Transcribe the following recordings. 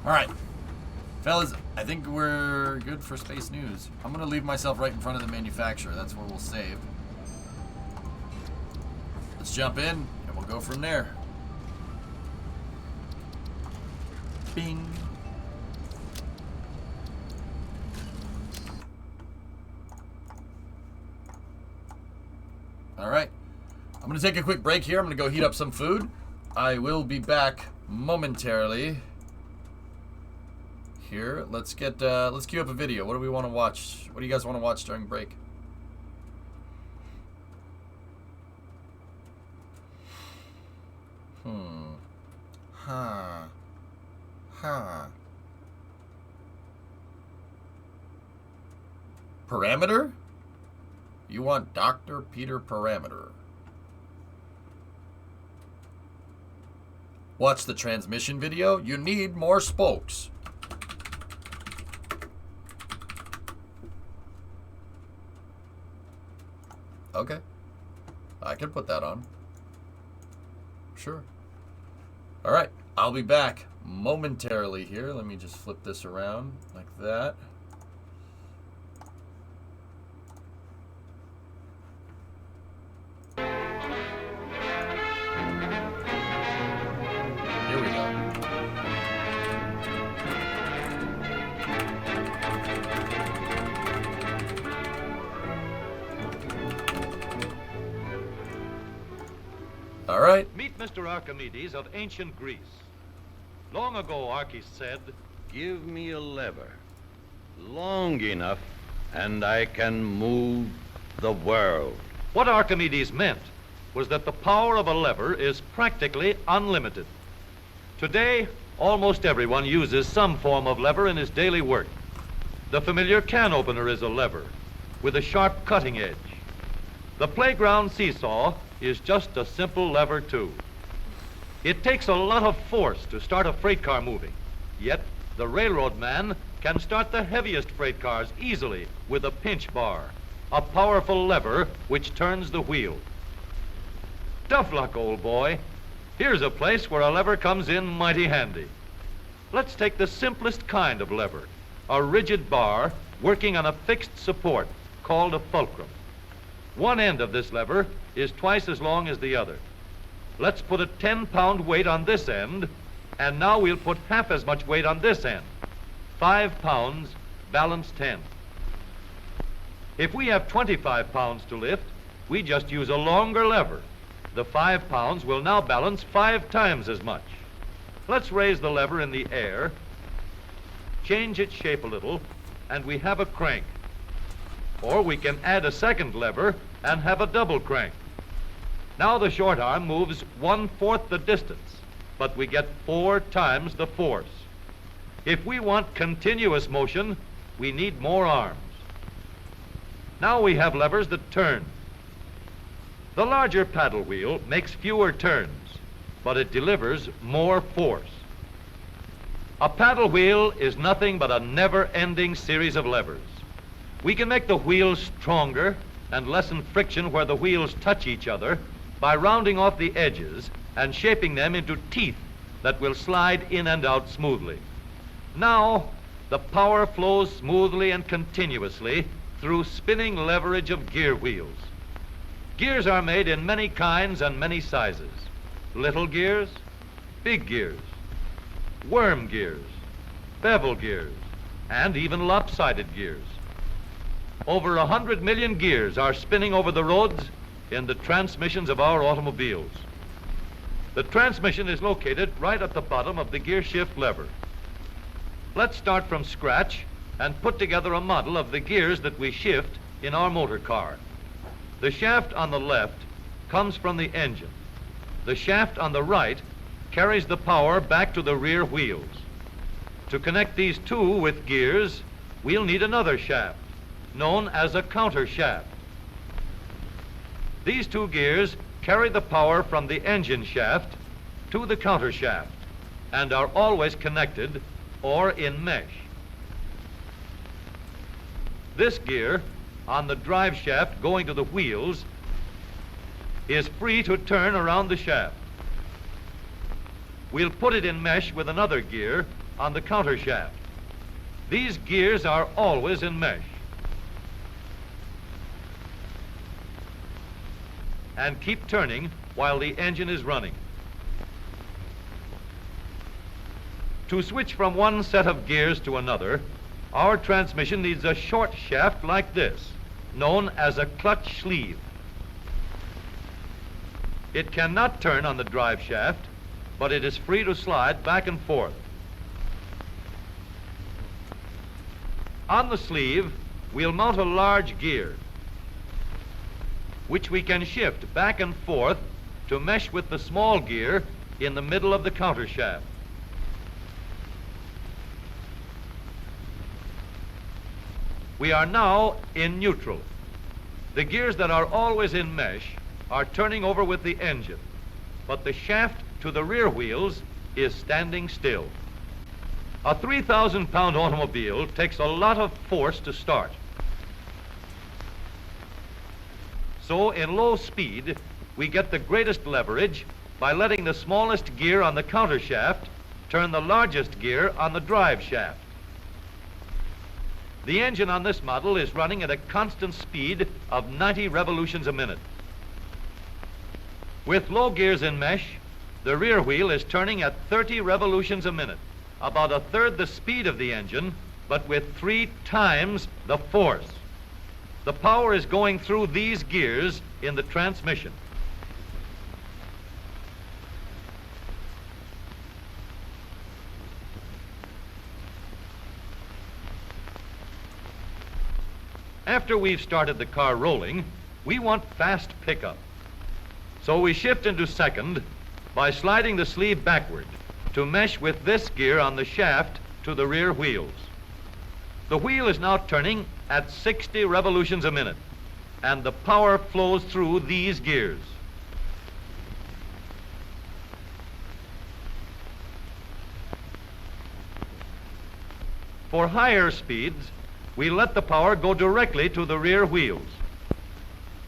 All right, fellas, I think we're good for space news. I'm gonna leave myself right in front of the manufacturer. That's where we'll save. Let's jump in and we'll go from there. Bing. All right, I'm gonna take a quick break here. I'm gonna go heat up some food. I will be back momentarily. Here, let's queue up a video. What do we want to watch? What do you guys want to watch during break? Parameter? You want Dr. Peter Parameter. Watch the transmission video. You need more spokes. Okay. I can put that on. Sure. All right. I'll be back momentarily here. Let me just flip this around like that. Here we go. All right. Meet Mr. Archimedes of ancient Greece. Long ago, Archie said, "Give me a lever long enough and I can move the world." What Archimedes meant was that the power of a lever is practically unlimited. Today, almost everyone uses some form of lever in his daily work. The familiar can opener is a lever with a sharp cutting edge. The playground seesaw is just a simple lever too. It takes a lot of force to start a freight car moving, yet the railroad man can start the heaviest freight cars easily with a pinch bar, a powerful lever which turns the wheel. Tough luck, old boy. Here's a place where a lever comes in mighty handy. Let's take the simplest kind of lever, a rigid bar working on a fixed support called a fulcrum. One end of this lever is twice as long as the other. Let's put a 10-pound weight on this end, and now we'll put half as much weight on this end. 5 pounds, balance 10. If we have 25 pounds to lift, we just use a longer lever. The 5 pounds will now balance 5 times as much. Let's raise the lever in the air, change its shape a little, and we have a crank. Or we can add a second lever and have a double crank. Now the short arm moves 1/4 the distance, but we get 4 times the force. If we want continuous motion, we need more arms. Now we have levers that turn. The larger paddle wheel makes fewer turns, but it delivers more force. A paddle wheel is nothing but a never-ending series of levers. We can make the wheels stronger and lessen friction where the wheels touch each other by rounding off the edges and shaping them into teeth that will slide in and out smoothly. Now, the power flows smoothly and continuously through spinning leverage of gear wheels. Gears are made in many kinds and many sizes. Little gears, big gears, worm gears, bevel gears, and even lopsided gears. Over 100 million gears are spinning over the roads in the transmissions of our automobiles. The transmission is located right at the bottom of the gear shift lever. Let's start from scratch and put together a model of the gears that we shift in our motor car. The shaft on the left comes from the engine. The shaft on the right carries the power back to the rear wheels. To connect these two with gears, we'll need another shaft, known as a counter shaft. These two gears carry the power from the engine shaft to the counter shaft and are always connected or in mesh. This gear on the drive shaft going to the wheels is free to turn around the shaft. We'll put it in mesh with another gear on the counter shaft. These gears are always in mesh and keep turning while the engine is running. To switch from one set of gears to another, our transmission needs a short shaft like this, known as a clutch sleeve. It cannot turn on the drive shaft, but it is free to slide back and forth. On the sleeve, we'll mount a large gear, which we can shift back and forth to mesh with the small gear in the middle of the counter shaft. We are now in neutral. The gears that are always in mesh are turning over with the engine, but the shaft to the rear wheels is standing still. A 3,000-pound automobile takes a lot of force to start. So in low speed, we get the greatest leverage by letting the smallest gear on the counter shaft turn the largest gear on the drive shaft. The engine on this model is running at a constant speed of 90 revolutions a minute. With low gears in mesh, the rear wheel is turning at 30 revolutions a minute, about a third the speed of the engine, but with 3 times the force. The power is going through these gears in the transmission. After we've started the car rolling, we want fast pickup. So we shift into second by sliding the sleeve backward to mesh with this gear on the shaft to the rear wheels. The wheel is now turning at 60 revolutions a minute, and the power flows through these gears. For higher speeds, we let the power go directly to the rear wheels.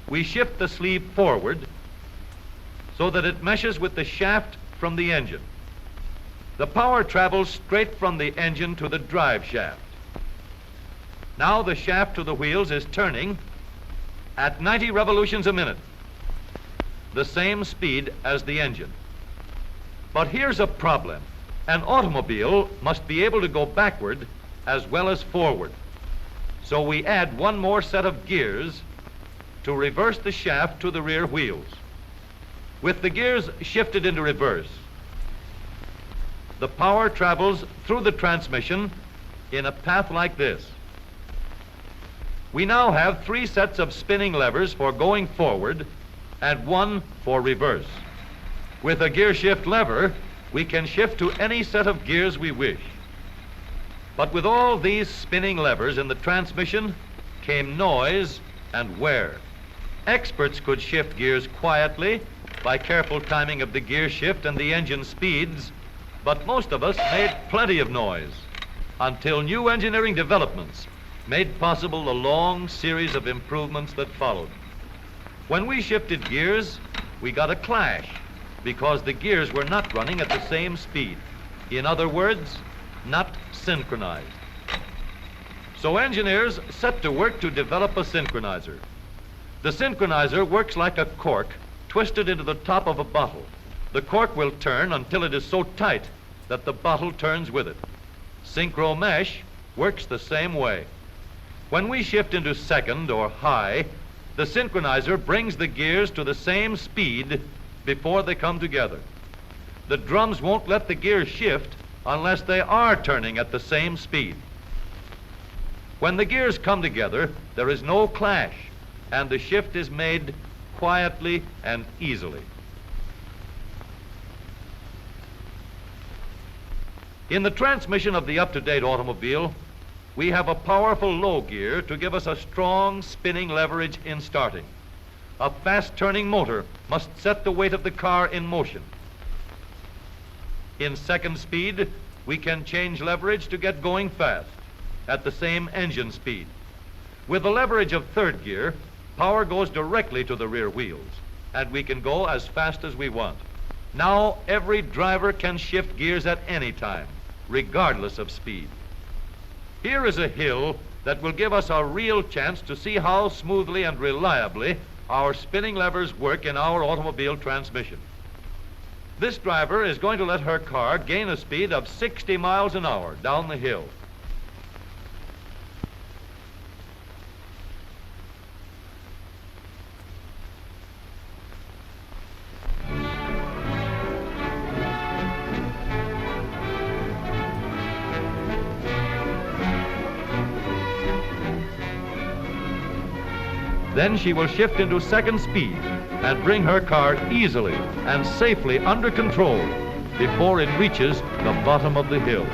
We shift the sleeve forward so that it meshes with the shaft from the engine. The power travels straight from the engine to the drive shaft. Now the shaft to the wheels is turning at 90 revolutions a minute, the same speed as the engine. But here's a problem. An automobile must be able to go backward as well as forward. So we add one more set of gears to reverse the shaft to the rear wheels. With the gears shifted into reverse, the power travels through the transmission in a path like this. We now have 3 sets of spinning levers for going forward and 1 for reverse. With a gear shift lever, we can shift to any set of gears we wish. But with all these spinning levers in the transmission came noise and wear. Experts could shift gears quietly by careful timing of the gear shift and the engine speeds, but most of us made plenty of noise until new engineering developments made possible the long series of improvements that followed. When we shifted gears, we got a clash because the gears were not running at the same speed. In other words, not synchronized. So engineers set to work to develop a synchronizer. The synchronizer works like a cork twisted into the top of a bottle. The cork will turn until it is so tight that the bottle turns with it. Synchro mesh works the same way. When we shift into second or high, the synchronizer brings the gears to the same speed before they come together. The drums won't let the gears shift unless they are turning at the same speed. When the gears come together, there is no clash, and the shift is made quietly and easily. In the transmission of the up-to-date automobile, we have a powerful low gear to give us a strong spinning leverage in starting. A fast-turning motor must set the weight of the car in motion. In second speed, we can change leverage to get going fast at the same engine speed. With the leverage of third gear, power goes directly to the rear wheels, and we can go as fast as we want. Now every driver can shift gears at any time, regardless of speed. Here is a hill that will give us a real chance to see how smoothly and reliably our spinning levers work in our automobile transmission. This driver is going to let her car gain a speed of 60 miles an hour down the hill. Then she will shift into second speed and bring her car easily and safely under control before it reaches the bottom of the hill.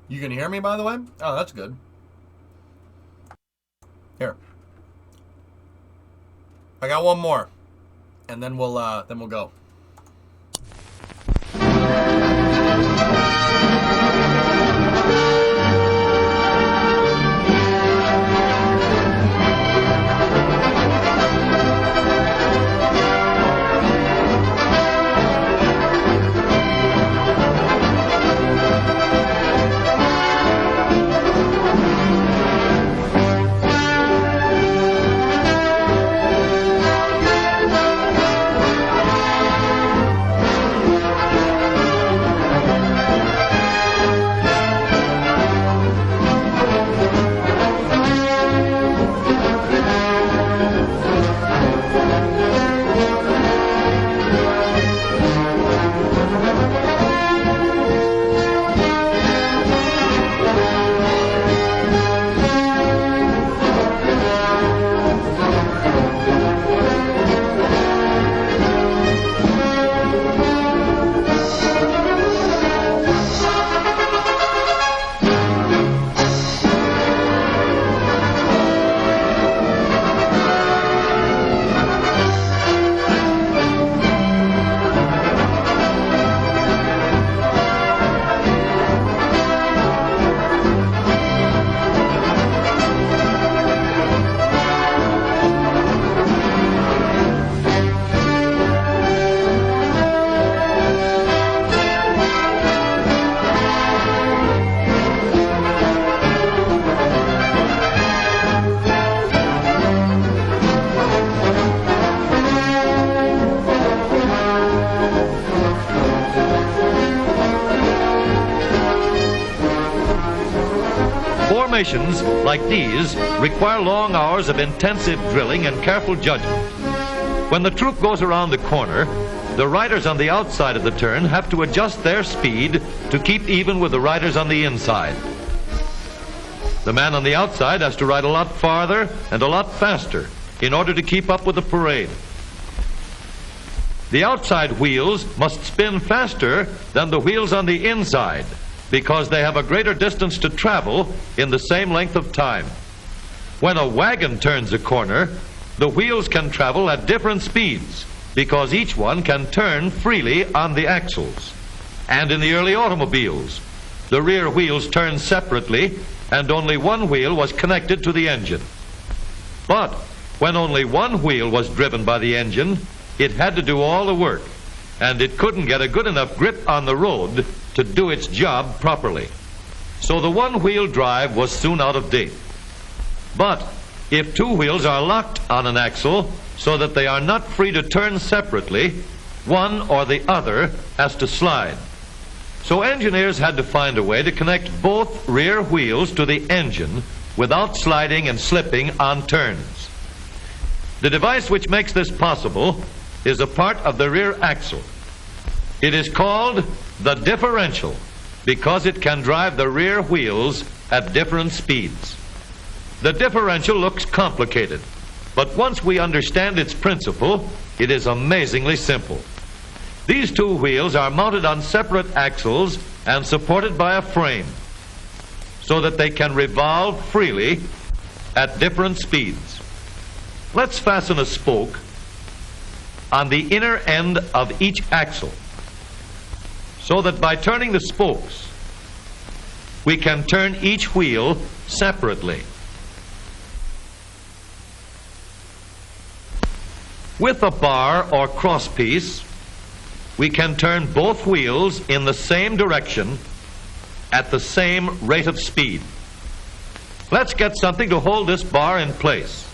You can hear me, by the way? Oh, that's good. Here. I got one more. And then we'll go. Formations like these require long hours of intensive drilling and careful judgment. When the troop goes around the corner, the riders on the outside of the turn have to adjust their speed to keep even with the riders on the inside. The man on the outside has to ride a lot farther and a lot faster in order to keep up with the parade. The outside wheels must spin faster than the wheels on the inside because they have a greater distance to travel in the same length of time. When a wagon turns a corner, the wheels can travel at different speeds because each one can turn freely on the axles. And in the early automobiles, the rear wheels turned separately and only one wheel was connected to the engine. But when only one wheel was driven by the engine, it had to do all the work, and it couldn't get a good enough grip on the road to do its job properly. So the one-wheel drive was soon out of date. But if two wheels are locked on an axle so that they are not free to turn separately, one or the other has to slide. So engineers had to find a way to connect both rear wheels to the engine without sliding and slipping on turns. The device which makes this possible is a part of the rear axle. It is called the differential, because it can drive the rear wheels at different speeds. The differential looks complicated, but once we understand its principle, it is amazingly simple. These two wheels are mounted on separate axles and supported by a frame so that they can revolve freely at different speeds. Let's fasten a spoke on the inner end of each axle so that by turning the spokes, we can turn each wheel separately. With a bar or crosspiece, we can turn both wheels in the same direction at the same rate of speed. Let's get something to hold this bar in place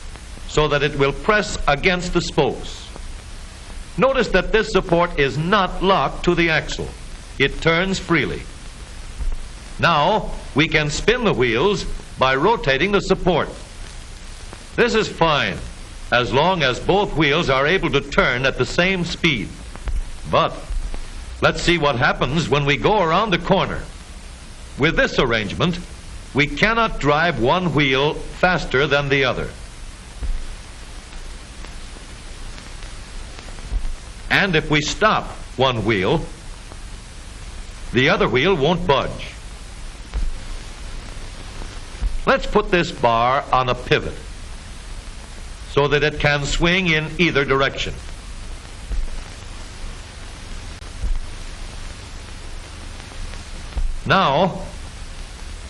so that it will press against the spokes. Notice that this support is not locked to the axle. It turns freely. Now we can spin the wheels by rotating the support. This is fine as long as both wheels are able to turn at the same speed. But let's see what happens when we go around the corner. With this arrangement, we cannot drive one wheel faster than the other. And if we stop one wheel, the other wheel won't budge. Let's put this bar on a pivot so that it can swing in either direction. Now,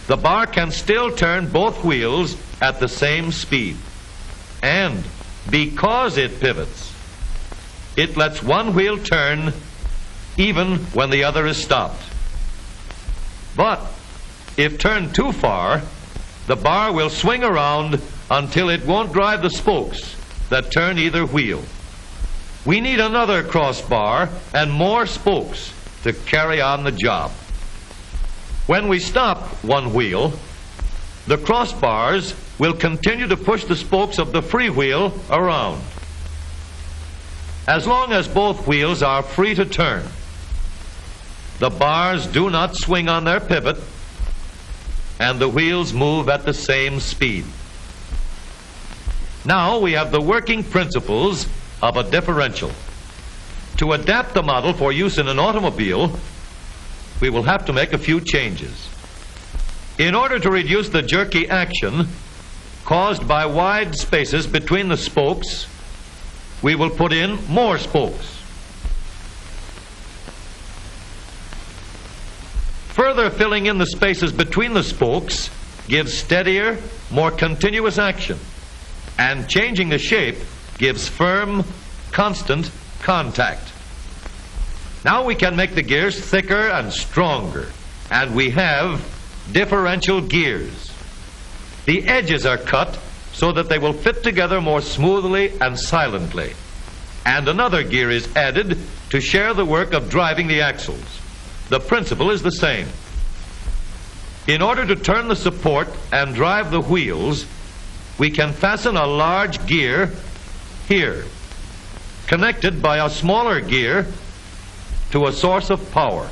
the bar can still turn both wheels at the same speed. And because it pivots, it lets one wheel turn even when the other is stopped. But if turned too far, the bar will swing around until it won't drive the spokes that turn either wheel. We need another crossbar and more spokes to carry on the job. When we stop one wheel, the crossbars will continue to push the spokes of the free wheel around. As long as both wheels are free to turn, the bars do not swing on their pivot, and the wheels move at the same speed. Now we have the working principles of a differential. To adapt the model for use in an automobile, we will have to make a few changes. In order to reduce the jerky action caused by wide spaces between the spokes, we will put in more spokes. Further filling in the spaces between the spokes gives steadier, more continuous action, and changing the shape gives firm, constant contact. Now we can make the gears thicker and stronger, and we have differential gears. The edges are cut so that they will fit together more smoothly and silently, and another gear is added to share the work of driving the axles. The principle is the same. In order to turn the support and drive the wheels, we can fasten a large gear here, connected by a smaller gear to a source of power.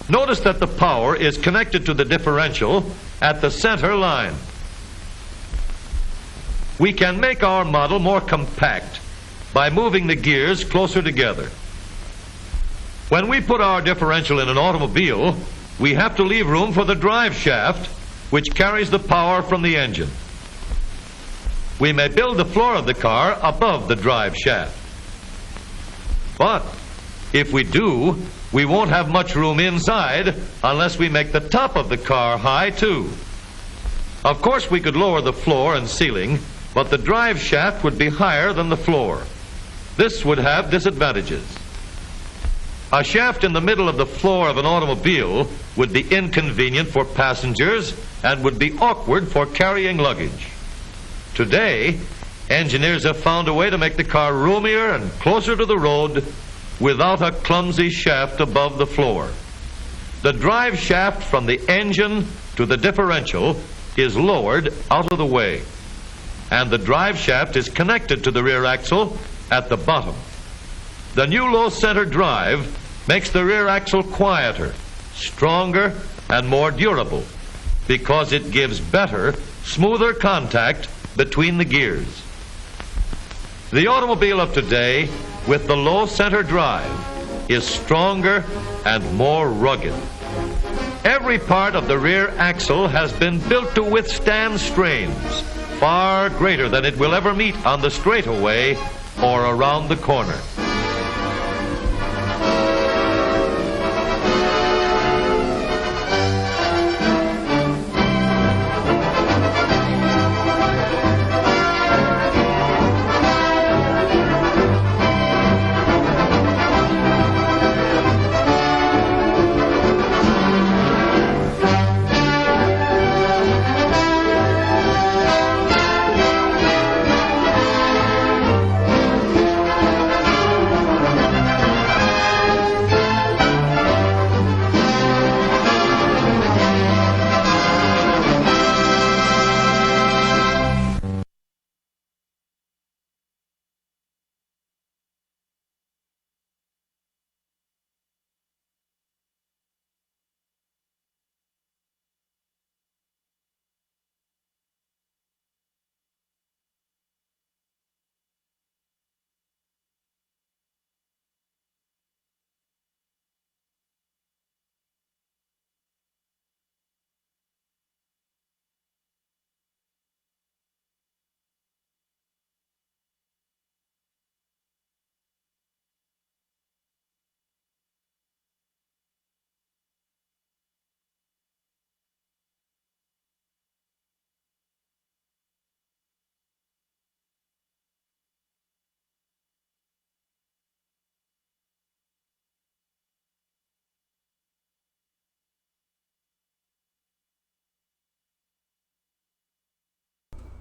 Notice that the power is connected to the differential at the center line. We can make our model more compact by moving the gears closer together. When we put our differential in an automobile, we have to leave room for the drive shaft, which carries the power from the engine. We may build the floor of the car above the drive shaft. But if we do, we won't have much room inside unless we make the top of the car high too. Of course, we could lower the floor and ceiling, but the drive shaft would be higher than the floor. This would have disadvantages. A shaft in the middle of the floor of an automobile would be inconvenient for passengers and would be awkward for carrying luggage. Today, engineers have found a way to make the car roomier and closer to the road without a clumsy shaft above the floor. The drive shaft from the engine to the differential is lowered out of the way, and the drive shaft is connected to the rear axle at the bottom. The new low center drive makes the rear axle quieter, stronger, and more durable because it gives better, smoother contact between the gears. The automobile of today with the low center drive is stronger and more rugged. Every part of the rear axle has been built to withstand strains far greater than it will ever meet on the straightaway or around the corner.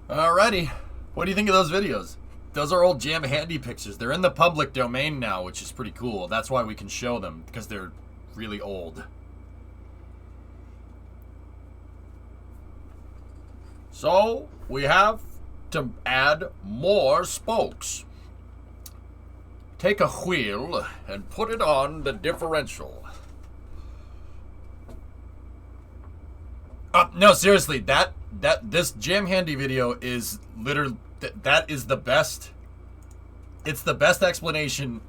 Alrighty. What do you think of those videos? Those are old Jam Handy pictures. They're in the public domain now, which is pretty cool. That's why we can show them, because they're really old. So, we have to add more spokes. Take a wheel and put it on the differential. No, seriously, this Jam Handy video is literally, that is the best. It's the best explanation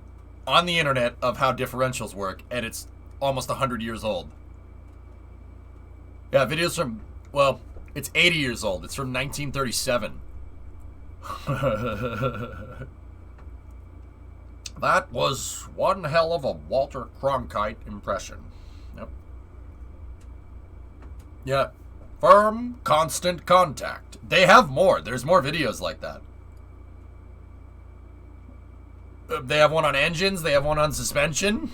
on the internet of how differentials work, and it's almost 100 years old. Yeah, videos from, well, it's 80 years old. It's from 1937. That was one hell of a Walter Cronkite impression. Yep. Yeah. Firm, constant contact. They have more. There's more videos like that. They have one on engines. They have one on suspension.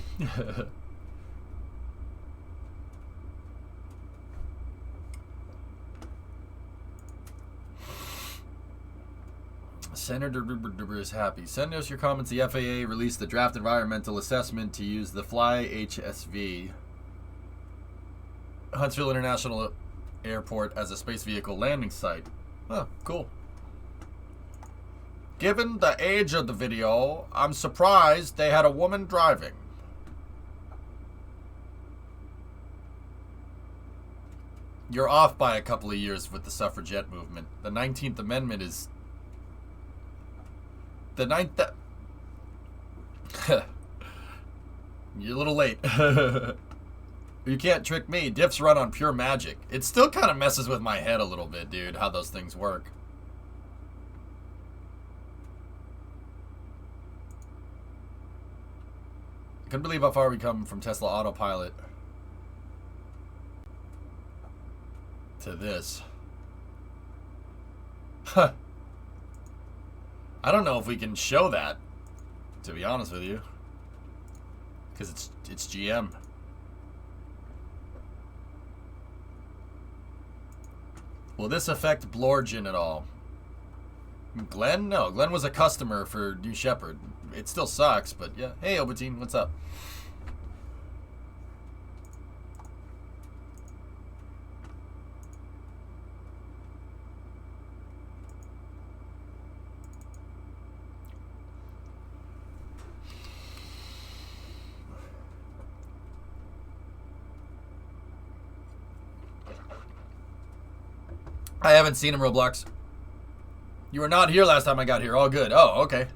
Senator is happy. Send us your comments. The FAA released the draft environmental assessment to use the Fly HSV Huntsville International Airport as a space vehicle landing site. Oh, cool. Given the age of the video, I'm surprised they had a woman driving. You're off by a couple of years with the suffragette movement. The 19th Amendment is... The ninth... You're a little late. You can't trick me. Diffs run on pure magic. It still kind of messes with my head a little bit, dude, how those things work. I couldn't believe how far we come from Tesla Autopilot to this. Huh. I don't know if we can show that, to be honest with you, because it's GM. Will this affect Blorgen at all? Glenn? No, Glenn was a customer for New Shepard. It still sucks, but yeah. Hey, Obatine, what's up? I haven't seen him, Roblox. You were not here last time I got here. All good. Oh, okay.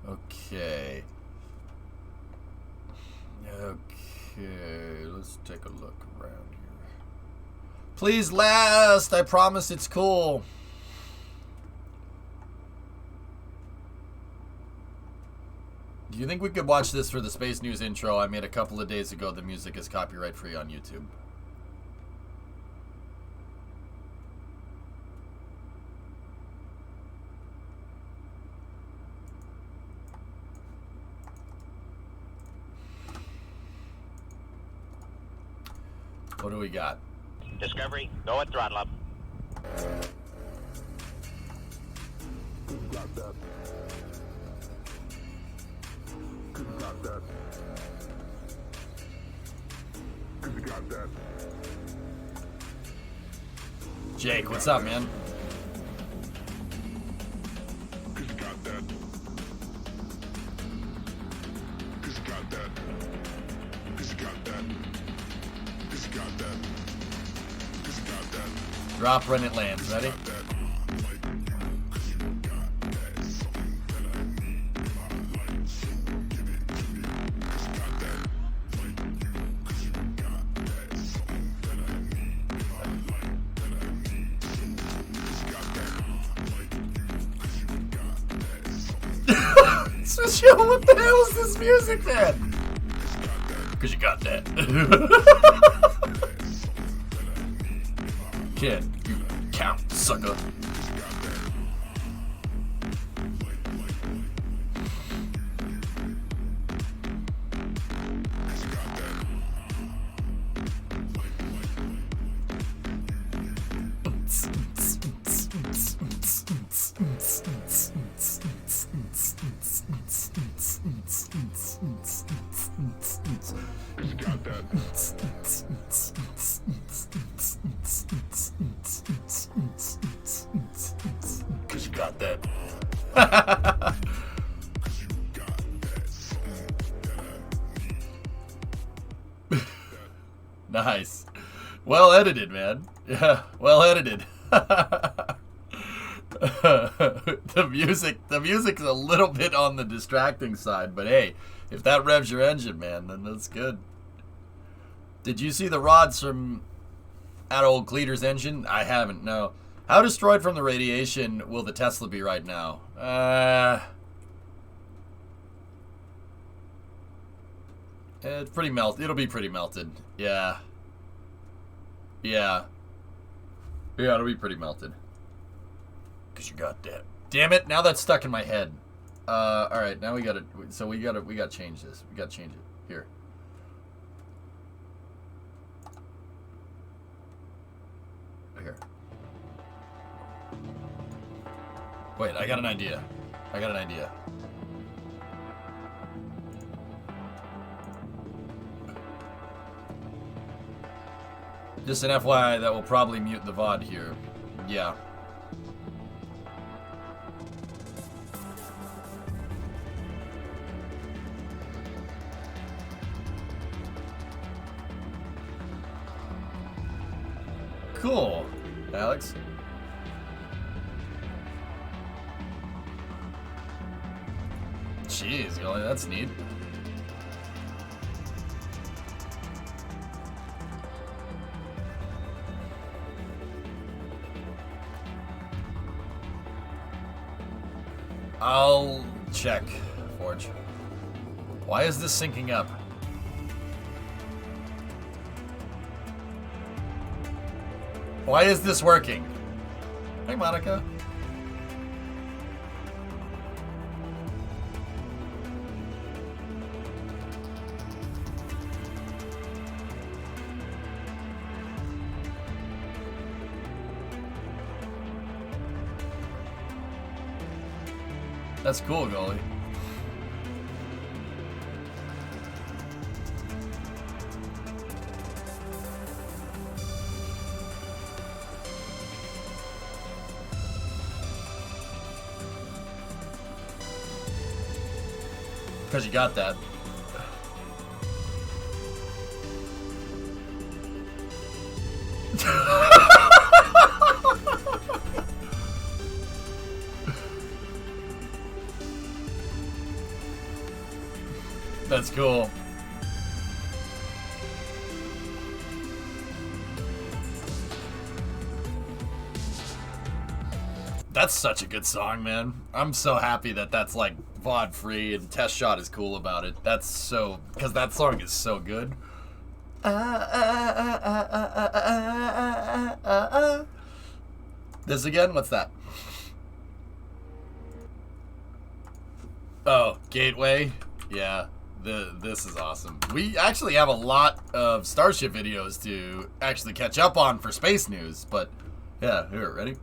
Okay. Okay, let's take a look around here. Please last! I promise it's cool. Do you think we could watch this for the Space News intro I made a couple of days ago? The music is copyright free on YouTube. What do we got? Discovery, go at throttle up. Got that. Got that. Got that. Jake, what's up, man? Got that. Got that. Got that. Got that. Got that. Drop when it lands. Ready? Yo, what the hell is this music, man? Cause you got that. Kid, you count, sucker. Cause you got that. Nice. Well edited, man. Yeah, well edited. The music's a little bit on the distracting side, but hey, if that revs your engine, man, then that's good. Did you see the rods from that old Cleater's engine? I haven't, no. How destroyed from the radiation will the Tesla be right now? It's pretty melted. It'll be pretty melted. Yeah. Yeah. Yeah, it'll be pretty melted. Cause you got that. Damn it! Now that's stuck in my head. All right. Now we gotta. So we gotta change this. We gotta change it here. Here. Wait, I got an idea. I got an idea. Just an FYI, that will probably mute the VOD here. Yeah. Cool, Alex. Jeez, that's neat. I'll check, Forge. Why is this syncing up? Why is this working? Hey, Monica. That's cool, Goalie. Because you got that. That's cool. That's such a good song, man. I'm so happy that that's like VOD free and Test Shot is cool about it. That's so, because that song is so good. This again? What's that? Oh, Gateway. Yeah, this is awesome. We actually have a lot of Starship videos to actually catch up on for space news, but yeah, here, ready?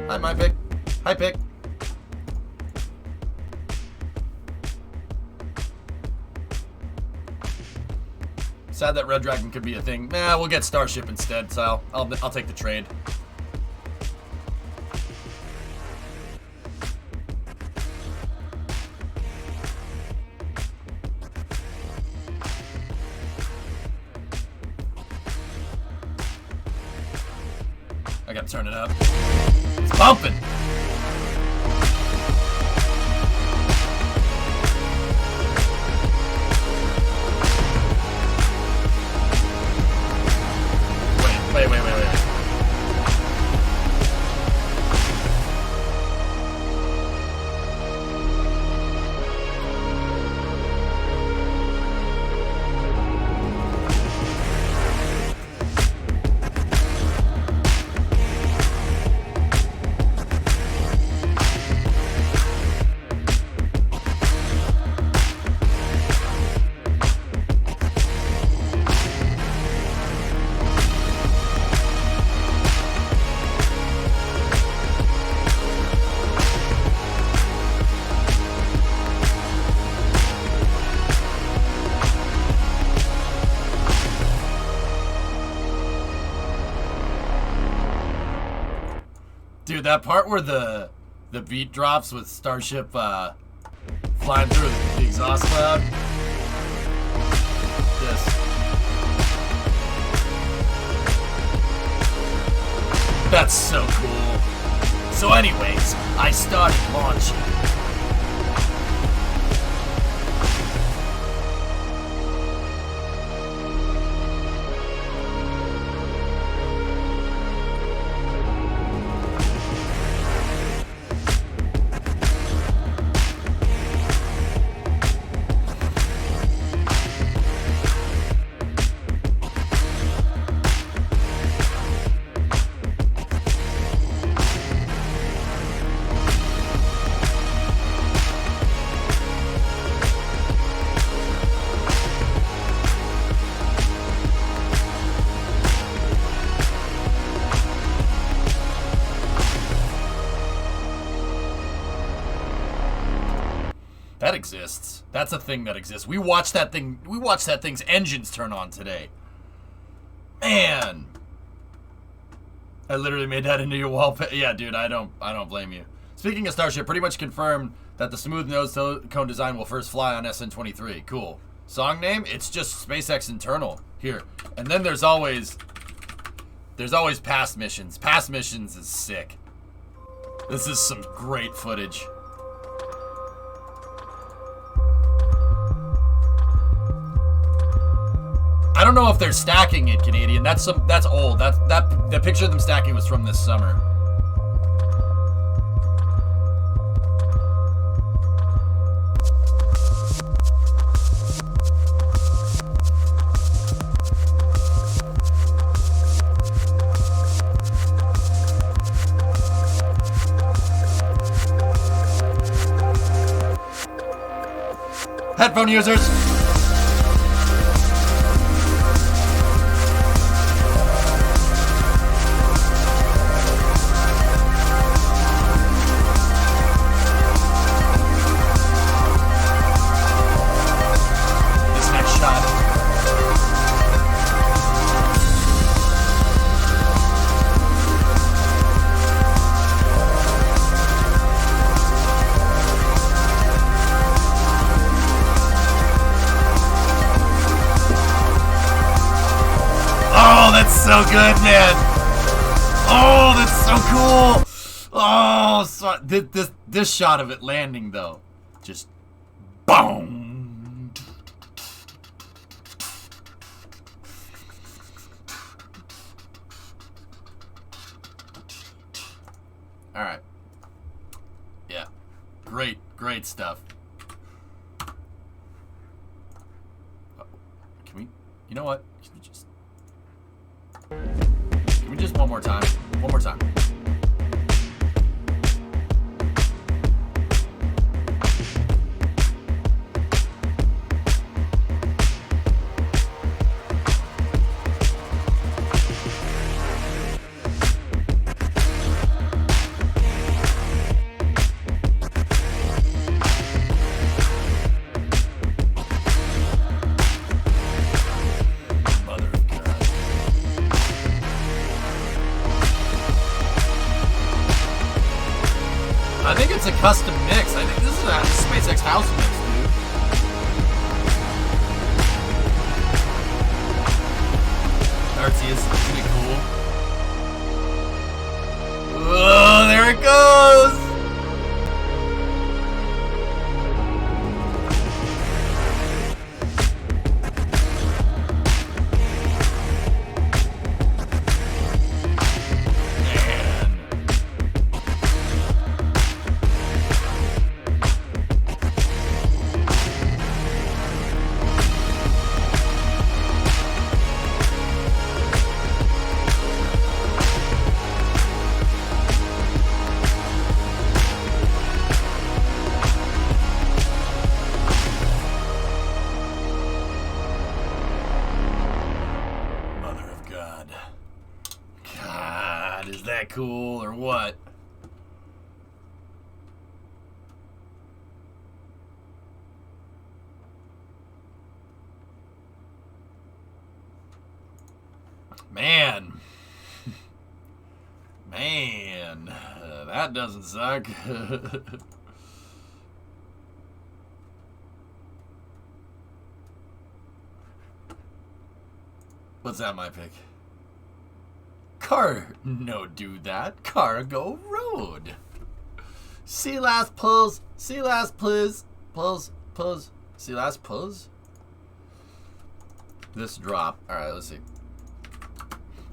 Hi, my pick. Hi, pick. Sad that Red Dragon could be a thing. Nah, we'll get Starship instead, so I'll take the trade. I gotta turn it up. It's bumping! Wait. Dude, that part where the beat drops with Starship flying through the exhaust cloud. This. That's so cool. So anyways, I started launching. That exists. That's a thing that exists. We watched that thing. We watched that thing's engines turn on today. Man, I literally made that into your wallpaper. Yeah, dude, I don't blame you. Speaking of Starship, pretty much confirmed that the smooth nose cone design will first fly on SN23. Cool. Song name? It's just SpaceX internal here. And then there's always past missions. Past missions is sick. This is some great footage. I don't know if they're stacking it, Canadian. That's old. The picture of them stacking was from this summer. Headphone users. So good, man. Oh, that's so cool. Oh, so, this shot of it landing though. Just boom. All right. Yeah. Great stuff. Can we, you know what? Can we just one more time? One more time. I think it's a custom mix. I think this is a SpaceX house mix, dude. Artsy, isn't it cool? Oh, there it goes! God, is that cool or what? Man, that doesn't suck. What's that, my pick? No do that. Cargo Road. See last pulls. See last pulls. Pulls. See last pulls. This drop. Alright, let's see.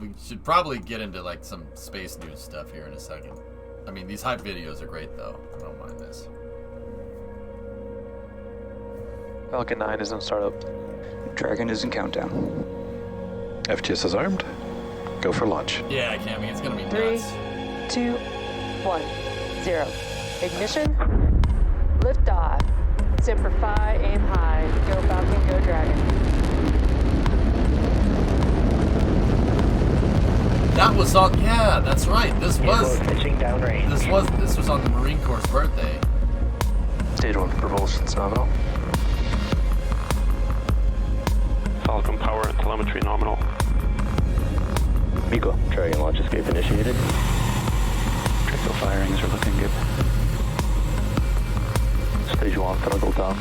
We should probably get into like some space news stuff here in a second. I mean, these hype videos are great though. I don't mind this. Falcon 9 is in startup. Dragon is in countdown. FTS is armed. Go for launch. Yeah, I can't. I mean, it's gonna be 3, nuts. 2, 1, 0. Ignition. Liftoff. Semper Fi, aim high. Go Falcon, go Dragon. That was on. Yeah, that's right. This was. Pitching downrange. This was on the Marine Corps' birthday. Stage 1 propulsion's nominal. Falcon power and telemetry nominal. Miko, Dragon launch escape initiated. Trickle firings are looking good. Stage 1 throttle down.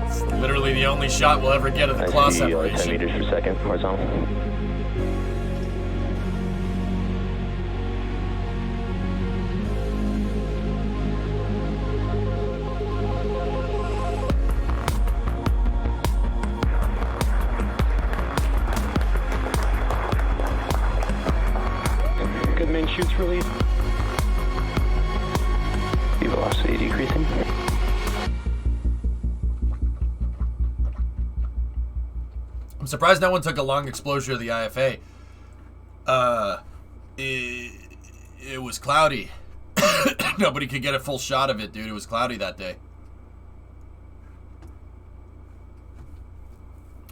It's literally the only shot we'll ever get of the claw ICD 10 separation. meters per second, horizontal. Good main chutes release. Velocity decreasing. I'm surprised no one took a long exposure of the IFA. It was cloudy. Nobody could get a full shot of it, dude. It was cloudy that day.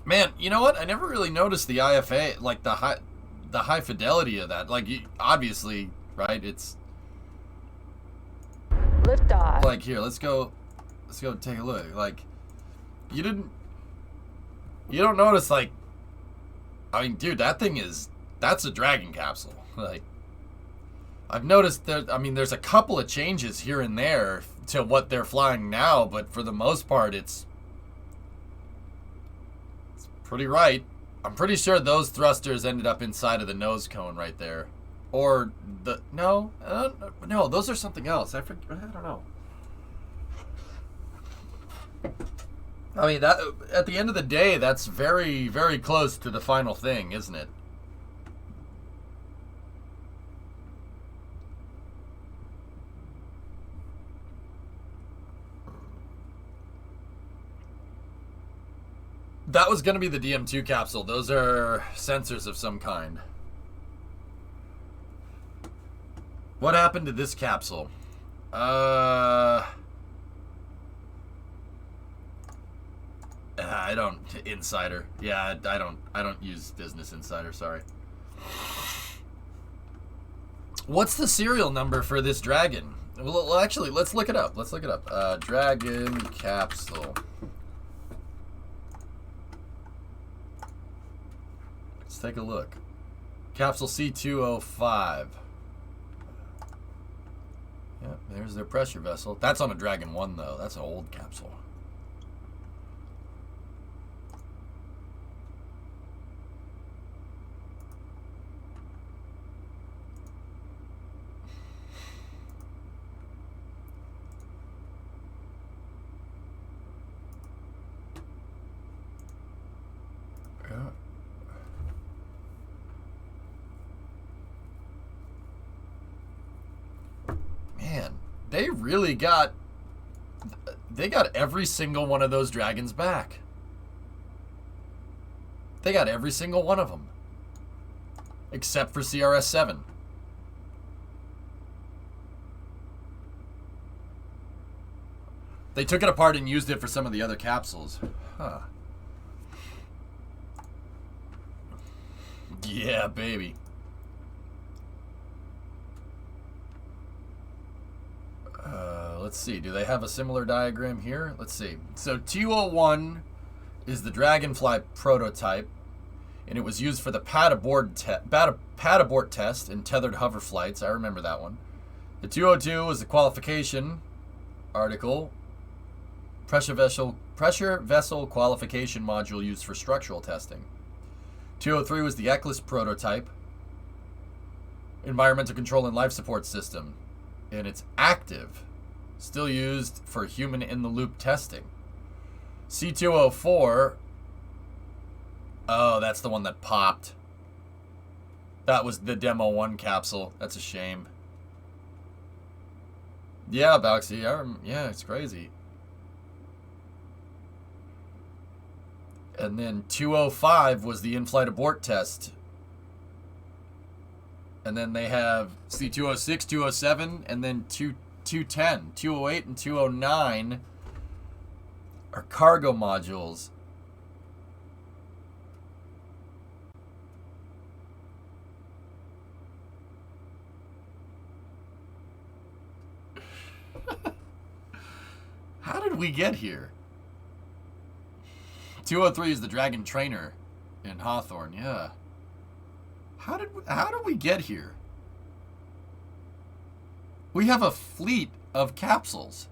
Man, you know what? I never really noticed the IFA, like the high fidelity of that. Like, obviously, right? It's Liftoff. like, here, let's go take a look. Like, you don't notice, like, I mean, dude, that's a Dragon capsule. Like, I've noticed that, I mean, there's a couple of changes here and there to what they're flying now, but for the most part, it's Pretty right. I'm pretty sure those thrusters ended up inside of the nose cone right there. Or the... No. No, those are something else. I don't know. I mean, that at the end of the day, that's very, very close to the final thing, isn't it? That was going to be the DM2 capsule. Those are sensors of some kind. What happened to this capsule? I don't... Insider. Yeah, I don't use Business Insider, sorry. What's the serial number for this dragon? Well, actually, let's look it up. Let's look it up. Dragon capsule. Let's take a look. Capsule C205. Yep, there's their pressure vessel. That's on a Dragon 1, though. That's an old capsule. Yeah. Man, they really got... They got every single one of those dragons back. They got every single one of them. Except for CRS-7. They took it apart and used it for some of the other capsules. Huh. Yeah, baby. Let's see. Do they have a similar diagram here? Let's see. So 201 is the Dragonfly prototype, and it was used for the pad abort test in tethered hover flights. I remember that one. The 202 was the qualification article, pressure vessel qualification module used for structural testing. 203 was the Eclipse prototype, environmental control and life support system, and it's active, still used for human in-the-loop testing. C204, oh, that's the one that popped. That was the Demo 1 capsule. That's a shame. Yeah, Boxy, yeah, it's crazy. And then 205 was the in-flight abort test. And then they have C206, 207, and then 210. 208 and 209 are cargo modules. How did we get here? 203 is the Dragon Trainer in Hawthorne, yeah. How did we get here? We have a fleet of capsules.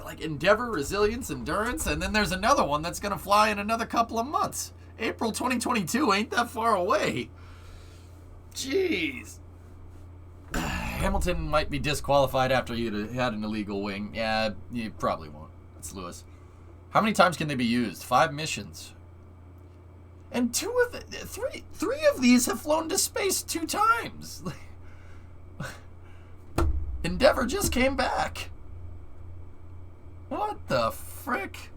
Like Endeavor, Resilience, Endurance, and then there's another one that's going to fly in another couple of months. April 2022 ain't that far away. Jeez. Hamilton might be disqualified after he had an illegal wing. Yeah, you probably won't. It's Lewis. How many times can they be used? 5 missions. And three of these have flown to space 2 times. Endeavor just came back. What the frick?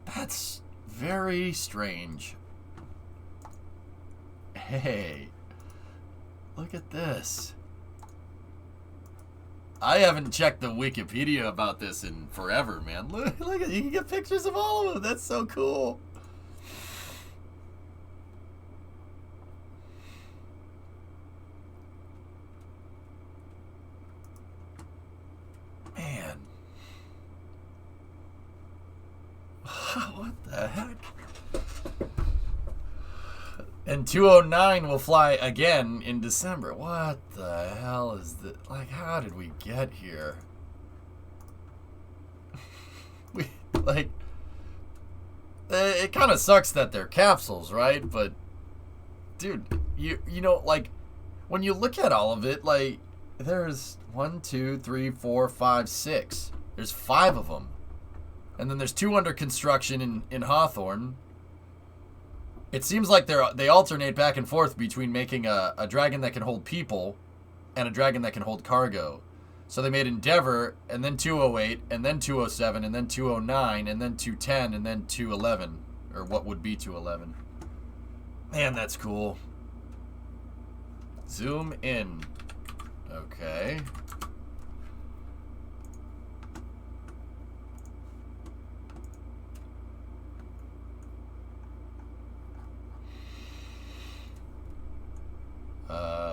That's very strange. Hey, look at this. I haven't checked the Wikipedia about this in forever, man. Look at, you can get pictures of all of them. That's so cool. Man. And 209 will fly again in December. What the hell is this? Like, how did we get here? Like, it kind of sucks that they're capsules, right? But, dude, you know, like, when you look at all of it, like, there's 1, 2, 3, 4, 5, 6. There's 5 of them. And then there's 2 under construction in Hawthorne. It seems like they alternate back and forth between making a dragon that can hold people and a dragon that can hold cargo. So they made Endeavor, and then 208, and then 207, and then 209, and then 210, and then 211. Or what would be 211. Man, that's cool. Zoom in. Okay.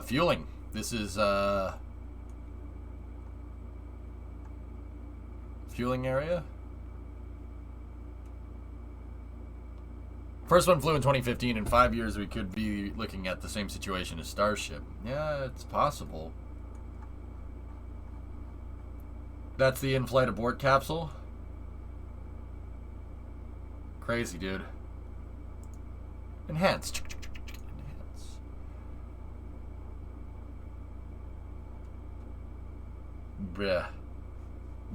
Fueling. This is, fueling area. First one flew in 2015. In 5 years, we could be looking at the same situation as Starship. Yeah, it's possible. That's the in-flight abort capsule. Crazy, dude. Enhance. Bruh.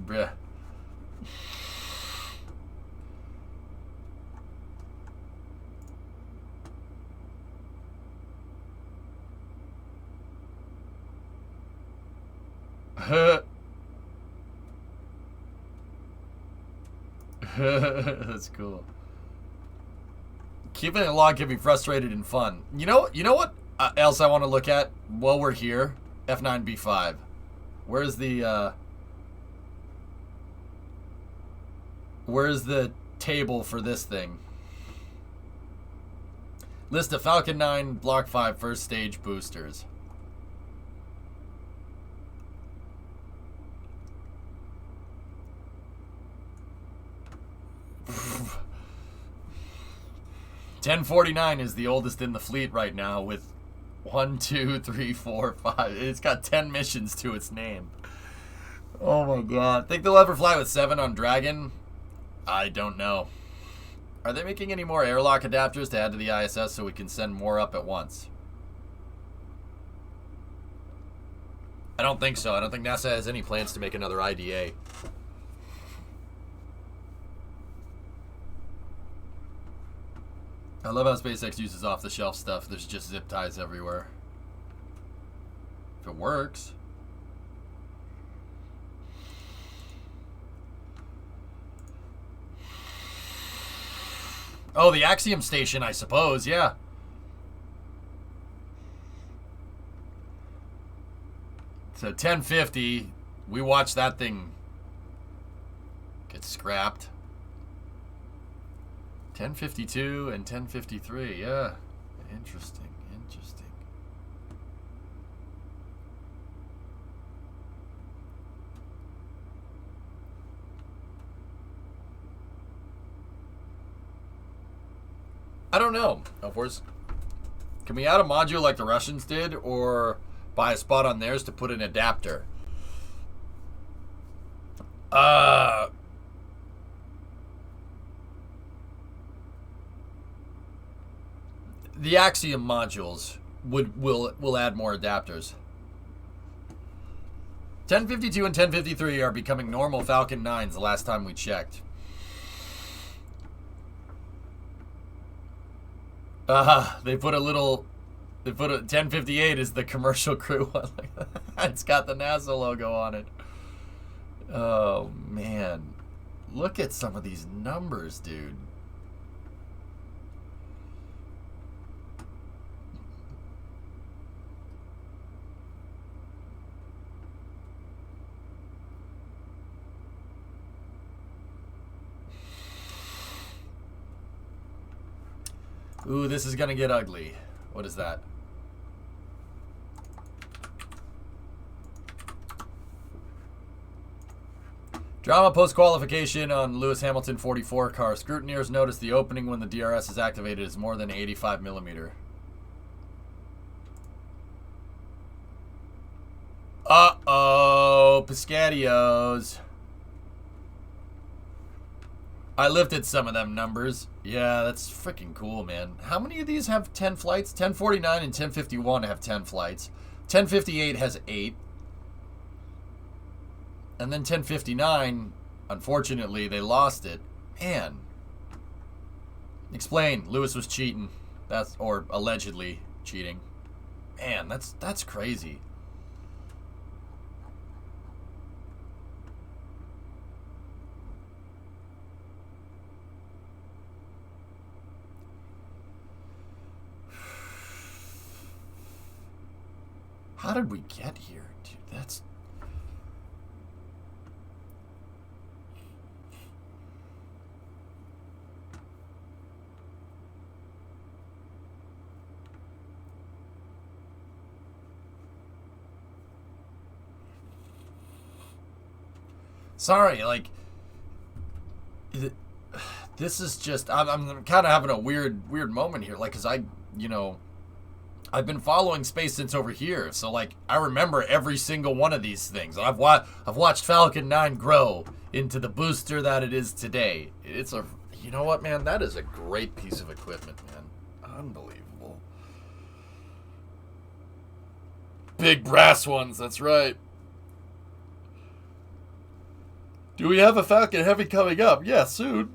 Bruh. That's cool. Keeping it long can be frustrated and fun. You know what else I want to look at while we're here? F9B5. Where's the table for this thing? List of Falcon 9 Block 5 first stage boosters. $10.49 is the oldest in the fleet right now with 1, 2, 3, 4, 5. It's got 10 missions to its name. Oh my god. Think they'll ever fly with 7 on Dragon? I don't know. Are they making any more airlock adapters to add to the ISS so we can send more up at once? I don't think so. I don't think NASA has any plans to make another IDA. I love how SpaceX uses off-the-shelf stuff. There's just zip ties everywhere. If it works. Oh, the Axiom station, I suppose, yeah. So 1050, we watched that thing get scrapped. 1052 and 1053, yeah. Interesting. I don't know. Of course, can we add a module like the Russians did, or buy a spot on theirs to put an adapter? The Axiom modules will add more adapters. 1052 and 1053 are becoming normal Falcon 9s the last time we checked. They put a 1058 is the commercial crew one. It's got the NASA logo on it. Oh man. Look at some of these numbers, dude. Ooh, this is gonna get ugly. What is that? Drama post-qualification on Lewis Hamilton 44 car. Scrutineers noticed the opening when the DRS is activated is more than 85 millimeter. Piscatios. I lifted some of them numbers. Yeah, that's freaking cool, man. How many of these have 10 flights? 1049 and 1051 have 10 flights. 1058 has 8. And then 1059, unfortunately, they lost it. Man. Explain. Lewis was cheating. Or allegedly cheating. Man, that's crazy. How did we get here, dude? That's... Sorry, like... This is just... I'm kind of having a weird moment here. Like, because I've been following space since over here, so like I remember every single one of these things. I've watched Falcon 9 grow into the booster that it is today. It's a, you know what, man? That is a great piece of equipment, man. Unbelievable. Big brass ones, that's right. Do we have a Falcon Heavy coming up? Yeah, soon.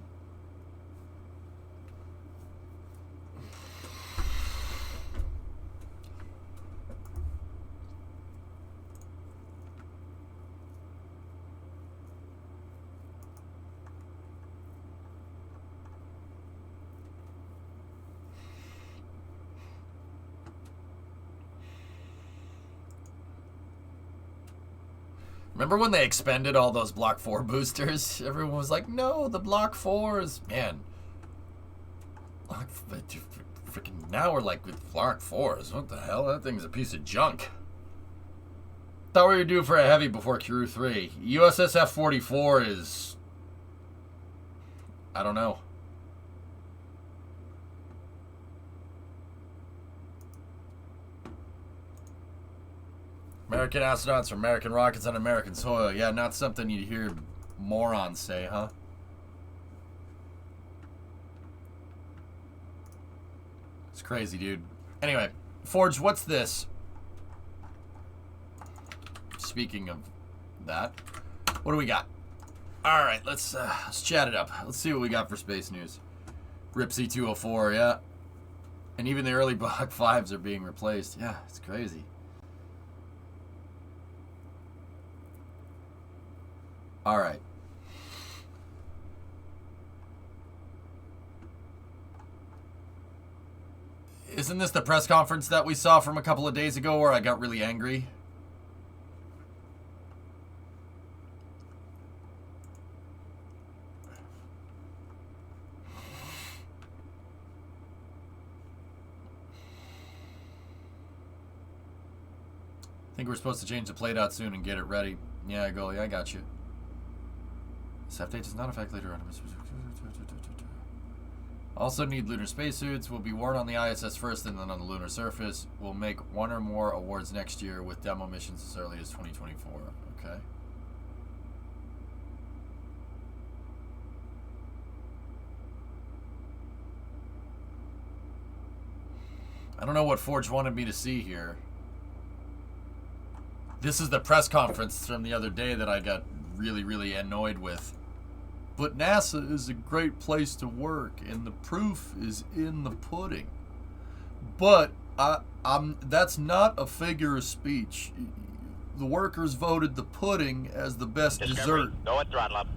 Remember when they expended all those Block 4 boosters? Everyone was like, no, the Block 4s. Man. Freaking now we're like with Block 4s. What the hell? That thing's a piece of junk. Thought we were due for a heavy before Crew 3. USS F-44 is... I don't know. American astronauts or American rockets on American soil. Yeah, not something you'd hear morons say, huh? It's crazy, dude. Anyway, Forge, what's this? Speaking of that, what do we got? All right, let's chat it up. Let's see what we got for space news. Ripsy 204, yeah. And even the early Block 5s are being replaced. Yeah, it's crazy. All right. Isn't this the press conference that we saw from a couple of days ago where I got really angry? I think we're supposed to change the plate out soon and get it ready. Yeah, Goalie, I got you. This update does not affect later on. Also need lunar spacesuits. Will be worn on the ISS first and then on the lunar surface. We'll make one or more awards next year with demo missions as early as 2024. Okay. I don't know what Forge wanted me to see here. This is the press conference from the other day that I got really, really annoyed with. But NASA is a great place to work, and the proof is in the pudding. But that's not a figure of speech. The workers voted the pudding as the best dessert. Go at throttle up.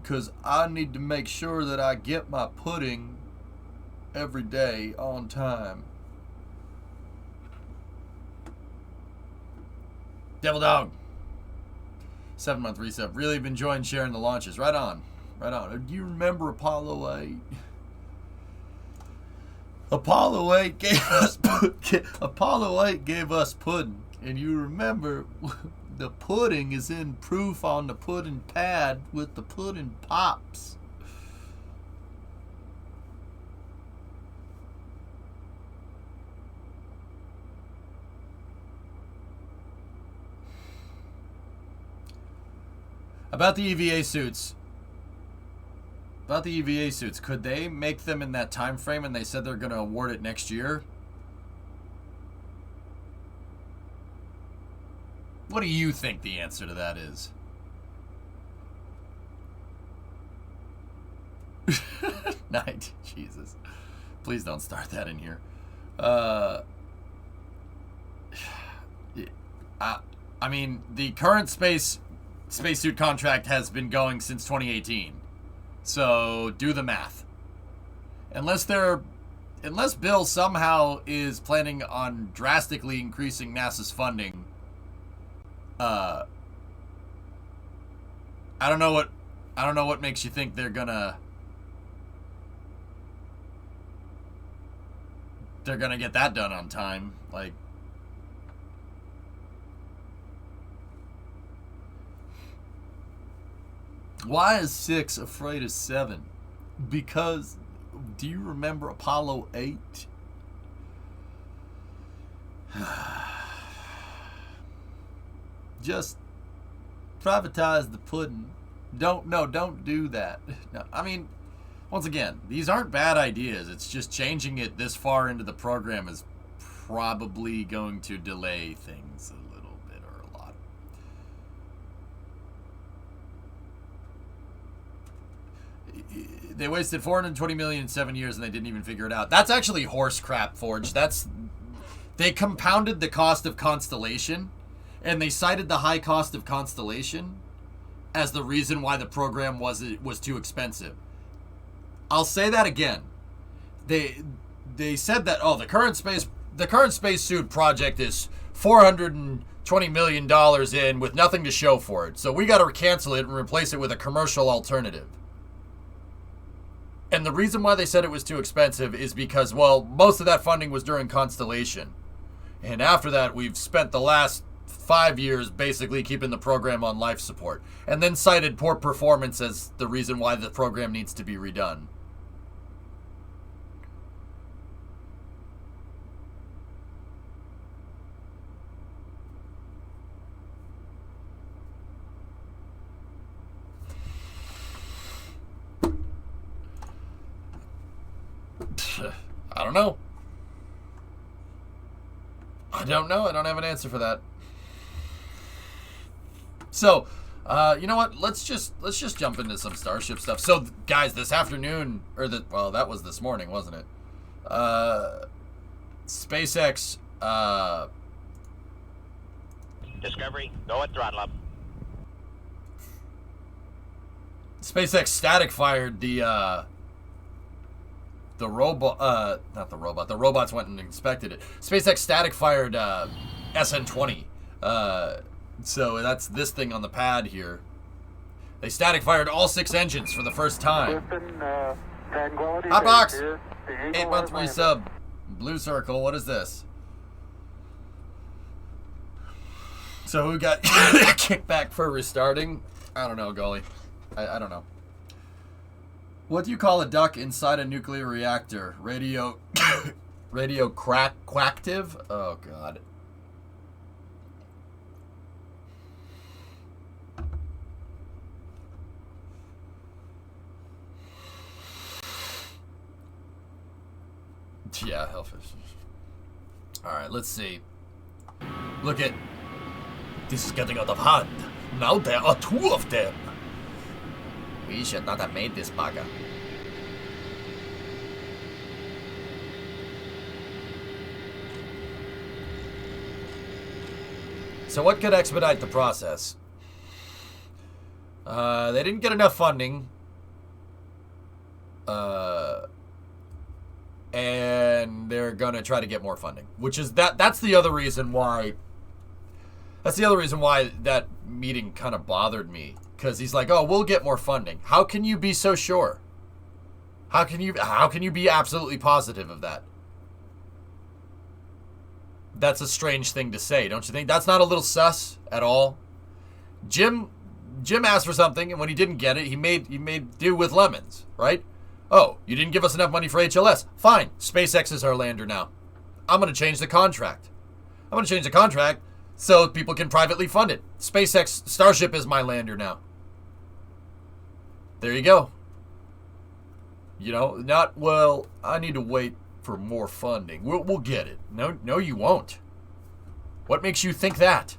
Because I need to make sure that I get my pudding every day on time. Devil Dog. 7-month reset. Really been enjoying sharing the launches. Right on. Right on. Do you remember Apollo 8? Apollo 8 gave us pudding. And you remember the pudding is in proof on the pudding pad with the pudding pops. About the EVA suits. About the EVA suits, could they make them in that time frame and they said they're going to award it next year? What do you think the answer to that is? Night. Jesus. Please don't start that in here. I mean, the current spacesuit contract has been going since 2018. So do the math. Unless Bill somehow is planning on drastically increasing NASA's funding, I don't know what makes you think they're gonna get that done on time. Like, why is 6 afraid of 7? Because, do you remember Apollo 8? Just privatize the pudding. Don't do that. No, I mean, once again, these aren't bad ideas. It's just changing it this far into the program is probably going to delay things a little bit or a lot. They wasted $420 million in 7 years and they didn't even figure it out. That's actually horse crap, Forge. They compounded the cost of Constellation, and they cited the high cost of Constellation as the reason why the program was too expensive. I'll say that again. They said that, the current spacesuit project is $420 million in with nothing to show for it. So we got to cancel it and replace it with a commercial alternative. And the reason why they said it was too expensive is because, most of that funding was during Constellation. And after that, we've spent the last 5 years basically keeping the program on life support. And then cited poor performance as the reason why the program needs to be redone. I don't know. I don't know. I don't have an answer for that. So, you know what? Let's just jump into some Starship stuff. So, guys, this afternoon, that was this morning, wasn't it? SpaceX. Discovery, go at throttle up. SpaceX static fired the robot, not the robot. The robots went and inspected it. SpaceX static fired SN20. So that's this thing on the pad here. They static fired all 6 engines for the first time. Hotbox! 813 sub. Blue circle. What is this? So who got kicked back for restarting? I don't know, Gully. I don't know. What do you call a duck inside a nuclear reactor? Radio quactive? Oh, God. Yeah, hellfish. Alright, let's see. Look at... This is getting out of hand. Now there are 2 of them. We should not have made this bugger. So what could expedite the process? They didn't get enough funding. And they're gonna try to get more funding. Which is that's the other reason why that meeting kind of bothered me. Because he's like, we'll get more funding. How can you be so sure? How can you be absolutely positive of that? That's a strange thing to say, don't you think? That's not a little sus at all. Jim asked for something, and when he didn't get it, he made do with lemons, right? Oh, you didn't give us enough money for HLS. Fine, SpaceX is our lander now. I'm going to change the contract. So people can privately fund it. SpaceX Starship is my lander now. there you go. You know, not, well, I need to wait for more funding. We'll get it. No, you won't. What makes you think that?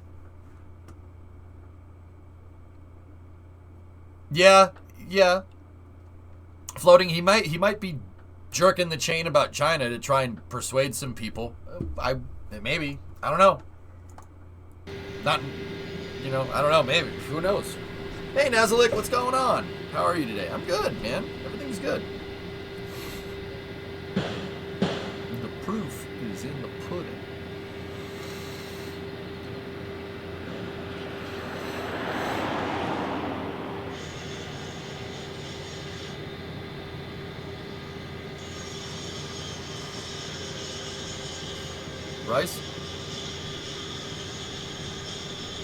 Yeah. Floating, he might be jerking the chain about China to try and persuade some people. Maybe. I don't know. Not, I don't know. Maybe. Who knows? Hey, Nazalik, what's going on? How are you today? I'm good, man. Everything's good. The proof is in the pudding. Rice?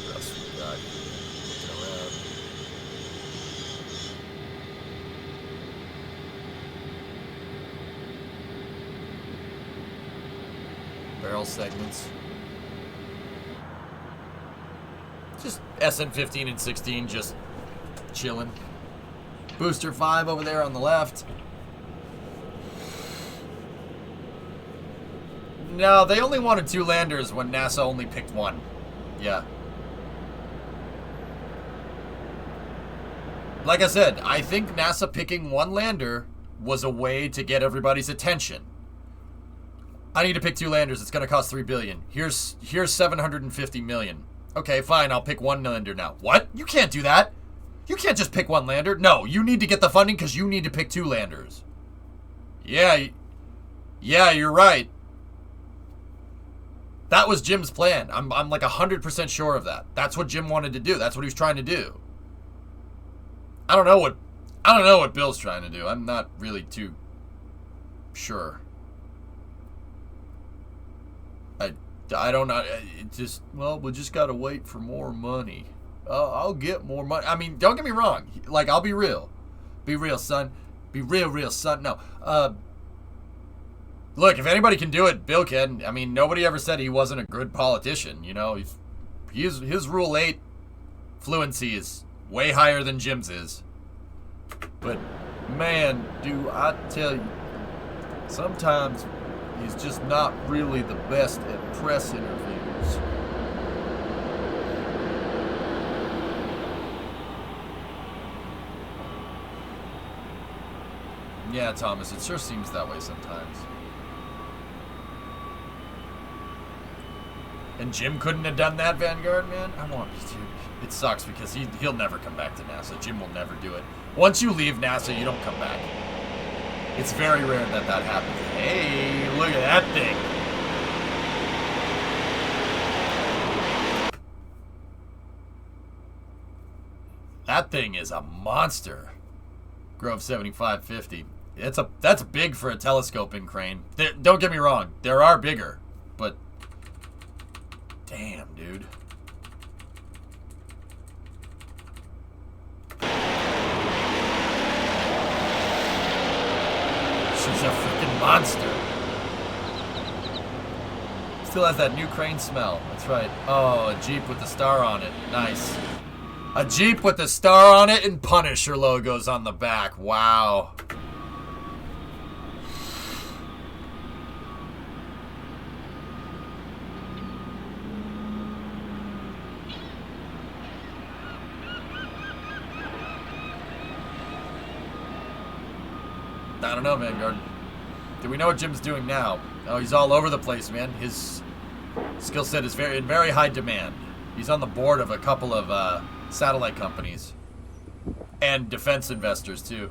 What else we got here? Looking around. Barrel segments. Just SN15 and 16 just chilling. Booster 5 over there on the left. No, they only wanted 2 landers when NASA only picked 1. Yeah. Like I said, I think NASA picking 1 lander was a way to get everybody's attention. I need to pick 2 landers. It's going to cost $3 billion. Here's $750 million. Okay, fine. I'll pick 1 lander now. What? You can't do that. You can't just pick 1 lander. No, you need to get the funding because you need to pick 2 landers. Yeah, you're right. That was Jim's plan. I'm like 100% sure of that. That's what Jim wanted to do. That's what he was trying to do. I don't know what Bill's trying to do. I'm not really too sure. I don't know. It just, well, we just got to wait for more money. I'll get more money. I mean, don't get me wrong. Like, I'll be real. Be real, son. Be real, son. No. Look, if anybody can do it, Bill can. I mean, nobody ever said he wasn't a good politician. You know, his Rule 8 fluency is way higher than Jim's is. But, man, do I tell you, sometimes he's just not really the best at press interviews. Yeah, Thomas, it sure seems that way sometimes. And Jim couldn't have done that, Vanguard, man? I want you to. It sucks because he'll never come back to NASA. Jim will never do it. Once you leave NASA, you don't come back. It's very rare that happens. Hey, look at that thing. That thing is a monster. Grove 7550. That's big for a telescoping crane. Don't get me wrong. There are bigger, but damn, dude. She's a freaking monster. Still has that new crane smell. That's right. Oh, a Jeep with the star on it. Nice. A Jeep with the star on it and Punisher logos on the back. Wow. I don't know, Vanguard. Do we know what Jim's doing now? Oh, he's all over the place, man. His skill set is in very high demand. He's on the board of a couple of satellite companies and defense investors too.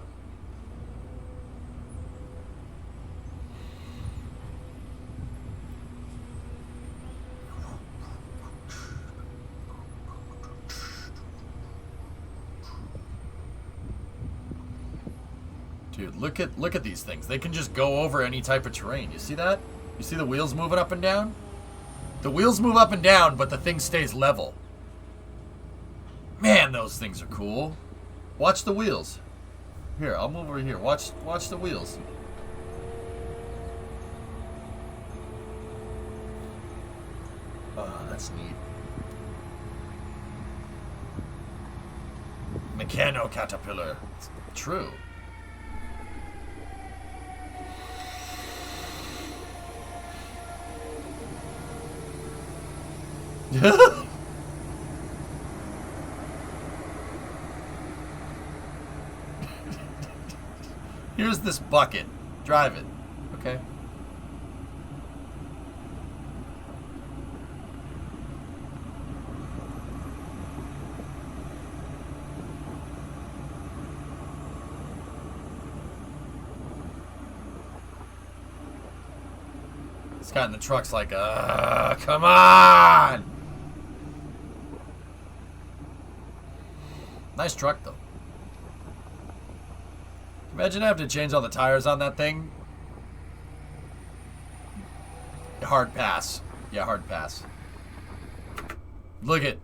Dude, look at these things. They can just go over any type of terrain. You see that? You see the wheels moving up and down? The wheels move up and down, but the thing stays level. Man, those things are cool. Watch the wheels. Here, I'll move over here. Watch the wheels. Oh, that's neat. Mechano Caterpillar. True. Here's this bucket. Drive it. Okay. This guy in the truck's like, come on! Nice truck, though. Imagine having to change all the tires on that thing. Hard pass. Yeah, hard pass. Look at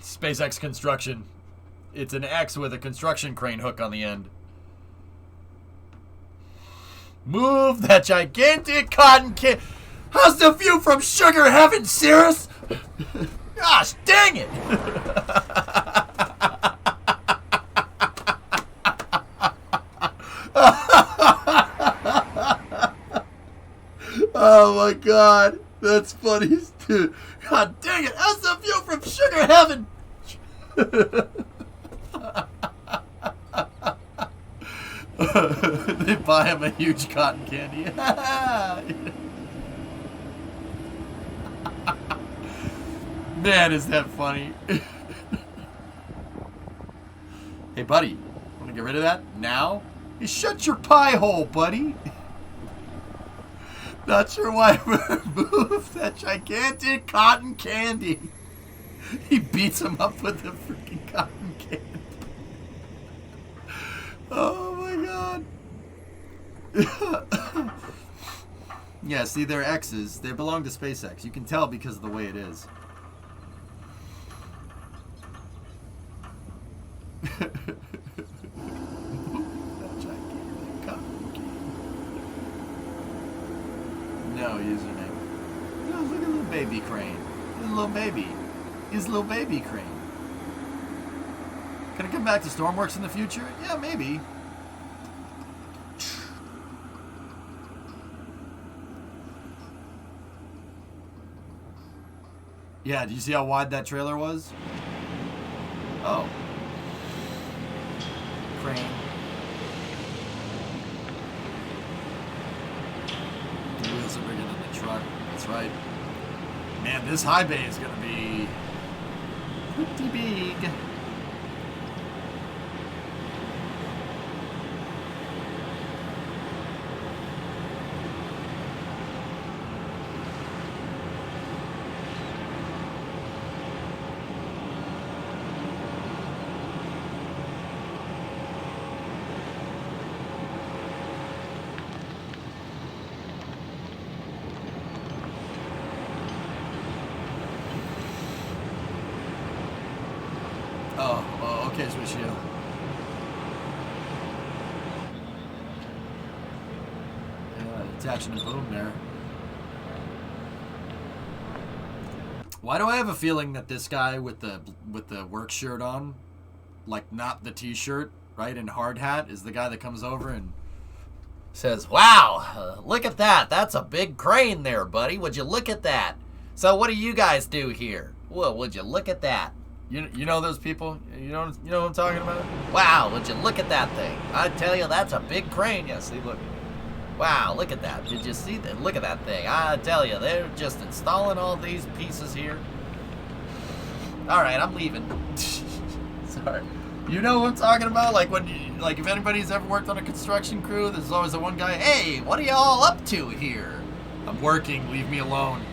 SpaceX construction. It's an X with a construction crane hook on the end. Move that gigantic cotton can. How's the view from sugar heaven, Cirrus? Gosh, dang it! Oh my god, that's funny, dude. God dang it, how's the view from sugar heaven? They buy him a huge cotton candy. Man, is that funny. Hey, buddy, want to get rid of that now? Hey, shut your pie hole, buddy. Not sure why I removed that gigantic cotton candy. He beats him up with the freaking cotton candy. Oh my god. Yeah, see, they're X's. They belong to SpaceX. You can tell because of the way it is. That gigantic cotton candy. No username. No, look at little baby crane. His little baby. His little baby crane. Can it come back to Stormworks in the future? Yeah, maybe. Yeah, did you see how wide that trailer was? Oh. Crane. The wheels are bigger than the truck. That's right. Man, this high bay is going to be pretty big. Oh, okay, switch you. Yeah, attaching a boom there. Why do I have a feeling that this guy with the work shirt on, like not the t-shirt, right, and hard hat, is the guy that comes over and says, "Wow, look at that. That's a big crane there, buddy. Would you look at that? So what do you guys do here? Well, would you look at that?" You know those people? You know what I'm talking about? Wow, would you look at that thing? I tell you, that's a big crane. Yeah, see, look. Wow, look at that. Did you see that? Look at that thing. I tell you, they're just installing all these pieces here. All right, I'm leaving. Sorry. You know what I'm talking about? Like when if anybody's ever worked on a construction crew, there's always the one guy, "Hey, what are y'all up to here?" "I'm working, leave me alone."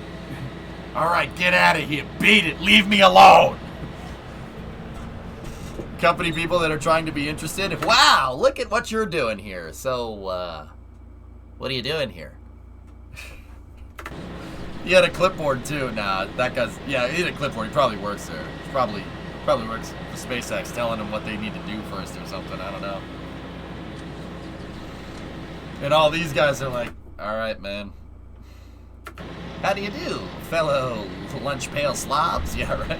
"All right, get out of here. Beat it. Leave me alone." Company people that are trying to be interested. "Wow, look at what you're doing here. So, what are you doing here?" He had a clipboard too. Nah, that guy's, yeah, he had a clipboard. He probably works there. He probably works for SpaceX, telling them what they need to do first or something. I don't know. And all these guys are like, "All right, man. How do you do, fellow lunch pail slobs?" "Yeah, right.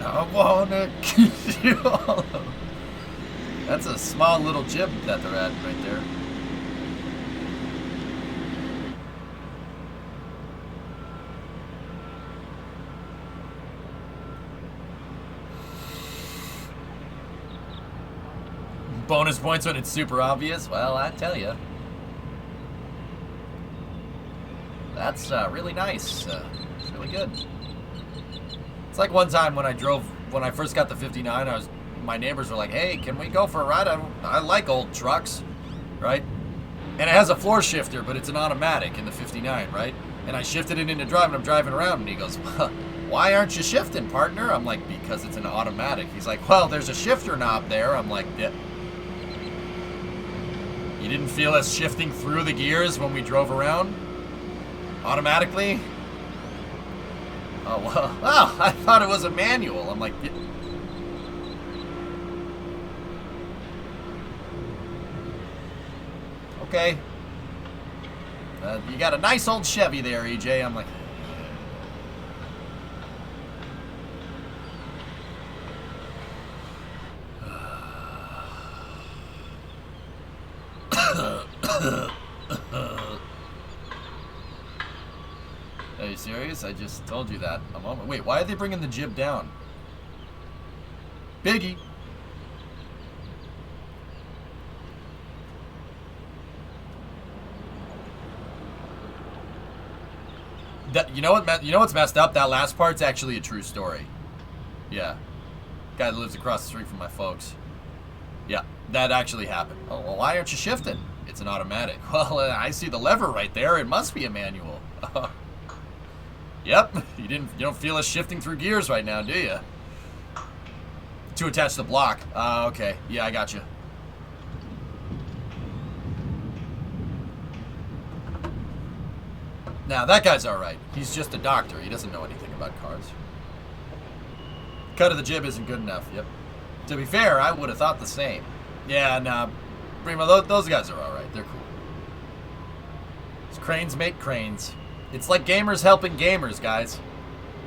I wanna kiss you all over." That's a small little jib that they're at right there. Bonus points when it's super obvious? Well, I tell you. That's really nice. It's really good. It's like one time when I first got the 59, my neighbors were like, hey, can we go for a ride? I like old trucks, right? And it has a floor shifter, but it's an automatic in the 59, right? And I shifted it into drive, and I'm driving around, and he goes, why aren't you shifting, partner? I'm like, because it's an automatic. He's like, well, there's a shifter knob there. I'm like, yeah. You didn't feel us shifting through the gears when we drove around? Automatically? Oh, well, I thought it was a manual. I'm like, yeah. Okay. You got a nice old Chevy there, EJ. I'm like, are you serious? I just told you that a moment. Wait, why are they bringing the jib down? Biggie. You know what's messed up? That last part's actually a true story. Yeah. Guy that lives across the street from my folks. Yeah, that actually happened. Oh, well, why aren't you shifting? It's an automatic. Well, I see the lever right there. It must be a manual. Yep. You don't feel us shifting through gears right now, do you? To attach the block. Okay. Yeah, I got you. Now, that guy's alright. He's just a doctor. He doesn't know anything about cars. Cut of the jib isn't good enough. Yep. To be fair, I would have thought the same. Yeah, nah. Primo, those guys are alright. They're cool. Cranes make cranes. It's like gamers helping gamers, guys.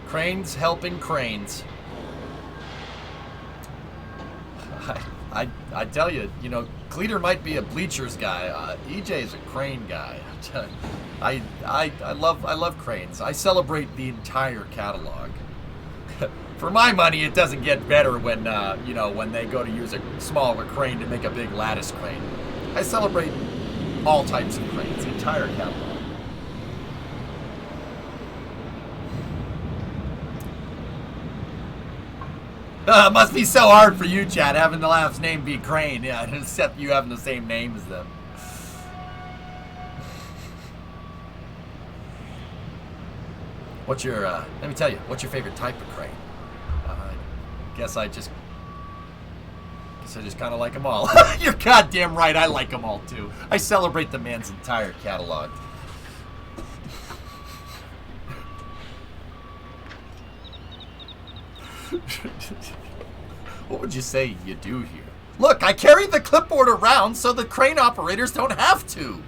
Cranes helping cranes. I tell you, Cleater might be a bleachers guy. EJ's a crane guy. I love cranes. I celebrate the entire catalog. For my money, it doesn't get better when when they go to use a smaller crane to make a big lattice crane. I celebrate all types of cranes, the entire catalog. Must be so hard for you, Chad, having the last name be Crane. Yeah, except you having the same name as them. What's your, let me tell you, what's your favorite type of crane? Guess I just kind of like them all. You're goddamn right, I like them all too. I celebrate the man's entire catalog. What would you say you do here? Look, I carry the clipboard around so the crane operators don't have to.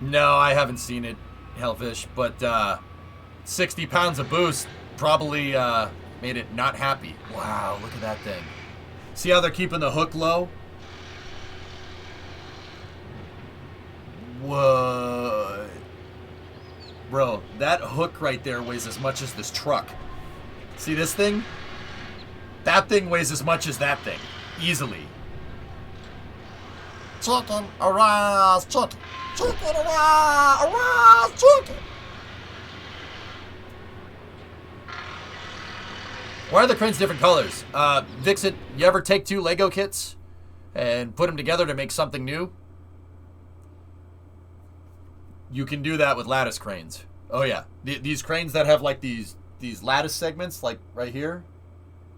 No, I haven't seen it, Hellfish, but 60 pounds of boost probably made it not happy. Wow, look at that thing. See how they're keeping the hook low? What? Bro, that hook right there weighs as much as this truck. See this thing? That thing weighs as much as that thing. Easily. Chicken, arouse, chicken. Chicken, arouse, chicken. Why are the cranes different colors? Vixit, you ever take two Lego kits and put them together to make something new? You can do that with lattice cranes. Oh yeah, these cranes that have like these lattice segments, like right here.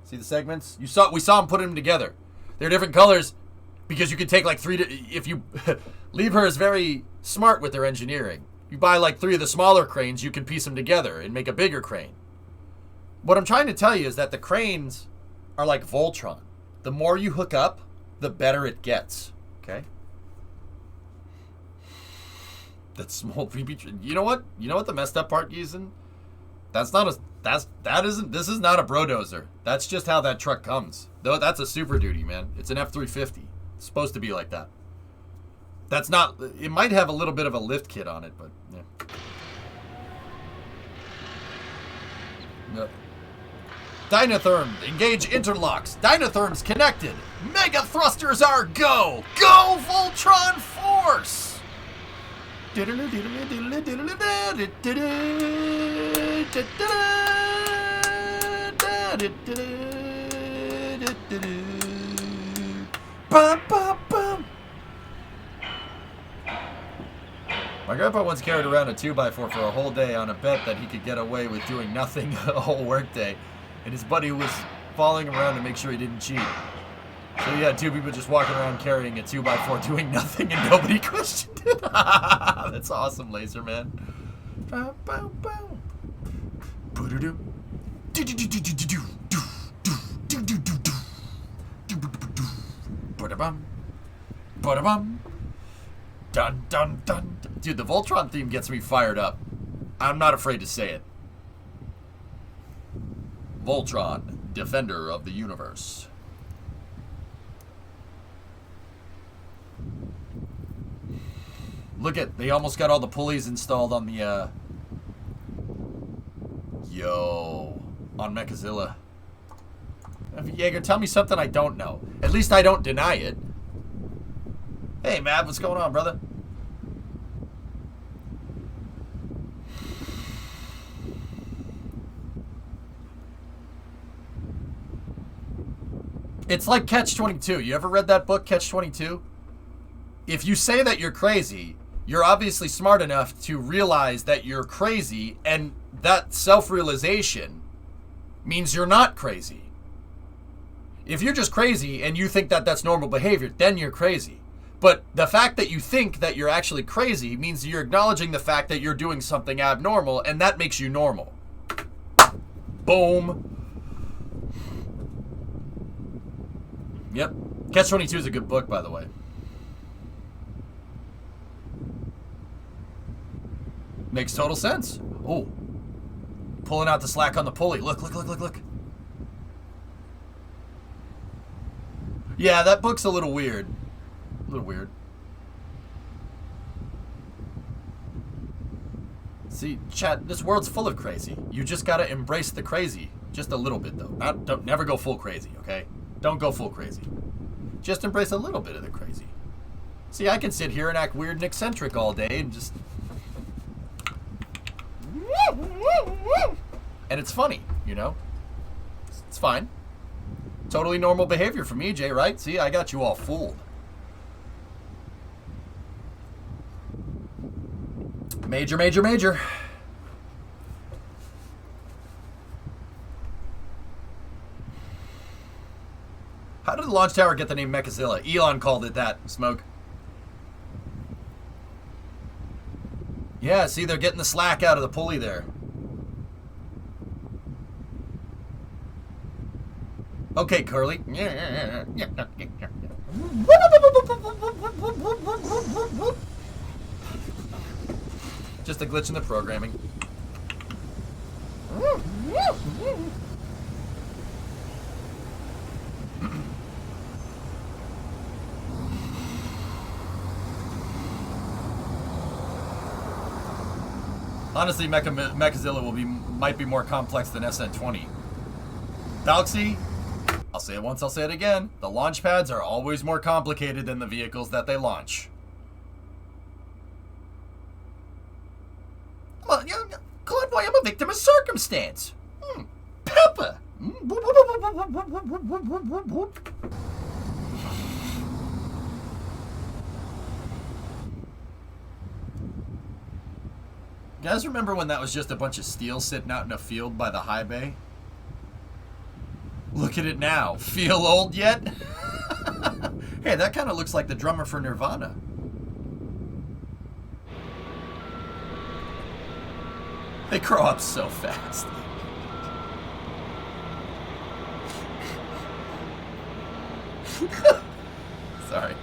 See the segments? We saw them put them together. They're different colors because you can take like if you Liebherr is very smart with their engineering. You buy like 3 of the smaller cranes, you can piece them together and make a bigger crane. What I'm trying to tell you is that the cranes are like Voltron. The more you hook up, the better it gets. Okay. That small VB. You know what? You know what the messed up part, Giesen? That's This is not a brodozer. That's just how that truck comes. Though that's a Super Duty, man. It's an F-350. It's supposed to be like that. That's not. It might have a little bit of a lift kit on it, but yeah. No. Dynatherm, engage interlocks. Dynatherm's connected. Mega thrusters are go. Go Voltron Force. My grandpa once carried around a 2x4 for a whole day on a bet that he could get away with doing nothing a whole workday, and his buddy was following him around to make sure he didn't cheat. So he had two people just walking around carrying a 2x4 doing nothing and nobody questioned it. That's awesome, Laser Man. Dun, dun, dun. Dude, the Voltron theme gets me fired up. I'm not afraid to say it. Voltron, defender of the universe. Look at, they almost got all the pulleys installed on the, on Mechazilla. Jaeger, tell me something I don't know. At least I don't deny it. Hey, Matt, what's going on, brother? It's like Catch-22. You ever read that book, Catch-22? If you say that you're crazy, you're obviously smart enough to realize that you're crazy, and that self-realization means you're not crazy. If you're just crazy and you think that that's normal behavior, then you're crazy. But the fact that you think that you're actually crazy means you're acknowledging the fact that you're doing something abnormal, and that makes you normal. Boom. Yep. Catch-22 is a good book, by the way. Makes total sense. Oh. Pulling out the slack on the pulley. Look, look, look, look, look. Yeah, that book's a little weird. A little weird. See, chat, this world's full of crazy. You just gotta embrace the crazy. Just a little bit, though. Don't never go full crazy, okay? Don't go full crazy. Just embrace a little bit of the crazy. See, I can sit here and act weird and eccentric all day and just... And it's funny, you know? It's fine. Totally normal behavior from EJ, right? See, I got you all fooled. Major, major, major. How did the launch tower get the name Mechazilla? Elon called it that, Smoke. Yeah, see, they're getting the slack out of the pulley there. Okay, Curly. Just a glitch in the programming. Honestly, Mechazilla might be more complex than SN20. Balxy, I'll say it once, I'll say it again. The launch pads are always more complicated than the vehicles that they launch. Well, Convoy, I'm a victim of circumstance. Pepper. You guys remember when that was just a bunch of steel sitting out in a field by the high bay? Look at it now. Feel old yet? Hey, that kind of looks like the drummer for Nirvana. They grow up so fast. Sorry.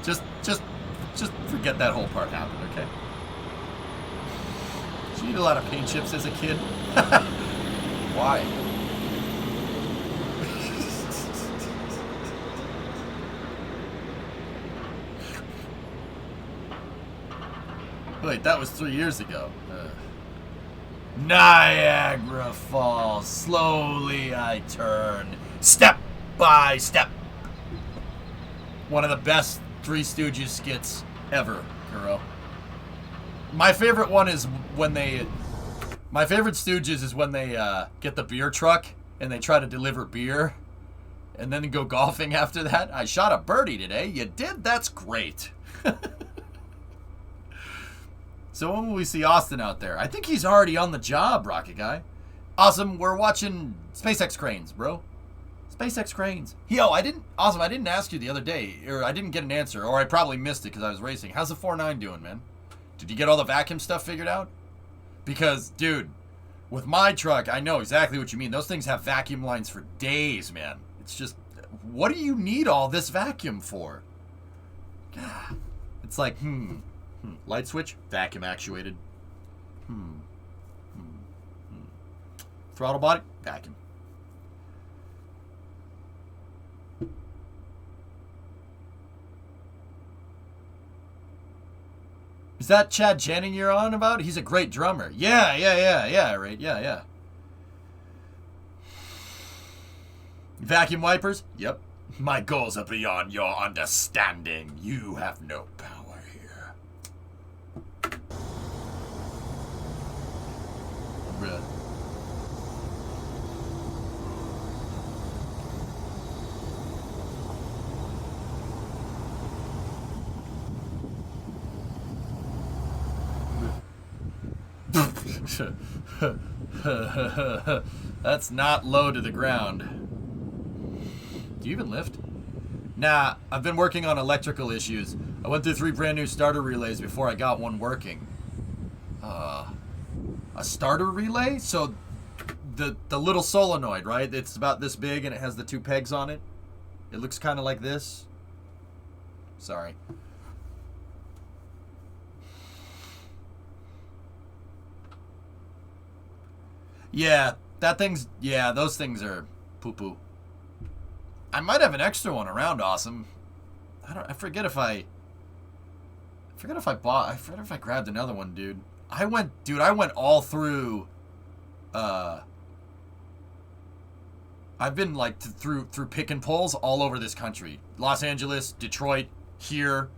Just forget that whole part happened, okay? Did you eat a lot of paint chips as a kid? Why? Wait, that was 3 years ago. Niagara Falls. Slowly I turn. Step by step. One of the best Three Stooges skits ever, Kuro. My favorite one is when they... My favorite Stooges is when they get the beer truck and they try to deliver beer and then go golfing after that. I shot a birdie today. You did? That's great. So when will we see Austin out there? I think he's already on the job, Rocket Guy. Awesome, we're watching SpaceX cranes, bro. SpaceX cranes. Yo, I didn't ask you the other day, or I didn't get an answer, or I probably missed it because I was racing. How's the 4.9 doing, man? Did you get all the vacuum stuff figured out? Because, dude, with my truck, I know exactly what you mean. Those things have vacuum lines for days, man. It's just, what do you need all this vacuum for? It's like, light switch, vacuum actuated. Throttle body, vacuum. Is that Chad Channing you're on about? He's a great drummer. Yeah, right, yeah. Vacuum wipers? Yep. My goals are beyond your understanding. You have no power here. Bruh. That's not low to the ground. Do you even lift? Nah, I've been working on electrical issues. I went through 3 brand new starter relays before I got one working. A starter relay? So the little solenoid, right? It's about this big and it has the 2 pegs on it. It looks kind of like this. Sorry. Yeah, those things are poo-poo. I might have an extra one around, Awesome. I forget if I grabbed another one, dude. I went all through, I've been like through pick and pulls all over this country. Los Angeles, Detroit, here.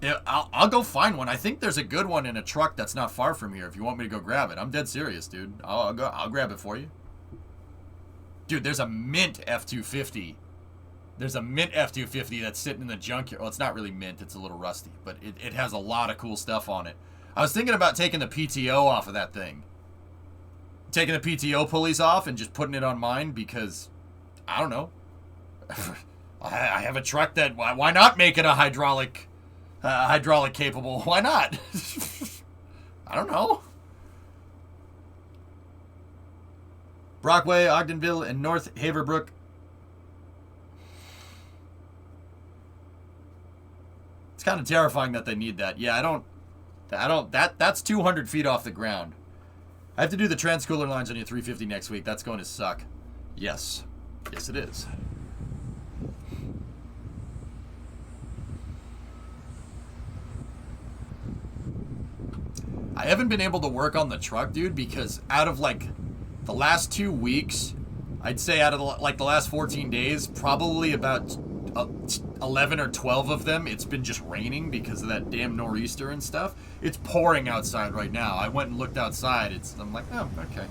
Yeah, I'll go find one. I think there's a good one in a truck that's not far from here if you want me to go grab it. I'm dead serious, dude. I'll grab it for you. Dude, there's a mint F-250. There's a mint F-250 that's sitting in the junkyard. Well, it's not really mint. It's a little rusty. But it has a lot of cool stuff on it. I was thinking about taking the PTO off of that thing. Taking the PTO pulleys off and just putting it on mine because, I don't know. I have a truck that, why not make it a hydraulic capable? Why not? I don't know. Brockway, Ogdenville, and North Haverbrook. It's kind of terrifying that they need that. Yeah, that's 200 feet off the ground. I have to do the transcooler lines on your 350 next week. That's going to suck. Yes. Yes, it is. I haven't been able to work on the truck, dude, because out of like the last 2 weeks, I'd say out of the last 14 days, probably about 11 or 12 of them, it's been just raining because of that damn nor'easter and stuff. It's pouring outside right now. I went and looked outside. I'm like, oh, okay.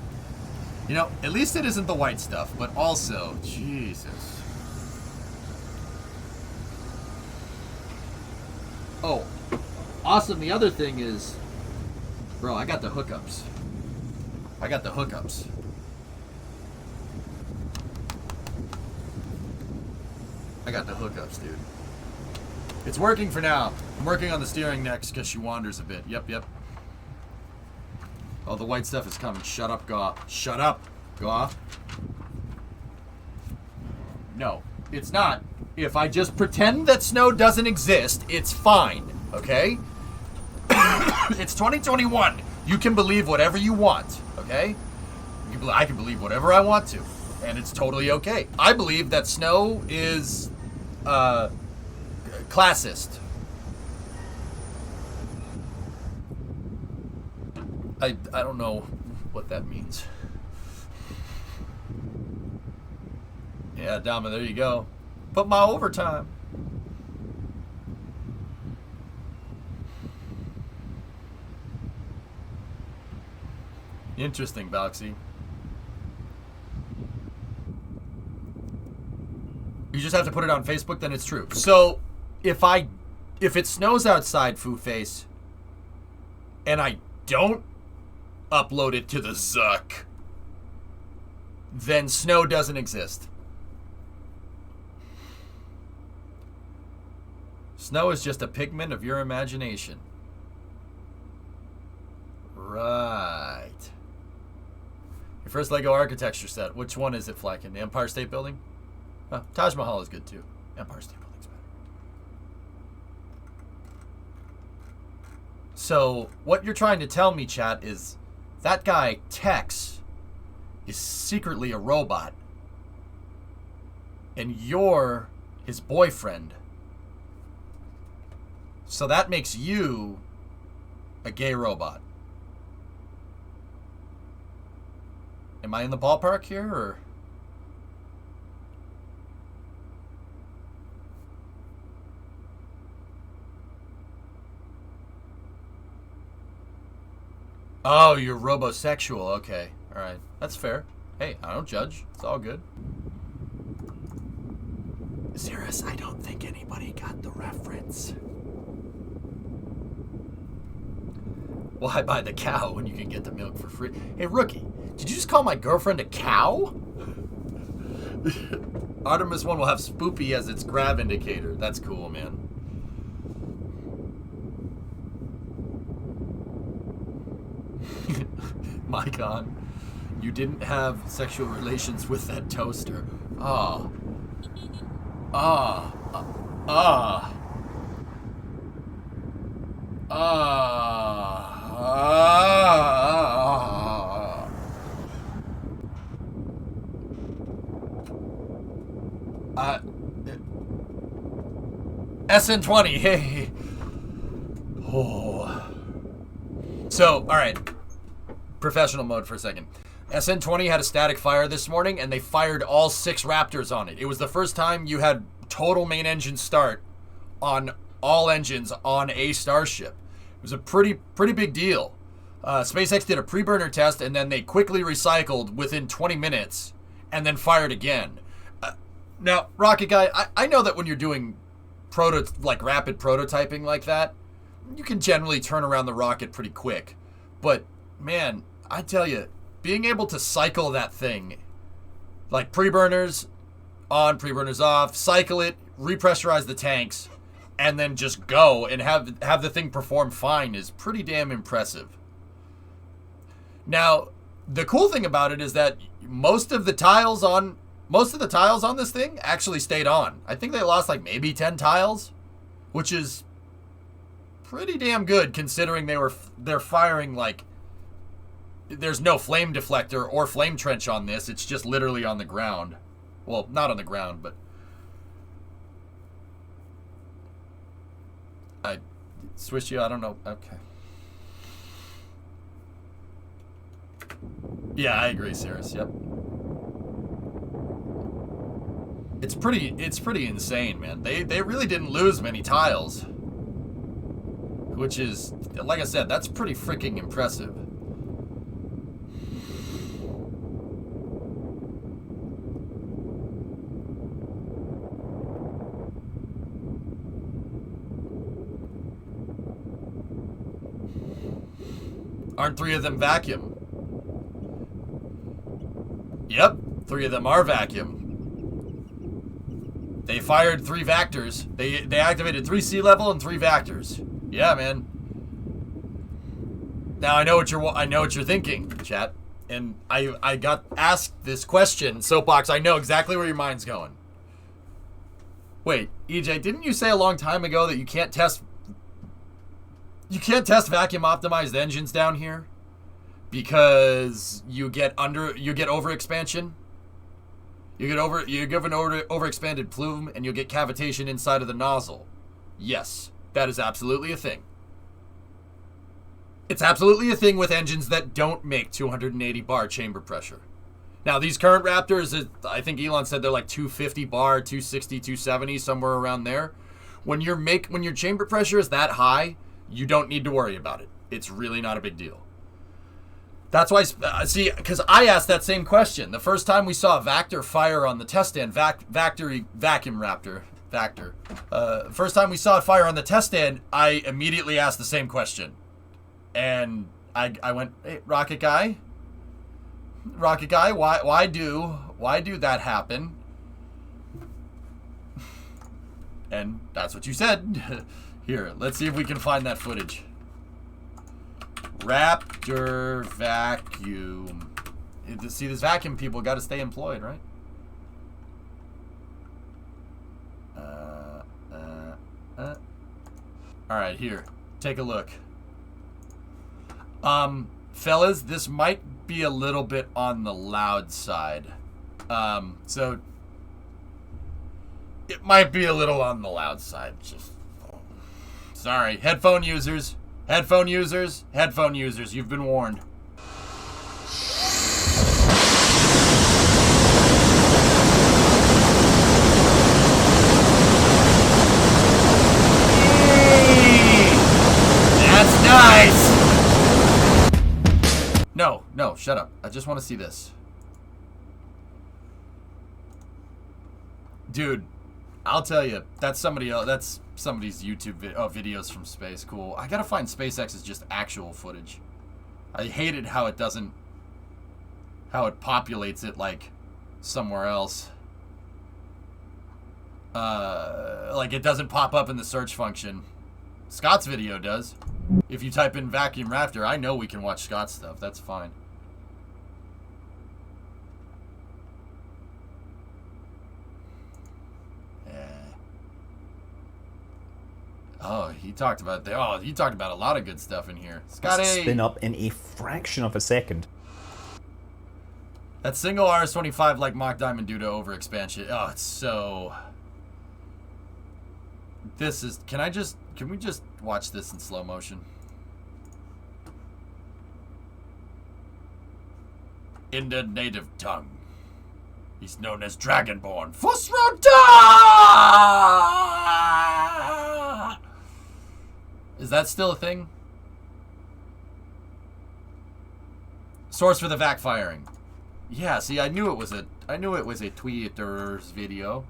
You know, at least it isn't the white stuff, but also, Jesus. Oh, awesome. The other thing is, bro, I got the hookups. I got the hookups. Dude. It's working for now. I'm working on the steering next because she wanders a bit. Yep. Oh, the white stuff is coming. Shut up, Gaw. Shut up, Gaw. No, it's not. If I just pretend that snow doesn't exist, it's fine, okay? It's 2021. You can believe whatever you want, okay? I can believe whatever I want to, and it's totally okay. I believe that Snow is classist. I don't know what that means. Yeah, Dama, there you go. Put my overtime. Interesting, Boxy. You just have to put it on Facebook, then it's true. So, if it snows outside, Foo Face, and I don't upload it to the Zuck, then snow doesn't exist. Snow is just a pigment of your imagination. Right. Your first Lego architecture set. Which one is it, Flacken? The Empire State Building? Oh, Taj Mahal is good too. Empire State Building's better. So, what you're trying to tell me, chat, is that guy, Tex, is secretly a robot. And you're his boyfriend. So that makes you a gay robot. Am I in the ballpark here, or? Oh, you're robosexual. Okay. All right. That's fair. Hey, I don't judge. It's all good. Cirrus, I don't think anybody got the reference. Why buy the cow when you can get the milk for free? Hey, Rookie, did you just call my girlfriend a cow? Artemis 1 will have Spoopy as its grav indicator. That's cool, man. Mycon, you didn't have sexual relations with that toaster. Ah. Ah. Ah. Ah. SN20, hey. Oh. So, all right. Professional mode for a second. SN20 had a static fire this morning, and they fired all 6 Raptors on it. It was the first time you had total main engine start on all engines on a Starship. It was a pretty big deal. SpaceX did a pre-burner test, and then they quickly recycled within 20 minutes, and then fired again. Now, Rocket Guy, I know that when you're doing rapid prototyping like that, you can generally turn around the rocket pretty quick. But, man, I tell you, being able to cycle that thing, like pre-burners on, pre-burners off, cycle it, repressurize the tanks, and then just go and have the thing perform fine is pretty damn impressive. Now, the cool thing about it is that most of the tiles on this thing actually stayed on. I think they lost like maybe 10 tiles, which is pretty damn good considering they're firing like there's no flame deflector or flame trench on this. It's just literally on the ground. Well, not on the ground, but I switched you. I don't know. Okay. Yeah, I agree, Cirrus. Yep. It's pretty insane, man. They really didn't lose many tiles, which is, like I said, that's pretty freaking impressive. Aren't 3 of them vacuum? Yep, 3 of them are vacuum. They fired 3 Vactors. They activated 3 sea level and 3 Vactors. Yeah, man. Now I know what you're thinking, chat. And I got asked this question, Soapbox. I know exactly where your mind's going. Wait, EJ, didn't you say a long time ago that you can't test vacuum optimized engines down here? because you get overexpansion. You give an overexpanded plume, and you'll get cavitation inside of the nozzle. Yes, that is absolutely a thing. It's absolutely a thing with engines that don't make 280 bar chamber pressure. Now, these current Raptors, I think Elon said they're like 250 bar, 260, 270, somewhere around there. When your chamber pressure is that high, you don't need to worry about it. It's really not a big deal. That's why, see, because I asked that same question. The first time we saw a Vactor fire on the test stand, Vacuum Raptor, Vactor. First time we saw it fire on the test stand, I immediately asked the same question. And I went, hey, Rocket Guy, why do that happen? And that's what you said. Here, let's see if we can find that footage. Raptor vacuum. See, this vacuum people got to stay employed, right? All right, here. Take a look. Fellas, this might be a little bit on the loud side. So it might be a little on the loud side. Just sorry, headphone users, you've been warned. That's nice. No, shut up. I just want to see this. Dude, I'll tell you, that's somebody else. That's somebody's YouTube videos from space. Cool. I gotta find SpaceX's just actual footage. I hated how it populates it like somewhere else. Like it doesn't pop up in the search function. Scott's video does. If you type in Vacuum Raptor, I know we can watch Scott's stuff. That's fine. Oh, he talked about a lot of good stuff in here. Scotty, spin up in a fraction of a second. That single RS-25 like Mach Diamond due to overexpansion. Oh, it's so. This is. Can we just watch this in slow motion? In the native tongue, he's known as Dragonborn Fusrota! Is that still a thing? Source for the vac firing. Yeah, see, I knew it was a Twitter's video.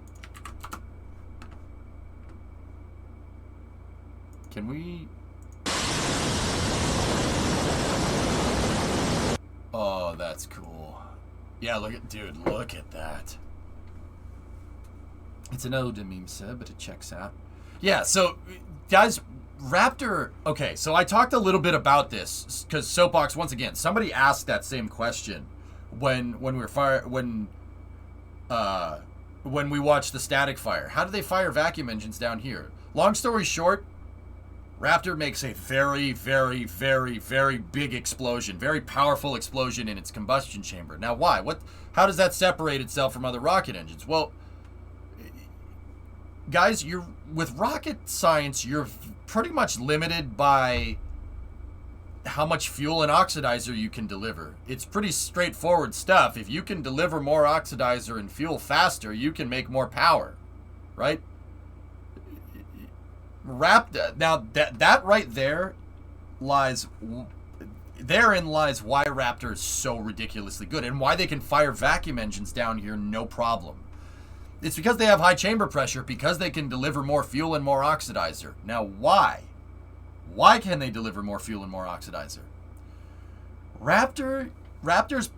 Can we? Oh, that's cool. Yeah, look at that. It's an older meme, sir, but it checks out. Yeah, so guys, Raptor. Okay, so I talked a little bit about this because Soapbox, once again, somebody asked that same question when we watched the static fire. How do they fire vacuum engines down here? Long story short, Raptor makes a very, very, very, very big explosion, very powerful explosion in its combustion chamber. Now, why? How does that separate itself from other rocket engines? Well, guys, with rocket science, you're pretty much limited by how much fuel and oxidizer you can deliver. It's pretty straightforward stuff. If you can deliver more oxidizer and fuel faster, you can make more power, right? Now that right there therein lies why Raptor is so ridiculously good and why they can fire vacuum engines down here no problem. It's because they have high chamber pressure, because they can deliver more fuel and more oxidizer. Now why? Why can they deliver more fuel and more oxidizer? Raptor's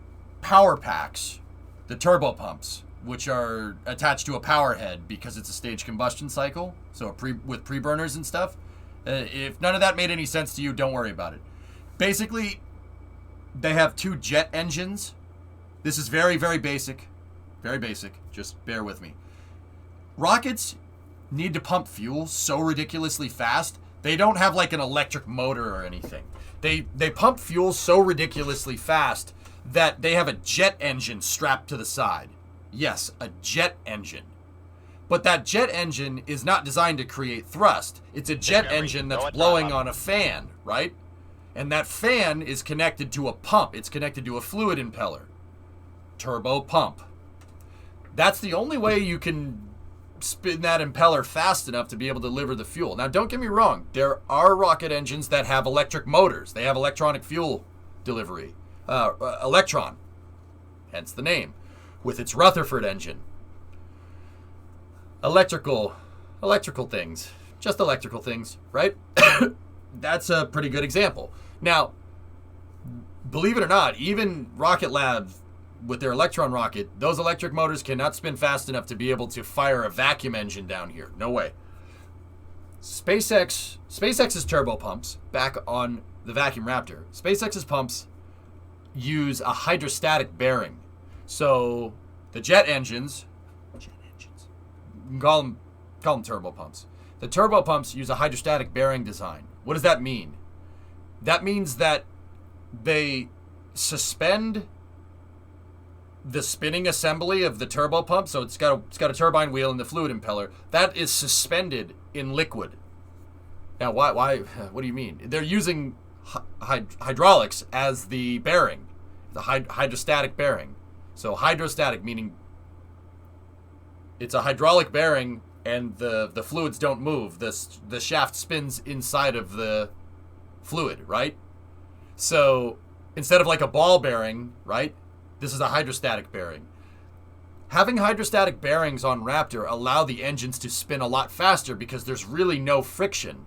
power packs, the turbo pumps, which are attached to a power head because it's a staged combustion cycle, so with pre-burners and stuff. If none of that made any sense to you, don't worry about it. Basically, they have two jet engines. This is very, very basic. Very basic. Just bear with me. Rockets need to pump fuel so ridiculously fast They don't have like an electric motor or anything. They pump fuel so ridiculously fast that they have a jet engine strapped to the side. Yes, a jet engine. But that jet engine is not designed to create thrust. It's a jet engine that's blowing on a fan, right? And that fan is connected to a pump. It's connected to a fluid impeller. Turbo pump. That's the only way you can spin that impeller fast enough to be able to deliver the fuel. Now, don't get me wrong. There are rocket engines that have electric motors. They have electronic fuel delivery. Electron, hence the name, with its Rutherford engine. Electrical things. Just electrical things, right? That's a pretty good example. Now, believe it or not, even Rocket Lab with their Electron rocket, those electric motors cannot spin fast enough to be able to fire a vacuum engine down here. No way. SpaceX's turbo pumps, back on the Vacuum Raptor, SpaceX's pumps use a hydrostatic bearing. So the jet engines, you can call them turbo pumps. The turbo pumps use a hydrostatic bearing design. What does that mean? That means that they suspend the spinning assembly of the turbo pump, so it's got a turbine wheel and the fluid impeller. That is suspended in liquid. Now, why? What do you mean? They're using hydraulics as the bearing, the hydrostatic bearing. So hydrostatic meaning it's a hydraulic bearing, and the fluids don't move. The shaft spins inside of the fluid, right? So instead of like a ball bearing, right? This is a hydrostatic bearing. Having hydrostatic bearings on Raptor allow the engines to spin a lot faster because there's really no friction.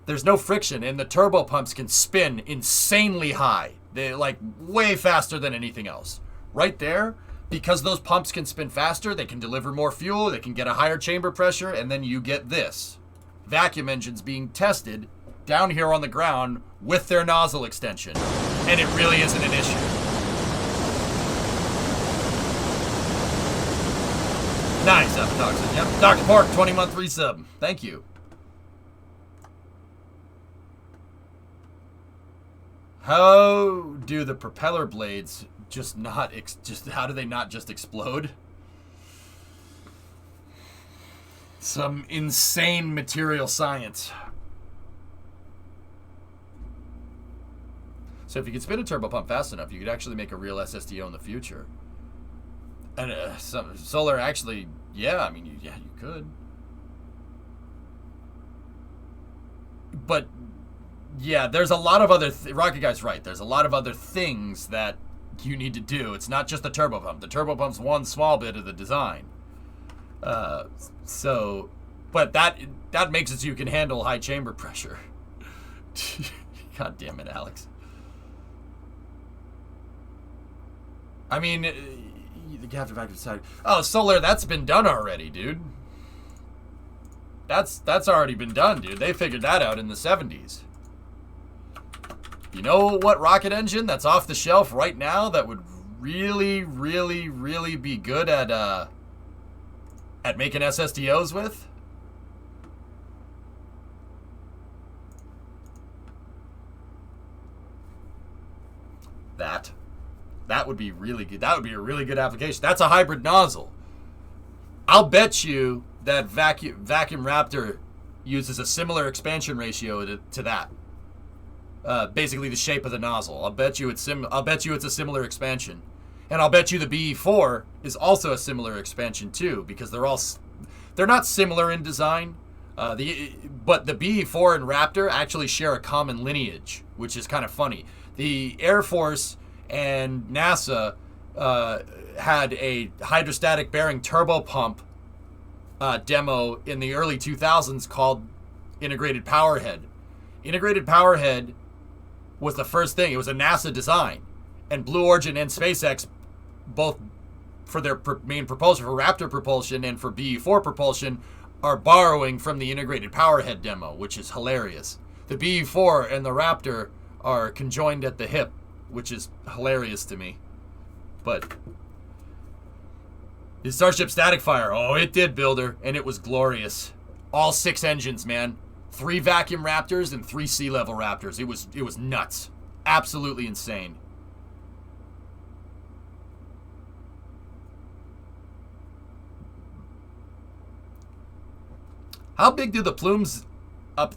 There's no friction, and the turbo pumps can spin insanely high. They're like way faster than anything else. Right there, because those pumps can spin faster, they can deliver more fuel, they can get a higher chamber pressure, and then you get this. Vacuum engines being tested down here on the ground with their nozzle extension. And it really isn't an issue. Nice, Aflatoxin. Yep. Dr. Park, 20-month resub. Thank you. How do the propeller blades how do they not just explode? Some insane material science. So if you could spin a turbo pump fast enough, you could actually make a real SSDO in the future. And solar actually, yeah, I mean, you could. But yeah, there's a lot of other Rocket Guy's right. There's a lot of other things that you need to do. It's not just the turbo pump. The turbo pump's one small bit of the design. But that makes it so you can handle high chamber pressure. God damn it, Alex. I mean, the captive active side. Oh, solar, that's been done already, dude. That's already been done, dude. They figured that out in the 70s. You know what rocket engine that's off the shelf right now that would really, really, really be good at making SSDOs with? That would be really good. That would be a really good application. That's a hybrid nozzle. I'll bet you that Vacuum Raptor uses a similar expansion ratio to that. Basically the shape of the nozzle. I'll bet you it's a similar expansion. And I'll bet you the BE4 is also a similar expansion too, because they're not similar in design. But the BE4 and Raptor actually share a common lineage, which is kind of funny. The Air Force and NASA had a hydrostatic bearing turbo pump demo in the early 2000s called Integrated Powerhead. Integrated Powerhead was the first thing. It was a NASA design. And Blue Origin and SpaceX, both for their main propulsion, for Raptor propulsion and for BE4 propulsion, are borrowing from the Integrated Powerhead demo, which is hilarious. The BE4 and the Raptor are conjoined at the hip, which is hilarious to me. But the Starship Static Fire, oh, it did, Builder, and it was glorious. All 6 engines, man. 3 vacuum Raptors and 3 sea level Raptors. It was nuts. Absolutely insane. How big do the plumes up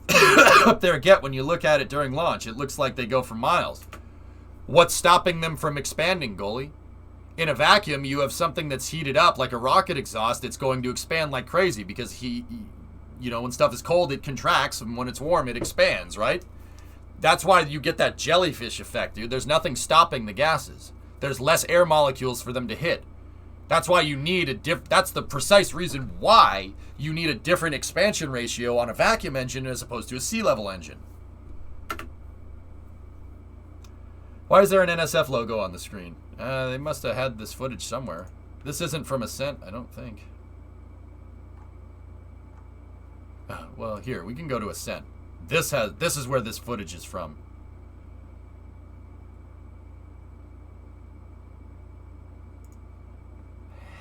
up there get when you look at it during launch? It looks like they go for miles. What's stopping them from expanding, goalie? In a vacuum, you have something that's heated up like a rocket exhaust. It's going to expand like crazy because when stuff is cold, it contracts, and when it's warm, it expands, right? That's why you get that jellyfish effect, dude. There's nothing stopping the gases. There's less air molecules for them to hit. That's why you need that's the precise reason why you need a different expansion ratio on a vacuum engine as opposed to a sea level engine. Why is there an NSF logo on the screen? They must have had this footage somewhere. This isn't from Ascent, I don't think. Well, here, we can go to Ascent. This is where this footage is from.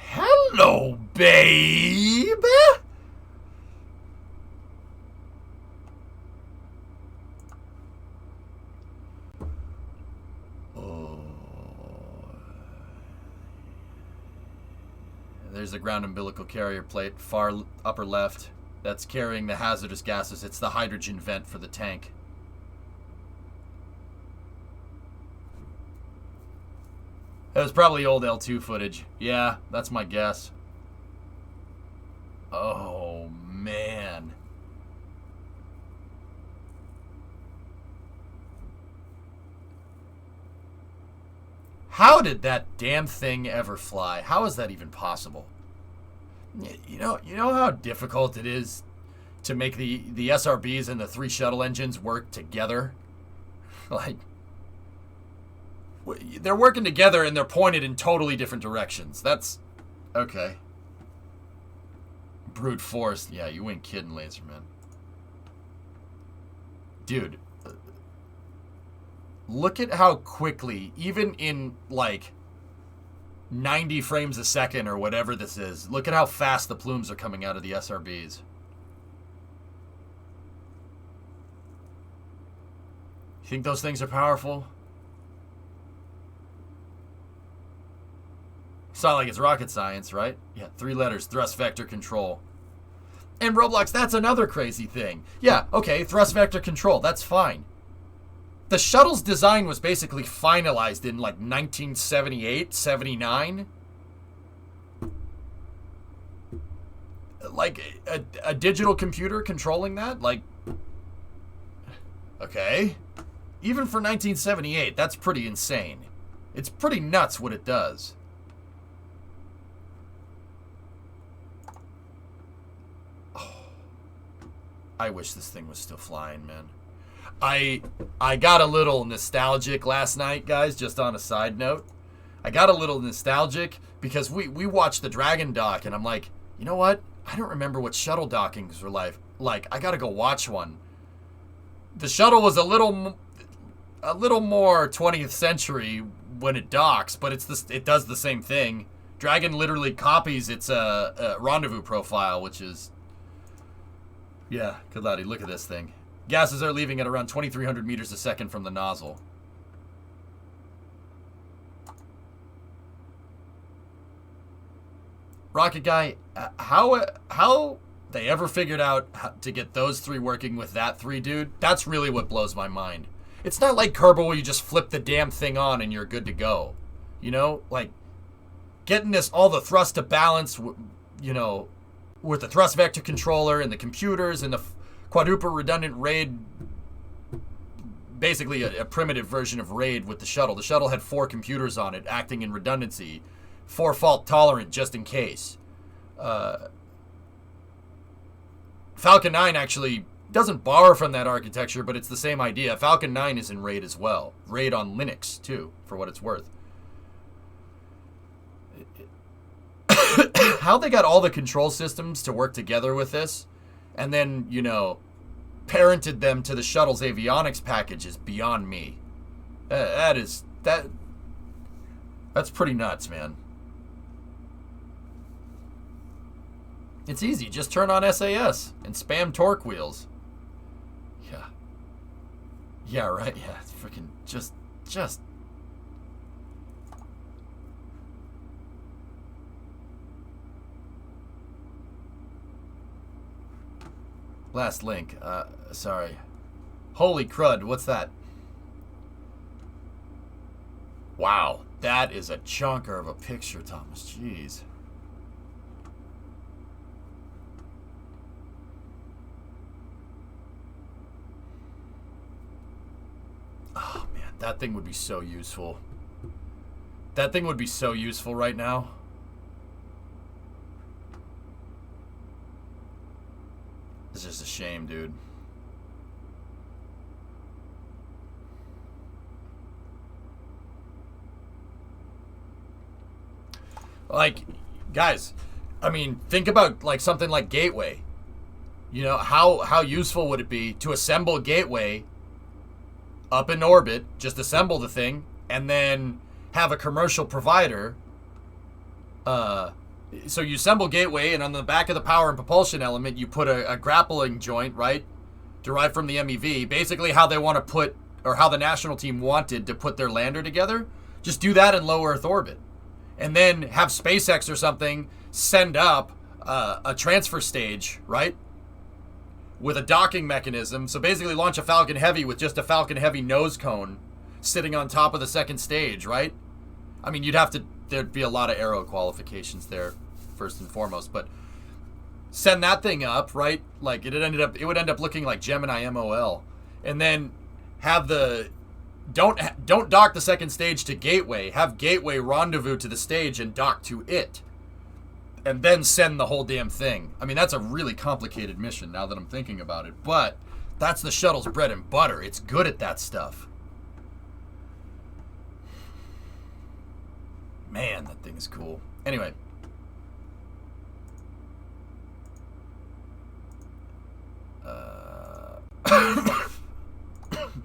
Hello, babe. There's a ground umbilical carrier plate, far upper left, that's carrying the hazardous gases. It's the hydrogen vent for the tank. It was probably old L2 footage. Yeah, that's my guess. Oh, man. How did that damn thing ever fly? How is that even possible? You know how difficult it is to make the SRBs and the 3 shuttle engines work together? Like, they're working together and they're pointed in totally different directions. That's okay. Brute force. Yeah, you ain't kidding, Laserman. Dude, look at how quickly, even in like 90 frames a second or whatever this is, look at how fast the plumes are coming out of the SRBs. You think those things are powerful? It's not like it's rocket science, right? Yeah, 3 letters, thrust vector control. And Roblox, that's another crazy thing. Yeah, okay, thrust vector control, that's fine. The shuttle's design was basically finalized in like 1978, 79. Like a digital computer controlling that? Like, okay. Even for 1978, that's pretty insane. It's pretty nuts what it does. I wish this thing was still flying, man. I got a little nostalgic last night, guys, just on a side note. I got a little nostalgic because we watched the Dragon dock, and I'm like, you know what? I don't remember what shuttle dockings were like. I gotta go watch one. The shuttle was a little more 20th century when it docks, but it does the same thing. Dragon literally copies its rendezvous profile, which is... Yeah, good laddie, look at this thing. Gases are leaving at around 2,300 meters a second from the nozzle. Rocket guy, how they ever figured out how to get those 3 working with that 3, dude? That's really what blows my mind. It's not like Kerbal where you just flip the damn thing on and you're good to go. You know, like getting all the thrust to balance, you know, with the thrust vector controller and the computers and the quadruple redundant RAID, basically a primitive version of RAID with the shuttle. The shuttle had 4 computers on it acting in redundancy, 4 fault tolerant just in case. Falcon 9 actually doesn't borrow from that architecture, but it's the same idea. Falcon 9 is in RAID as well. RAID on Linux too, for what it's worth. How they got all the control systems to work together with this, and then, you know, parented them to the shuttle's avionics package is beyond me. That's pretty nuts, man. It's easy. Just turn on SAS and spam torque wheels. Yeah, right. Yeah, it's freaking just. Last link. Sorry. Holy crud, what's that? Wow, that is a chunker of a picture, Thomas. Jeez. Oh, man, that thing would be so useful. That thing would be so useful right now. It's just a shame, dude. Like, guys, I mean, think about like something like Gateway. You know, how useful would it be to assemble Gateway up in orbit, just assemble the thing, and then have a commercial provider. So you assemble Gateway, and on the back of the power and propulsion element, you put a grappling joint, right? Derived from the MEV. Basically how they want to put, or how the national team wanted to put their lander together. Just do that in low Earth orbit. And then have SpaceX or something send up a transfer stage, right? With a docking mechanism. So basically launch a Falcon Heavy with just a Falcon Heavy nose cone sitting on top of the second stage, right? I mean, there'd be a lot of aero qualifications there, first and foremost, but send that thing up, right? Like it would end up looking like Gemini MOL. And then have don't dock the second stage to Gateway. Have Gateway rendezvous to the stage and dock to it. And then send the whole damn thing. I mean, that's a really complicated mission now that I'm thinking about it. But that's the shuttle's bread and butter. It's good at that stuff. Man, that thing is cool. Anyway.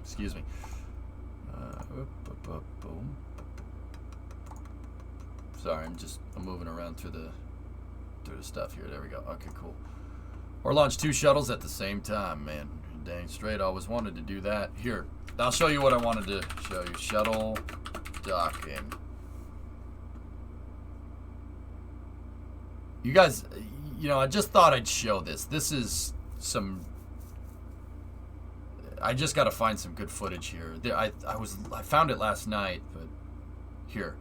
Excuse me. Sorry, I'm moving around through the stuff here. There we go. Okay, cool. Or launch 2 shuttles at the same time, man. Dang straight, always wanted to do that. Here, I'll show you what I wanted to show you. Shuttle docking. You guys, you know, I just thought I'd show this. This is some... I just got to find some good footage here. I found it last night, but here.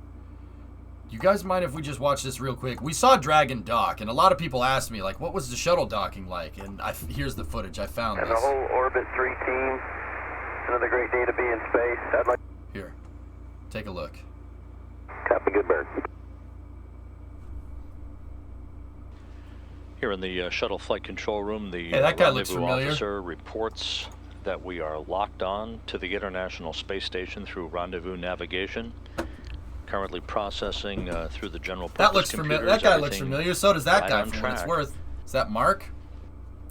You guys mind if we just watch this real quick? We saw Dragon dock, and a lot of people asked me, like, what was the shuttle docking like? And here's the footage. I found this. And the whole Orbit 3 team. It's another great day to be in space. I'd like... Here. Take a look. Copy, good bird. Here in the shuttle flight control room, the that guy looks familiar. Officer reports that we are locked on to the International Space Station through rendezvous navigation. Currently processing through the general purpose That looks familiar. That guy looks familiar. So does that guy, for what it's worth. Is that Mark?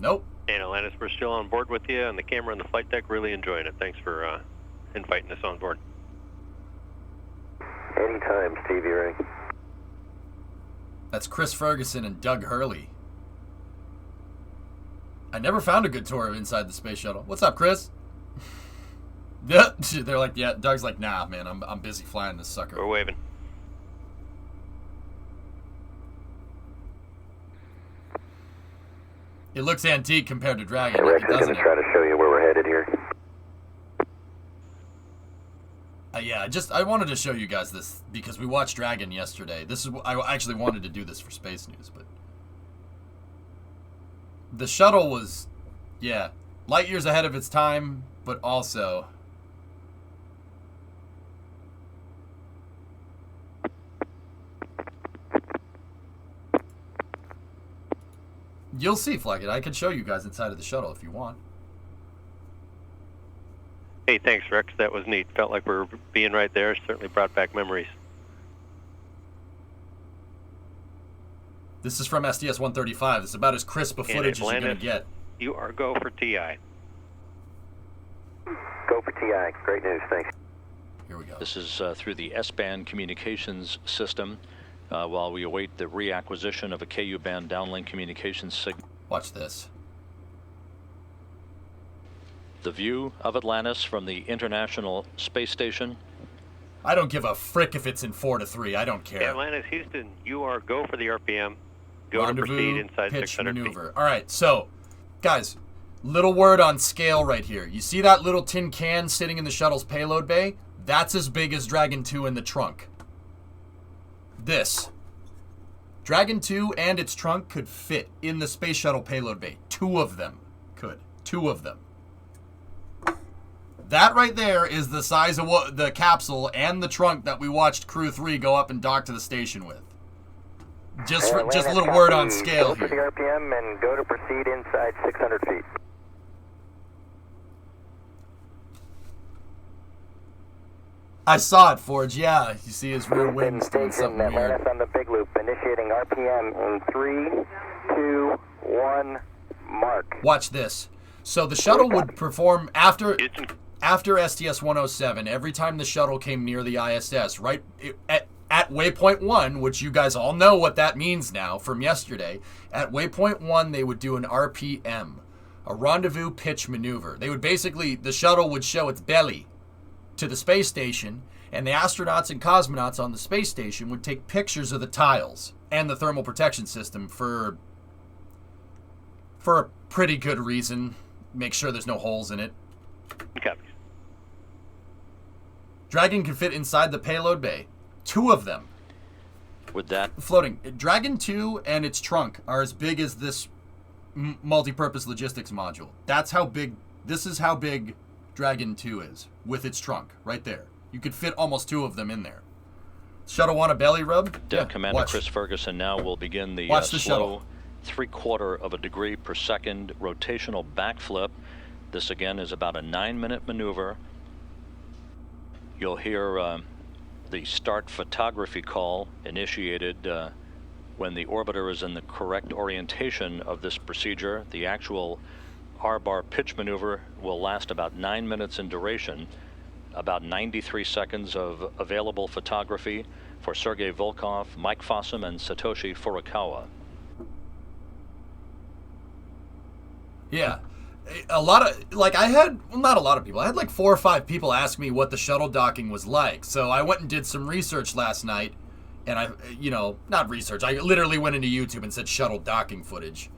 Nope. Analyse, we're still on board with you on the camera and the flight deck. Really enjoying it. Thanks for inviting us on board. Anytime, Stevie Ray. That's Chris Ferguson and Doug Hurley. I never found a good tour of inside the space shuttle. What's up, Chris? Yeah, they're like, yeah. Doug's like, nah, man, I'm busy flying this sucker. We're waving. It looks antique compared to Dragon, Rex is going to try to show you where we're headed here. Yeah, I wanted to show you guys this because we watched Dragon yesterday. I actually wanted to do this for Space News, but the shuttle was, yeah, light years ahead of its time, but also you'll see, Flaggett. I can show you guys inside of the shuttle if you want. Hey, thanks, Rex. That was neat. Felt like we were being right there. Certainly brought back memories. This is from SDS-135. It's about as crisp a footage as you're going to get. You are go for TI. Go for TI. Great news. Thanks. Here we go. This is through the S-band communications system while we await the reacquisition of a KU-band downlink communications signal. Watch this. the view of Atlantis from the International Space Station. I don't give a frick if it's in 4 to 3. I don't care. Atlantis, Houston, you are go for the RPM. Go Rendezvous, to proceed inside pitch 600 maneuver. All right, so, guys, little word on scale right here. You see that little tin can sitting in the shuttle's payload bay? That's as big as Dragon 2 in the trunk. This. Dragon 2 and its trunk could fit in the space shuttle payload bay. 2 of them could. 2 of them. That right there is the size of what the capsule and the trunk that we watched Crew 3 go up and dock to the station with. Just a little word on scale here. Go for the RPM and go to proceed inside 600 feet. I saw it, Forge. Yeah, you see his rear wings doing something weird. Atlantis on the big loop, initiating RPM in 3, 2, 1, mark. Watch this. So the shuttle would perform after STS-107. Every time the shuttle came near the ISS, right at waypoint 1, which you guys all know what that means now from yesterday. At waypoint 1, they would do an RPM, a rendezvous pitch maneuver. They would basically, the shuttle would show its belly to the space station, and the astronauts and cosmonauts on the space station would take pictures of the tiles and the thermal protection system for a pretty good reason. Make sure there's no holes in it. Copies. Dragon can fit inside the payload bay. 2 of them. With that floating. Dragon 2 and its trunk are as big as this multi-purpose logistics module. That's how big, this is how big Dragon 2 is with its trunk right there. You could fit almost 2 of them in there. Shuttle want a belly rub? Yeah, Commander watch. Chris Ferguson now will begin the Watch the slow shuttle. 3/4 of a degree per second rotational backflip. This again is about a 9-minute maneuver. You'll hear the start photography call initiated when the orbiter is in the correct orientation of this procedure. The actual R-bar pitch maneuver will last about 9 minutes in duration. About 93 seconds of available photography for Sergei Volkov, Mike Fossum, and Satoshi Furukawa. Yeah. A lot of, like, I had, well, not a lot of people. I had like 4 or 5 people ask me what the shuttle docking was like. So I went and did some research last night. And I, not research. I literally went into YouTube and said shuttle docking footage.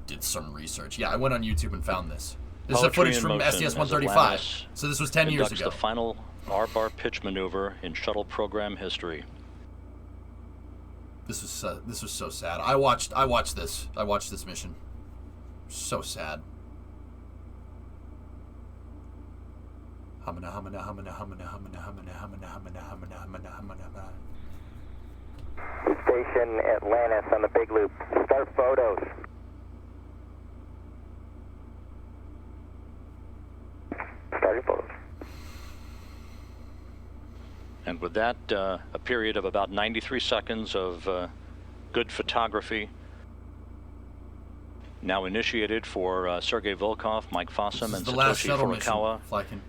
Did some research. Yeah, I went on YouTube and found this. This is footage from STS-135. So this was 10 years ago. The final R-bar pitch maneuver in shuttle program history. This was so sad. I watched this. I watched this mission. So sad. Station Atlantis on the big loop. Start photos. Starting photos. And with that, a period of about 93 seconds of good photography. Now initiated for Sergei Volkov, Mike Fossum, and Satoshi Furukawa,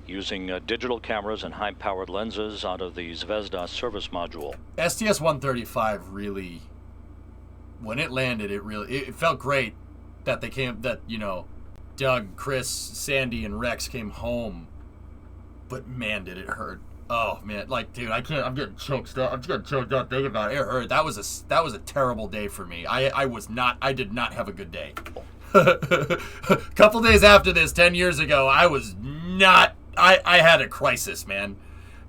using digital cameras and high-powered lenses out of the Zvezda service module. STS-135 really, when it landed, it felt great that they came, that, Doug, Chris, Sandy, and Rex came home. But man, did it hurt. Oh man, like, dude, I can't. I'm getting choked up. I'm getting choked up thinking about it. It hurt. That was a terrible day for me. I did not have a good day. A couple days after this, 10 years ago, I was not. I had a crisis, man.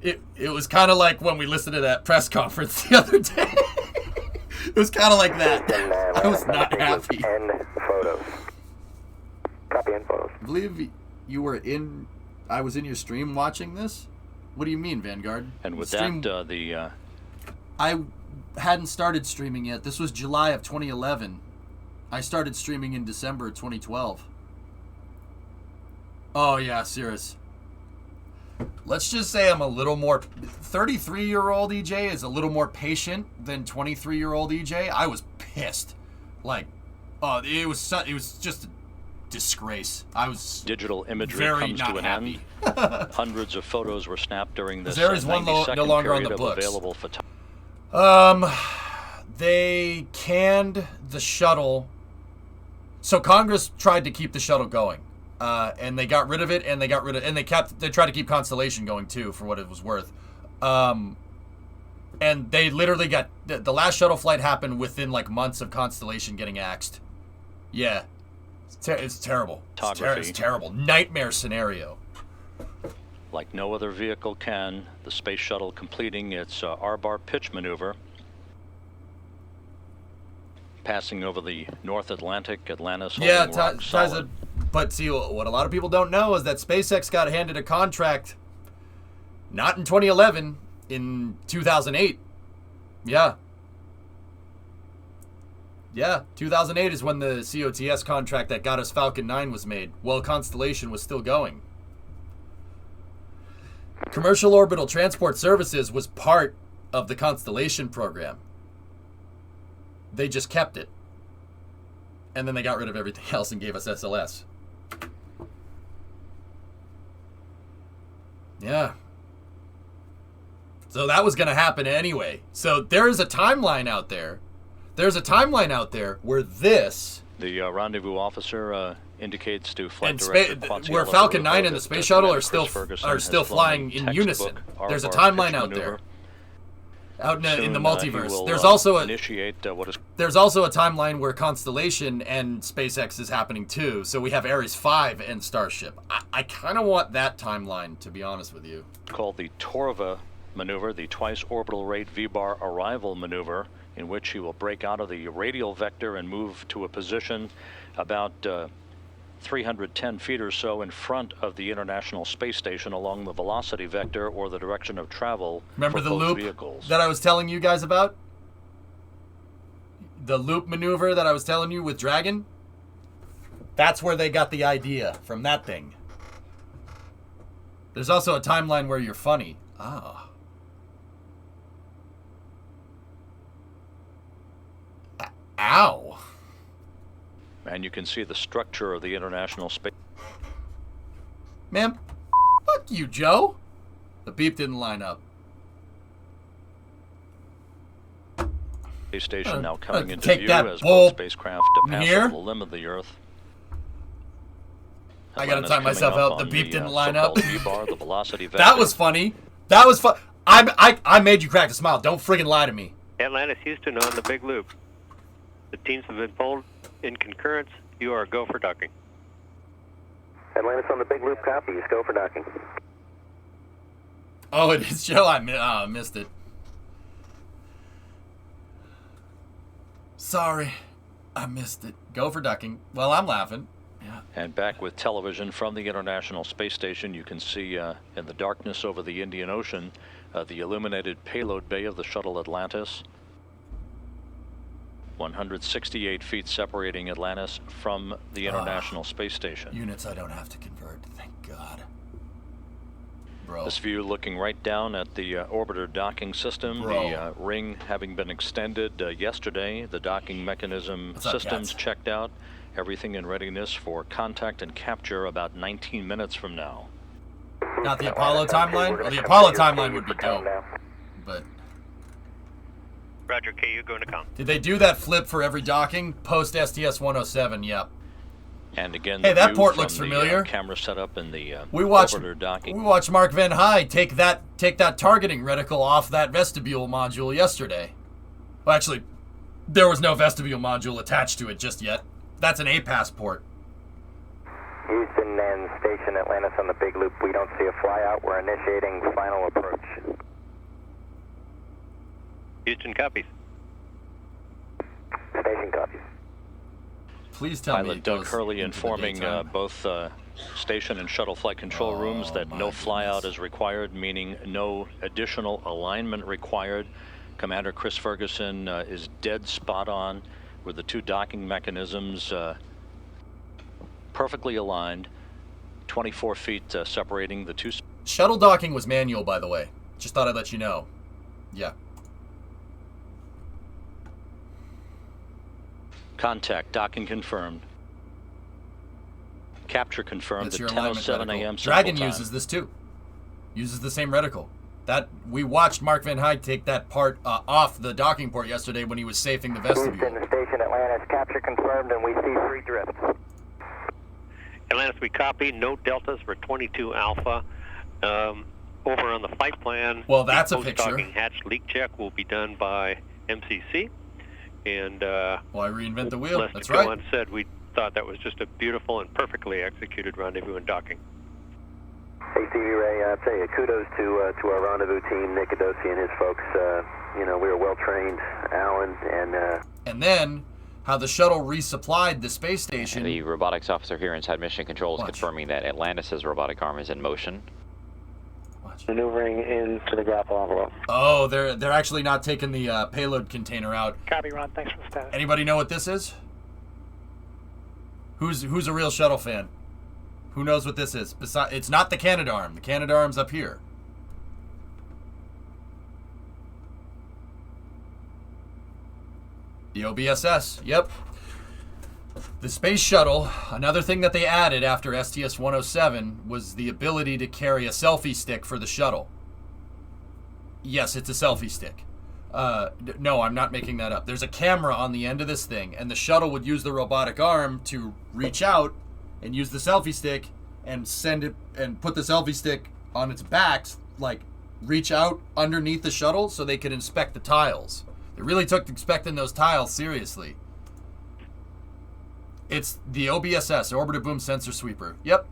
It was kind of like when we listened to that press conference the other day. It was kind of like that. I was not happy. And photos. Copy and photos. I believe you were in. I was in your stream watching this. What do you mean, Vanguard? And with I hadn't started streaming yet. This was July of 2011. I started streaming in December of 2012. Oh, yeah, serious. Let's just say I'm a little more... 33-year-old EJ is a little more patient than 23-year-old EJ. I was pissed. Like, it was just... disgrace. I was digital imagery very comes not to an happy. End. Hundreds of photos were snapped during this there is one no longer on the books. Available they canned the shuttle. So Congress tried to keep the shuttle going. and they got rid of it, and they tried to keep Constellation going too, for what it was worth. And they literally got the last shuttle flight happened within like months of Constellation getting axed. Yeah, it's terrible. It's terrible. Nightmare scenario. Like no other vehicle can, the space shuttle completing its R-bar pitch maneuver, passing over the North Atlantic, Atlantis holding rock solid. But see, what a lot of people don't know is that SpaceX got handed a contract, not in 2011, in 2008. Yeah. Yeah, 2008 is when the COTS contract that got us Falcon 9 was made, while Constellation was still going. Commercial Orbital Transport Services was part of the Constellation program. They just kept it. And then they got rid of everything else and gave us SLS. Yeah. So that was going to happen anyway. So there is a timeline out there. There's a timeline out there where this... The rendezvous officer indicates to Flight Director where Falcon 9 and the Space Shuttle are still flying in unison. There's a timeline out there. Out in the multiverse. There's also a timeline where Constellation and SpaceX is happening too. So we have Ares 5 and Starship. I kind of want that timeline, to be honest with you. Called the Torva maneuver, the twice orbital rate V-bar arrival maneuver, in which he will break out of the radial vector and move to a position about 310 feet or so in front of the International Space Station along the velocity vector or the direction of travel. Remember for the both loop vehicles. that I was telling you guys about? The loop maneuver that I was telling you with Dragon? That's where they got the idea from that thing. There's also a timeline where you're funny. Ah. Ow. And you can see the structure of the International Space... Man, fuck you, Joe. The beep didn't line up. Space Station now coming into take view that as bull both spacecraft pass here. over the limb of the Earth. I gotta time myself out. The beep didn't line up. V-bar, the velocity vector. That was funny. That was fun. I made you crack a smile. Don't friggin' lie to me. Atlantis, Houston on the big loop. The teams have been pulled in concurrence. You are go for docking. Atlantis on the big loop, copies. Go for docking. Oh, it is Joe. I missed it. Sorry, I missed it. Go for ducking. Well, I'm laughing. Yeah. And back with television from the International Space Station, you can see in the darkness over the Indian Ocean the illuminated payload bay of the shuttle Atlantis. 168 feet separating Atlantis from the International Space Station. Units I don't have to convert, thank God. Bro. This view looking right down at the orbiter docking system, the ring having been extended yesterday, the docking mechanism systems checked out, everything in readiness for contact and capture about 19 minutes from now. Not the Apollo timeline? Well, the Apollo timeline would be dope, but... Roger, KU going to count. Did they do that flip for every docking? Post STS-107, yep. And again, hey, that port looks familiar. Camera setup in the orbiter docking. We watched Mark Van High take that targeting reticle off that vestibule module yesterday. Well, actually, there was no vestibule module attached to it just yet. That's an APAS port. Houston and Station Atlantis on the big loop. We don't see a flyout. We're initiating final approach. Houston copies. Station copies. Please tell me. Pilot Doug Hurley informing both station and shuttle flight control rooms that no flyout is required, meaning no additional alignment required. Commander Chris Ferguson is dead spot on with the two docking mechanisms perfectly aligned, 24 feet separating the two. Shuttle docking was manual, by the way. Just thought I'd let you know. Yeah. Contact, docking confirmed. Capture confirmed at 10:07 a.m. Dragon uses this too. Uses the same reticle. That we watched Mark Van Hyde take that part off the docking port yesterday when he was safing the vestibule. Houston, Station Atlantis, capture confirmed, and we see 3 drifts. Atlantis, we copy. No deltas for 22 Alpha. Over on the flight plan, well, that's the a picture. post-docking hatch leak check will be done by MCC. And why reinvent the wheel? Lester That's right. Cohen said we thought that was just a beautiful and perfectly executed rendezvous and docking. Hey, Stevie Ray, I'll tell you, kudos to our rendezvous team, Nick Adosi and his folks. We were well trained, Alan, and then how the shuttle resupplied the space station. The robotics officer here inside Mission Control is Watch. confirming that Atlantis' robotic arm is in motion. Watch. Maneuvering into the grapple envelope. Oh, they're actually not taking the payload container out. Copy, Ron. Thanks for the status. Anybody know what this is? Who's a real shuttle fan? Who knows what this is? It's not the Canadarm. The Canadarm's up here. The OBSS. Yep. The space shuttle, another thing that they added after STS-107 was the ability to carry a selfie stick for the shuttle. Yes, it's a selfie stick. No, I'm not making that up. There's a camera on the end of this thing, and the shuttle would use the robotic arm to reach out and use the selfie stick and send it and put the selfie stick on its back, like reach out underneath the shuttle so they could inspect the tiles. They really took inspecting those tiles seriously. It's the OBSS, Orbiter Boom Sensor Sweeper. Yep.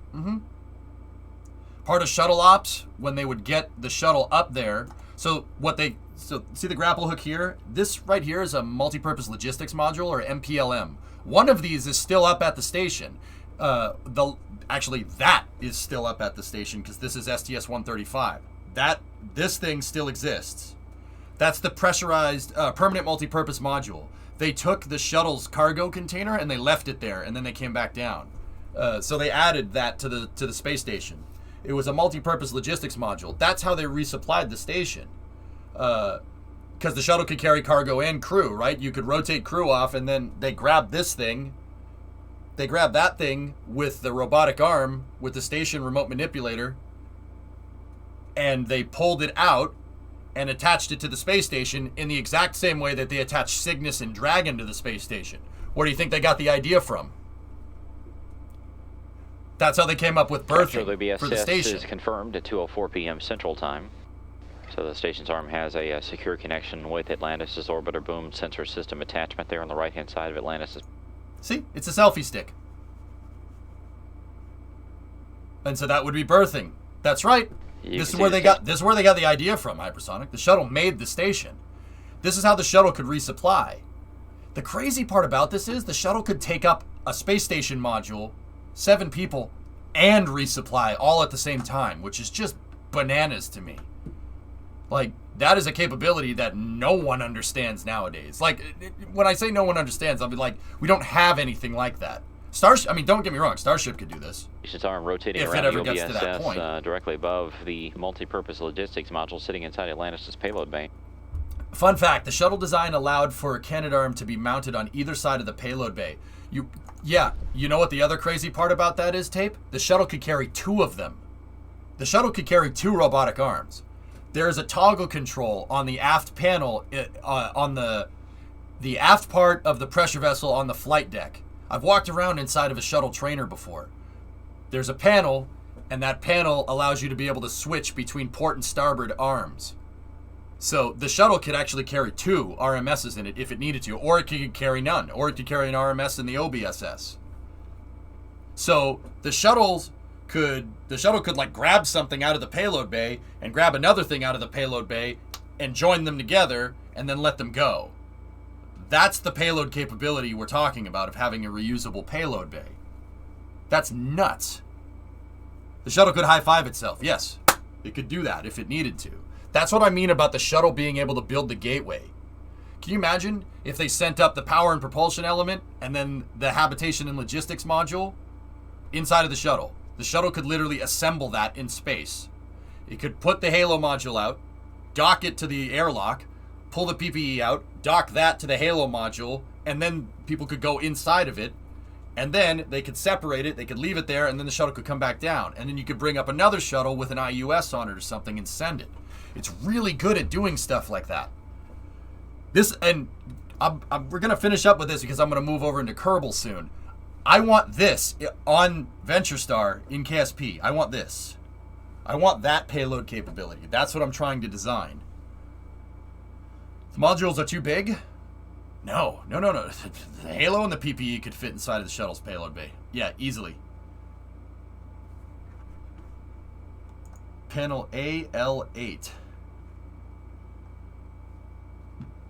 Part of shuttle ops, when they would get the shuttle up there. So see the grapple hook here? This right here is a multi-purpose logistics module, or MPLM. One of these is still up at the station. Actually, that is still up at the station because this is STS-135. This thing still exists. That's the pressurized permanent multi-purpose module. They took the shuttle's cargo container and they left it there, and then they came back down. So they added that to the space station. It was a multi-purpose logistics module. That's how they resupplied the station. Because the shuttle could carry cargo and crew, right? You could rotate crew off, and then they grabbed this thing. They grabbed that thing with the robotic arm, with the station remote manipulator, and they pulled it out and attached it to the space station in the exact same way that they attached Cygnus and Dragon to the space station. Where do you think they got the idea from? That's how they came up with berthing for the station. Is confirmed at 2:04 p.m. Central Time. So the station's arm has a secure connection with Atlantis' orbiter boom sensor system attachment there on the right-hand side of Atlantis'. See, it's a selfie stick. And so that would be berthing. That's right. This is where they got the idea from, Hypersonic. The shuttle made the station. This is how the shuttle could resupply. The crazy part about this is the shuttle could take up a space station module, 7 people, and resupply all at the same time, which is just bananas to me. Like, that is a capability that no one understands nowadays. Like, when I say no one understands, I'll be like, we don't have anything like that. Starship, I mean, don't get me wrong, Starship could do this. Station's arm rotating if around it ever the gets to that point. OBSS directly above the multi-purpose logistics module sitting inside Atlantis' payload bay. Fun fact, the shuttle design allowed for a Canadarm to be mounted on either side of the payload bay. You know what the other crazy part about that is, Tape? The shuttle could carry 2 of them. The shuttle could carry 2 robotic arms. There is a toggle control on the aft panel, on the aft part of the pressure vessel on the flight deck. I've walked around inside of a shuttle trainer before. There's a panel, and that panel allows you to be able to switch between port and starboard arms. So the shuttle could actually carry 2 RMSs in it if it needed to, or it could carry none, or it could carry an RMS in the OBSS. So the shuttle could like grab something out of the payload bay and grab another thing out of the payload bay and join them together and then let them go. That's the payload capability we're talking about of having a reusable payload bay. That's nuts. The shuttle could high-five itself. Yes, it could do that if it needed to. That's what I mean about the shuttle being able to build the gateway. Can you imagine if they sent up the power and propulsion element and then the habitation and logistics module inside of the shuttle? The shuttle could literally assemble that in space. It could put the Halo module out, dock it to the airlock, pull the PPE out, dock that to the Halo module, and then people could go inside of it, and then they could separate it, they could leave it there, and then the shuttle could come back down. And then you could bring up another shuttle with an IUS on it or something and send it. It's really good at doing stuff like that. We're going to finish up with this because I'm going to move over into Kerbal soon. I want this on Venture Star in KSP. I want this. I want that payload capability. That's what I'm trying to design. The modules are too big? No. The Halo and the PPE could fit inside of the shuttle's payload bay. Yeah, easily. Panel AL8.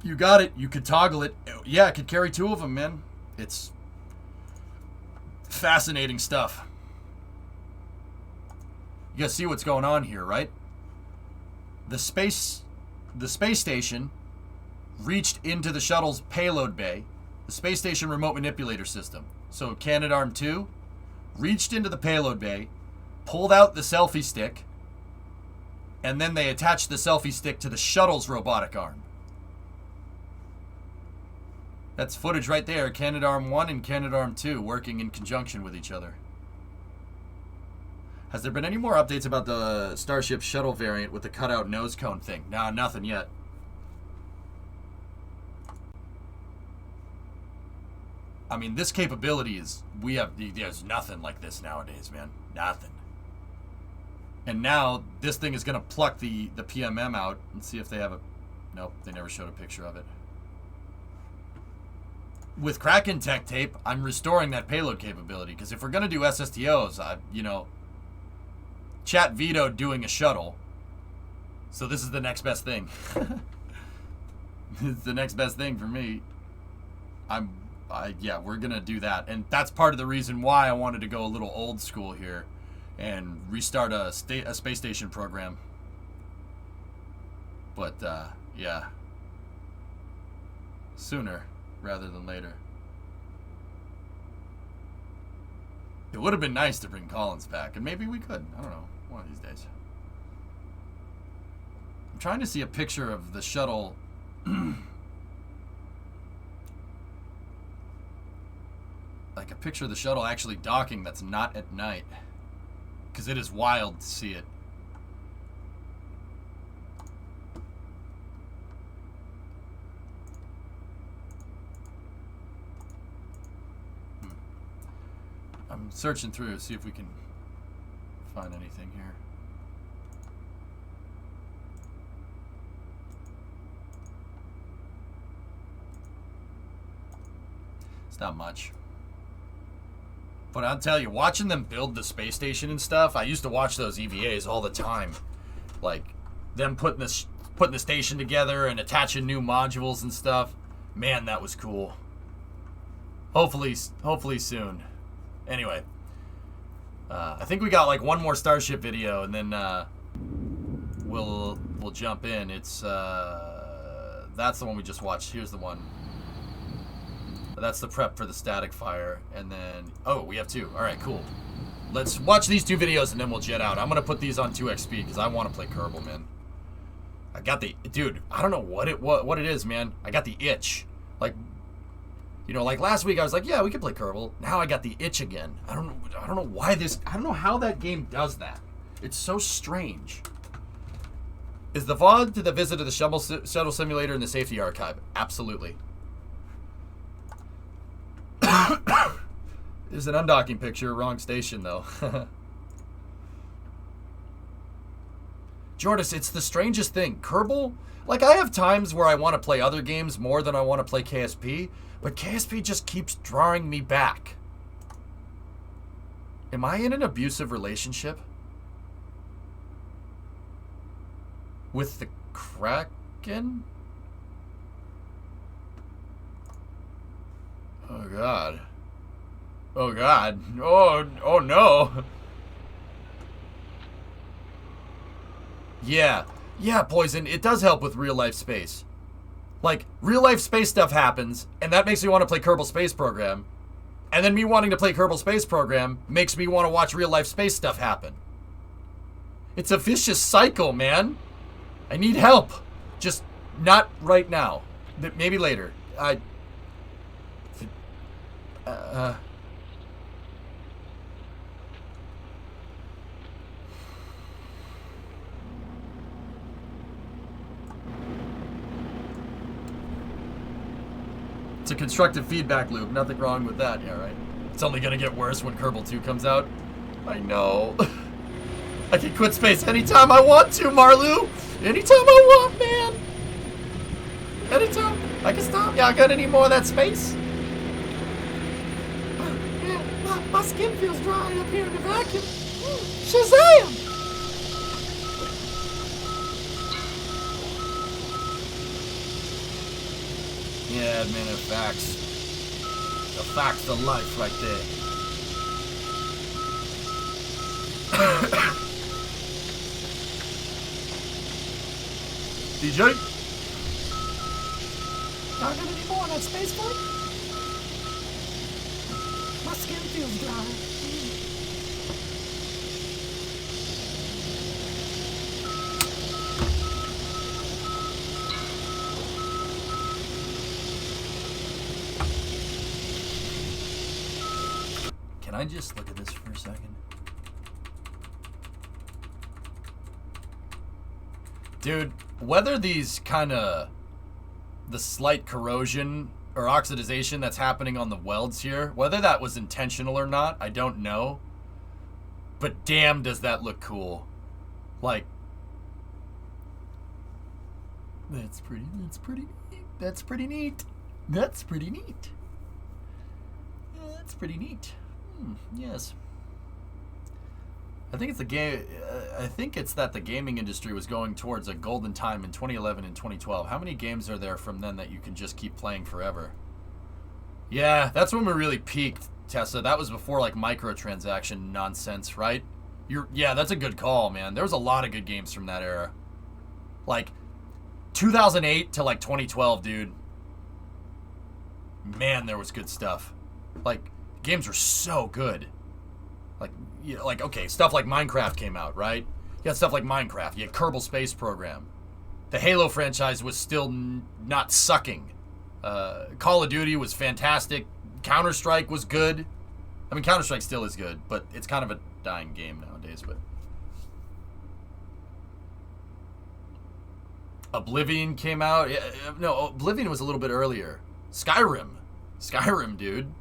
You got it. You could toggle it. Yeah, it could carry 2 of them, man. It's fascinating stuff. You guys see what's going on here, right? The space station reached into the shuttle's payload bay, the space station remote manipulator system. So Canadarm2 reached into the payload bay, pulled out the selfie stick, and then they attached the selfie stick to the shuttle's robotic arm. That's footage right there, Canadarm1 and Canadarm2 working in conjunction with each other. Has there been any more updates about the Starship shuttle variant with the cutout nose cone thing? Nah, nothing yet. I mean, this capability is, there's nothing like this nowadays, man. Nothing. And now, this thing is going to pluck the PMM out and see if they have a... Nope, they never showed a picture of it. With Kraken Tech Tape, I'm restoring that payload capability, because if we're going to do SSTOs, Chat vetoed doing a shuttle. So this is the next best thing. It's the next best thing for me. Yeah, we're going to do that. And that's part of the reason why I wanted to go a little old school here and restart a space station program. But, yeah. Sooner rather than later. It would have been nice to bring Collins back, and maybe we could. I don't know. One of these days. I'm trying to see a picture of the shuttle. Like a picture of the shuttle actually docking that's not at night. Because it is wild to see it. I'm searching through to see if we can find anything here. It's not much. But I'll tell you, watching them build the space station and stuff, I used to watch those EVAs all the time. Like, them putting the station together and attaching new modules and stuff. Man, that was cool. Hopefully soon. Anyway, I think we got like one more Starship video, and then we'll jump in. It's that's the one we just watched. Here's the one. That's the prep for the static fire, and then we have 2. All right, cool. Let's watch these 2 videos, and then we'll jet out. I'm gonna put these on 2x speed because I want to play Kerbal, man. I got the dude. I don't know what it is, man. I got the itch, like. You know, like last week I was like, yeah, we could play Kerbal. Now I got the itch again. I don't know why this... I don't know how that game does that. It's so strange. Is the VOD to the visit of the shuttle simulator in the safety archive? Absolutely. There's an undocking picture. Wrong station, though. Jordis, it's the strangest thing. Kerbal... Like, I have times where I want to play other games more than I want to play KSP, but KSP just keeps drawing me back. Am I in an abusive relationship? With the Kraken? Oh, God. Oh, God. Oh, no. Yeah. Yeah, Poison, it does help with real-life space. Like, real-life space stuff happens, and that makes me want to play Kerbal Space Program. And then me wanting to play Kerbal Space Program makes me want to watch real-life space stuff happen. It's a vicious cycle, man. I need help. Just not right now. Maybe later. It's a constructive feedback loop. Nothing wrong with that. Yeah, right. It's only gonna get worse when Kerbal 2 comes out. I know. I can quit space anytime I want to, Marlu. Anytime I want, man. Anytime. I can stop. Y'all got any more of that space? Yeah, my skin feels dry up here in the vacuum. Shazam! Yeah, man, the facts. The facts of life right there. DJ? Y'all got any more on that space boat? My skin feels dry. Can I just look at this for a second? Dude, whether these the slight corrosion or oxidization that's happening on the welds here, whether that was intentional or not, I don't know. But damn, does that look cool. Like, that's pretty neat. That's pretty neat. That's pretty neat. That's pretty neat. Yes. I think it's the game. I think it's that the gaming industry was going towards a golden time in 2011 and 2012. How many games are there from then that you can just keep playing forever? Yeah, that's when we really peaked, Tessa. That was before like microtransaction nonsense, right? Yeah, that's a good call, man. There was a lot of good games from that era. Like 2008 to like 2012, dude. Man, there was good stuff. Like games were so good. Like, you know, okay, stuff like Minecraft came out, right? You got stuff like Minecraft. You had Kerbal Space Program. The Halo franchise was still not sucking. Call of Duty was fantastic. Counter-Strike was good. I mean, Counter-Strike still is good, but it's kind of a dying game nowadays. But Oblivion came out. No, Oblivion was a little bit earlier. Skyrim, dude.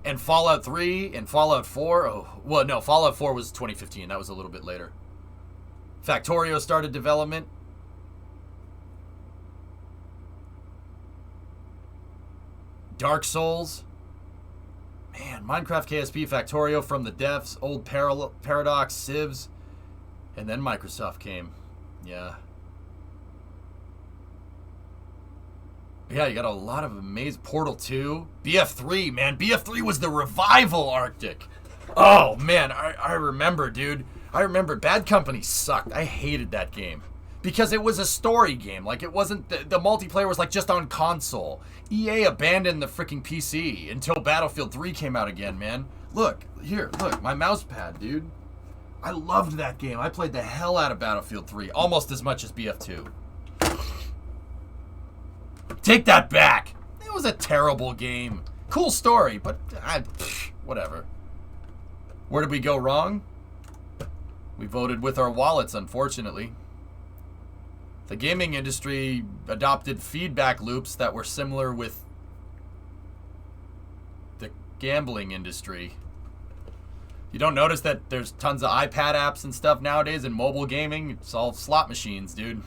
And Fallout 3 and Fallout 4. Oh, well, no, Fallout 4 was 2015. That was a little bit later. Factorio started development. Dark Souls. Man, Minecraft, KSP, Factorio, From the Depths, Old Paradox, Civs. And then Microsoft came. Yeah. Yeah, you got a lot of amazing... Portal 2. BF3, man. BF3 was the revival Arctic. Oh, man. I remember, dude. I remember Bad Company sucked. I hated that game. Because it was a story game. Like, it wasn't... The multiplayer was, like, just on console. EA abandoned the freaking PC until Battlefield 3 came out again, man. Look. Here. Look. My mouse pad, dude. I loved that game. I played the hell out of Battlefield 3. Almost as much as BF2. Take that back. It was a terrible game. Cool story, but whatever. Where did we go wrong? We voted with our wallets, unfortunately. The gaming industry adopted feedback loops that were similar with the gambling industry. You don't notice that there's tons of iPad apps and stuff nowadays in mobile gaming? It's all slot machines, dude.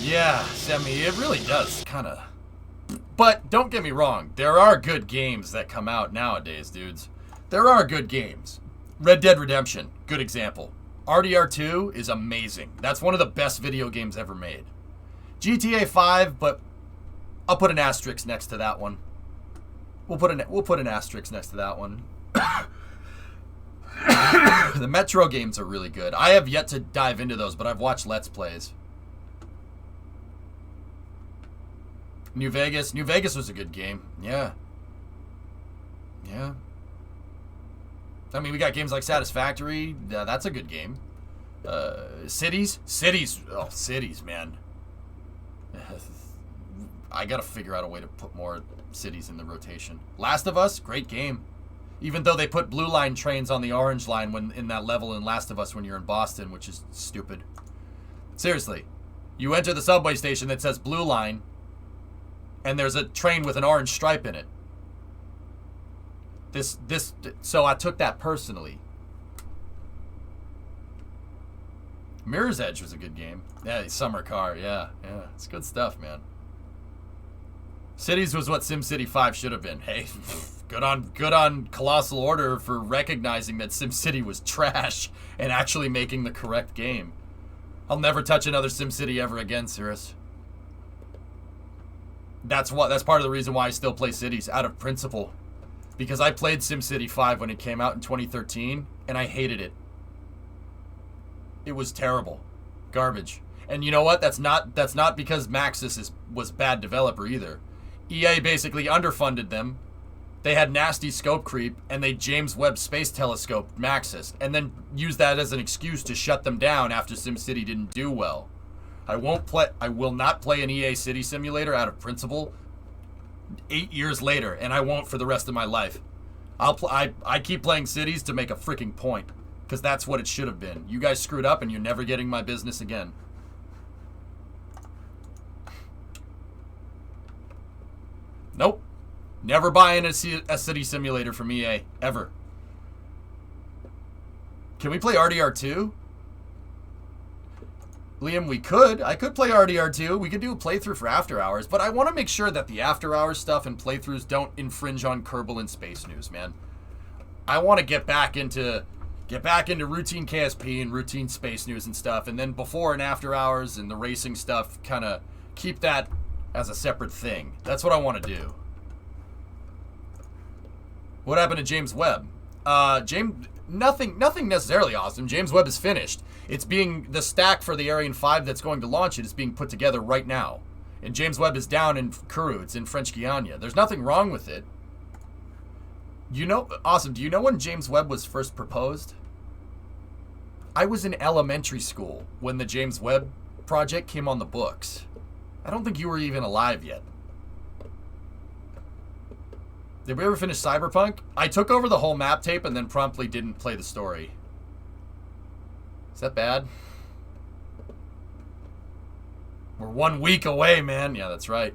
Yeah, Sammy, it really does, kind of. But don't get me wrong, there are good games that come out nowadays, dudes. There are good games. Red Dead Redemption, good example. RDR2 is amazing. That's one of the best video games ever made. GTA 5, but I'll put an asterisk next to that one. We'll put an asterisk next to that one. The Metro games are really good. I have yet to dive into those, but I've watched Let's Plays. New Vegas. New Vegas was a good game. Yeah. Yeah. I mean, we got games like Satisfactory. That's a good game. Cities. Oh, Cities, man. I gotta figure out a way to put more Cities in the rotation. Last of Us, great game. Even though they put blue line trains on the orange line when in that level in Last of Us when you're in Boston, which is stupid. Seriously. You enter the subway station that says blue line, and there's a train with an orange stripe in it. So I took that personally. Mirror's Edge was a good game. Yeah, Summer Car, yeah. It's good stuff, man. Cities was what SimCity 5 should have been. Hey, good on Colossal Order for recognizing that SimCity was trash and actually making the correct game. I'll never touch another SimCity ever again, Cirrus. That's part of the reason why I still play Cities, out of principle. Because I played SimCity 5 when it came out in 2013, and I hated it. It was terrible. Garbage. And you know what? That's not because Maxis was bad developer either. EA basically underfunded them. They had nasty scope creep, and they James Webb Space Telescope Maxis, and then used that as an excuse to shut them down after SimCity didn't do well. I will not play an EA City Simulator out of principle 8 years later, and I won't for the rest of my life. I keep playing Cities to make a freaking point, because that's what it should have been. You guys screwed up, and you're never getting my business again. Nope. Never buying a City Simulator from EA, ever. Can we play RDR2? Liam, we could. I could play RDR2. We could do a playthrough for After Hours, but I want to make sure that the After Hours stuff and playthroughs don't infringe on Kerbal and Space News, man. I want to get back into routine KSP and routine Space News and stuff, and then before and after hours and the racing stuff, kind of keep that as a separate thing. That's what I want to do. What happened to James Webb? Nothing necessarily awesome. James Webb is finished. The stack for the Ariane 5 that's going to launch it is being put together right now. And James Webb is down in Kourou. It's in French Guiana. There's nothing wrong with it. Awesome. Do you know when James Webb was first proposed? I was in elementary school when the James Webb project came on the books. I don't think you were even alive yet. Did we ever finish Cyberpunk? I took over the whole map tape and then promptly didn't play the story. Is that bad? We're 1 week away, man. Yeah, that's right.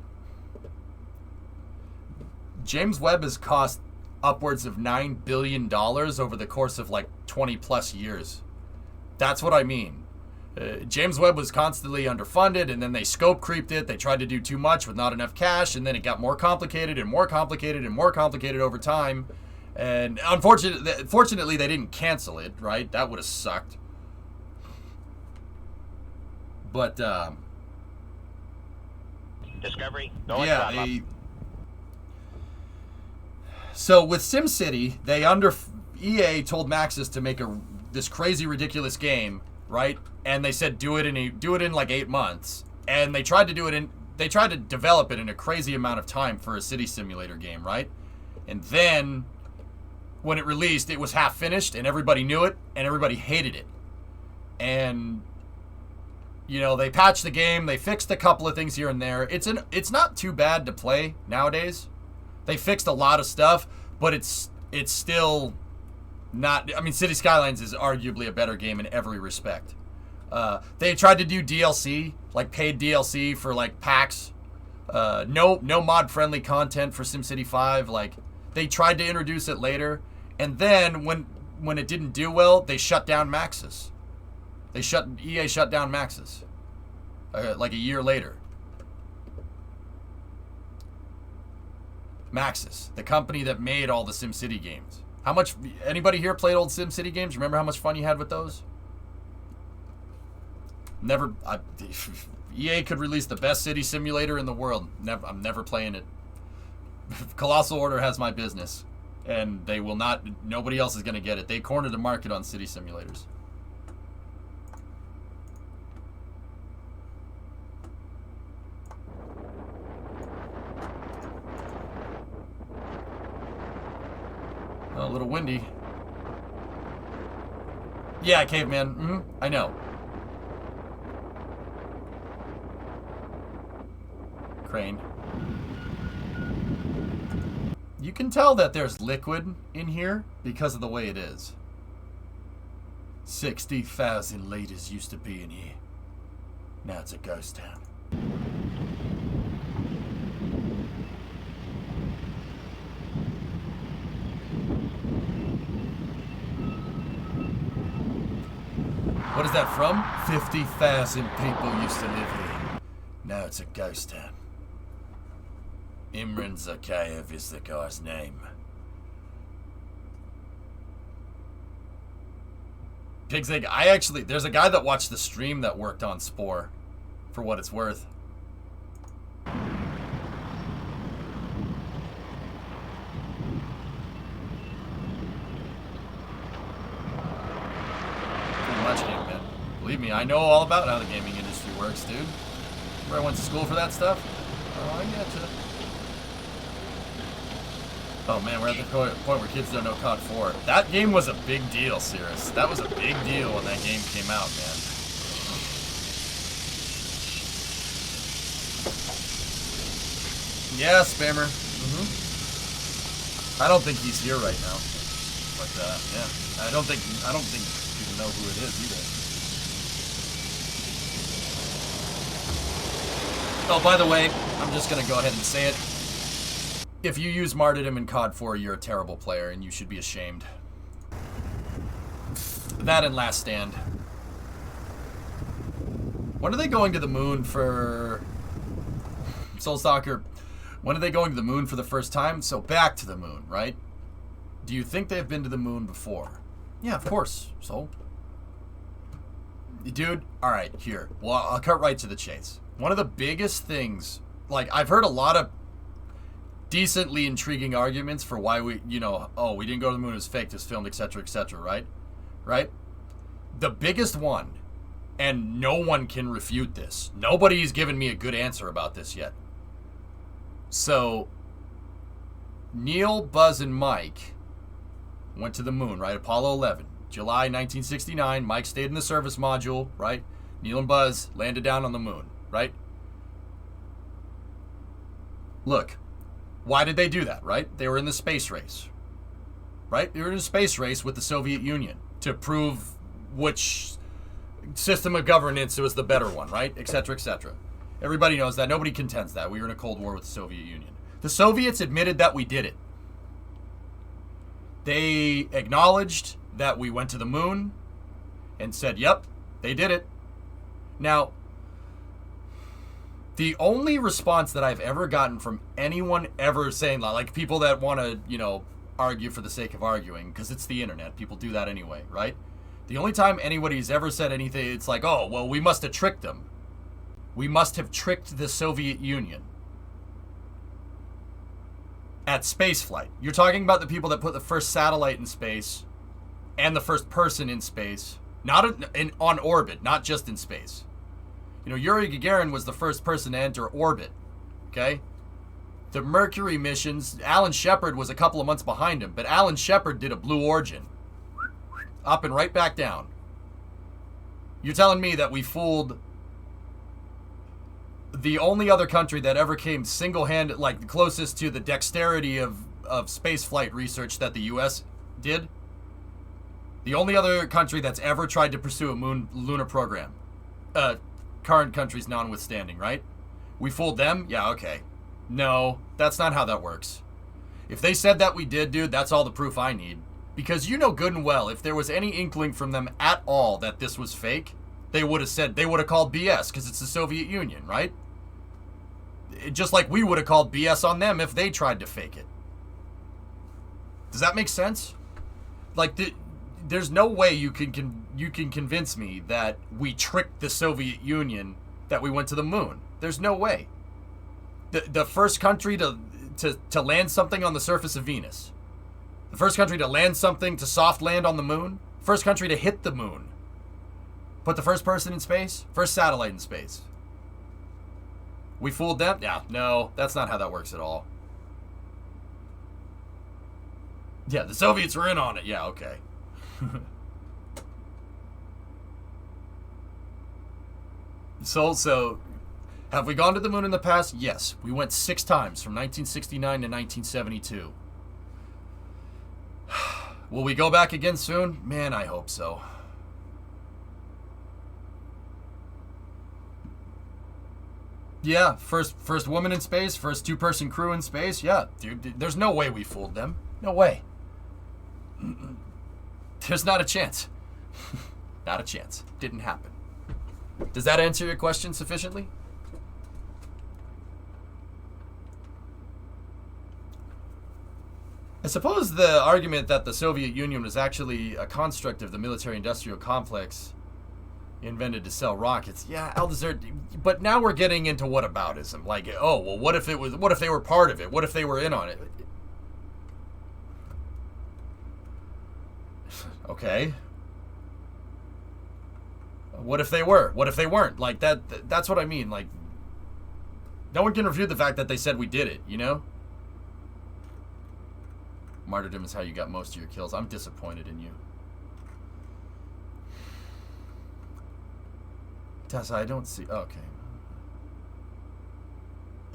James Webb has cost upwards of $9 billion over the course of like 20 plus years. That's what I mean. James Webb was constantly underfunded, and then they scope creeped it. They tried to do too much with not enough cash, and then it got more complicated and more complicated and more complicated over time. And fortunately, they didn't cancel it, right? That would have sucked. But, Discovery, go yeah, so with SimCity, EA told Maxis to make this crazy, ridiculous game, right? And they said do it in like 8 months, and they tried to develop it in a crazy amount of time for a city simulator game, right? And then when it released, it was half finished, and everybody knew it, and everybody hated it. And they patched the game, they fixed a couple of things here and there. It's not too bad to play nowadays. They fixed a lot of stuff, but it's still not. I mean, City Skylines is arguably a better game in every respect. They tried to do DLC, like paid DLC for like packs. No mod friendly content for SimCity 5. Like they tried to introduce it later, and then when it didn't do well, they shut down Maxis. EA shut down Maxis like a year later. Maxis, the company that made all the SimCity games. Anybody here played old SimCity games? Remember how much fun you had with those? EA could release the best city simulator in the world. I'm never playing it. Colossal Order has my business, and they will not. Nobody else is going to get it. They cornered the market on city simulators. A little windy. Yeah, caveman. I know. Crane. You can tell that there's liquid in here because of the way it is. 60,000 liters used to be in here. Now it's a ghost town. What is that from? 50,000 people used to live here. Now it's a ghost town. Imran Zakayev is the guy's name. Pig's Egg, there's a guy that watched the stream that worked on Spore, for what it's worth. Pretty much, game, man. Believe me, I know all about how the gaming industry works, dude. Remember I went to school for that stuff? Oh, I getcha. Oh man, we're at the point where kids don't know COD 4. That game was a big deal, Cirrus. That was a big deal when that game came out, man. Yeah, Spammer. I don't think he's here right now. But yeah, I don't think people know who it is either. Oh, by the way, I'm just gonna go ahead and say it. If you use martyrdom in COD 4, you're a terrible player, and you should be ashamed. That and Last Stand. When are they going to the moon for... Soul Stalker, when are they going to the moon for the first time? So back to the moon, right? Do you think they've been to the moon before? Yeah, of course, Soul. Dude, alright, here. Well, I'll cut right to the chase. One of the biggest things... Like, I've heard a lot of decently intriguing arguments for why we, we didn't go to the moon, it was fake, it was filmed, etc., right? Right? The biggest one, and no one can refute this. Nobody's given me a good answer about this yet. So, Neil, Buzz, and Mike went to the moon, right? Apollo 11. July 1969, Mike stayed in the service module, right? Neil and Buzz landed down on the moon, right? Look. Why did they do that, right? They were in the space race, right? They were in a space race with the Soviet Union to prove which system of governance was the better one, right? Etc., etc. Everybody knows that. Nobody contends that. We were in a Cold War with the Soviet Union. The Soviets admitted that we did it. They acknowledged that we went to the moon and said, yep, they did it. Now, the only response that I've ever gotten from anyone ever saying that, like people that want to, argue for the sake of arguing, because it's the internet, people do that anyway, right? The only time anybody's ever said anything, it's like, oh, well, we must have tricked them. We must have tricked the Soviet Union at spaceflight. You're talking about the people that put the first satellite in space and the first person in space, not on orbit, not just in space. Yuri Gagarin was the first person to enter orbit, okay? The Mercury missions, Alan Shepard was a couple of months behind him, but Alan Shepard did a Blue Origin. Up and right back down. You're telling me that we fooled the only other country that ever came single-handed, like the closest to the dexterity of spaceflight research that the U.S. did? The only other country that's ever tried to pursue a lunar program. Current countries notwithstanding, right? We fooled them? Yeah, okay. No, that's not how that works. If they said that we did, dude, that's all the proof I need. Because you know good and well, if there was any inkling from them at all that this was fake, they would have called BS, because it's the Soviet Union, right? Just like we would have called BS on them if they tried to fake it. Does that make sense? Like, there's no way you can convince me that we tricked the Soviet Union that we went to the moon. There's no way. The first country to land something on the surface of Venus. The first country to land something, to soft land on the moon. First country to hit the moon. Put the first person in space. First satellite in space. We fooled them? Yeah, no, that's not how that works at all. Yeah, the Soviets were in on it. Yeah, okay. So, have we gone to the moon in the past? Yes. We went 6 times from 1969 to 1972. Will we go back again soon? Man, I hope so. Yeah, first woman in space, first two-person crew in space. Yeah, dude, there's no way we fooled them. No way. There's not a chance. Not a chance. Didn't happen. Does that answer your question sufficiently? I suppose the argument that the Soviet Union was actually a construct of the military-industrial complex invented to sell rockets. Yeah, Aldezert, but now we're getting into whataboutism. Like, oh, well, what if they were part of it? What if they were in on it? Okay. What if they were? What if they weren't? Like, that's what I mean. Like, no one can refute the fact that they said we did it, you know? Martyrdom is how you got most of your kills. I'm disappointed in you. Tessa, I don't see... Okay.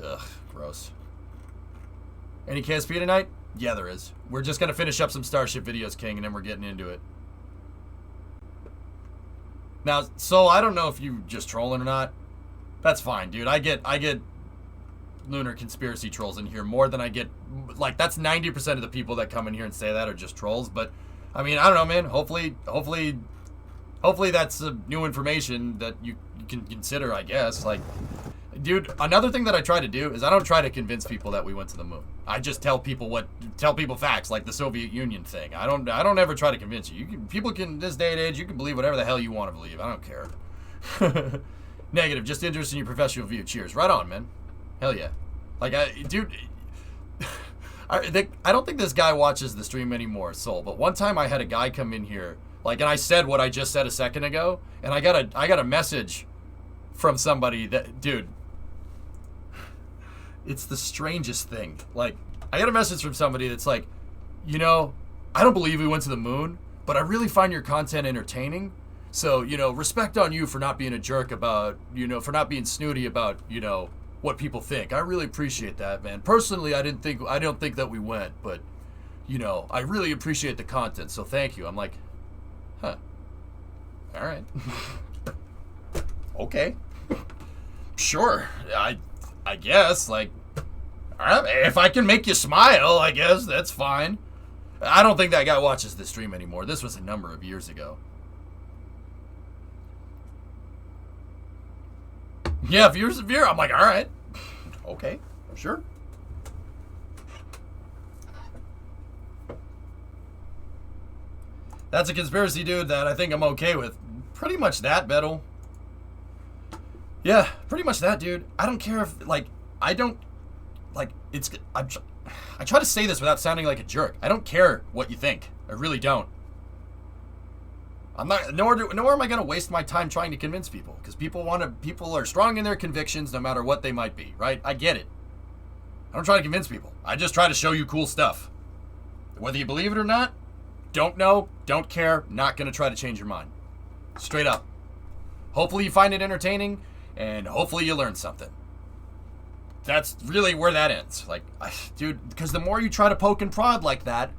Ugh, gross. Any KSP tonight? Yeah, there is. We're just going to finish up some Starship videos, King, and then we're getting into it. Now, so I don't know if you just trolling or not. That's fine, dude. I get lunar conspiracy trolls in here more than I get... Like, that's 90% of the people that come in here and say that are just trolls. But, I mean, I don't know, man. Hopefully that's new information that you can consider, I guess. Like, dude, another thing that I try to do is I don't try to convince people that we went to the moon. I just tell people facts, like the Soviet Union thing. I don't ever try to convince you. People can, this day and age, you can believe whatever the hell you want to believe. I don't care. Negative, just interest in your professional view. Cheers. Right on, man. Hell yeah. Like, dude, I don't think this guy watches the stream anymore, Soul. But one time I had a guy come in here, like, and I said what I just said a second ago, and I got a message from somebody that, dude, it's the strangest thing. Like, I got a message from somebody that's like, you know, I don't believe we went to the moon, but I really find your content entertaining. So, you know, respect on you for not being a jerk about, you know, for not being snooty about, you know, what people think. I really appreciate that, man. Personally, I don't think that we went, but, you know, I really appreciate the content, so thank you. I'm like, huh. All right. Okay. Sure. I guess, like, if I can make you smile, I guess that's fine. I don't think that guy watches the stream anymore. This was a number of years ago. Yeah, viewers of viewer. I'm like, all right. Okay, sure. That's a conspiracy, dude, that I think I'm okay with. Pretty much that, Bettel. Yeah, pretty much that, dude. I don't care if, like, I don't, like, I try to say this without sounding like a jerk. I don't care what you think. I really don't. I'm not, nor am I going to waste my time trying to convince people, because people are strong in their convictions no matter what they might be, right? I get it. I don't try to convince people. I just try to show you cool stuff. Whether you believe it or not, don't know, don't care, not going to try to change your mind. Straight up. Hopefully you find it entertaining, and hopefully you learn something. That's really where that ends. Like, dude, because the more you try to poke and prod like that,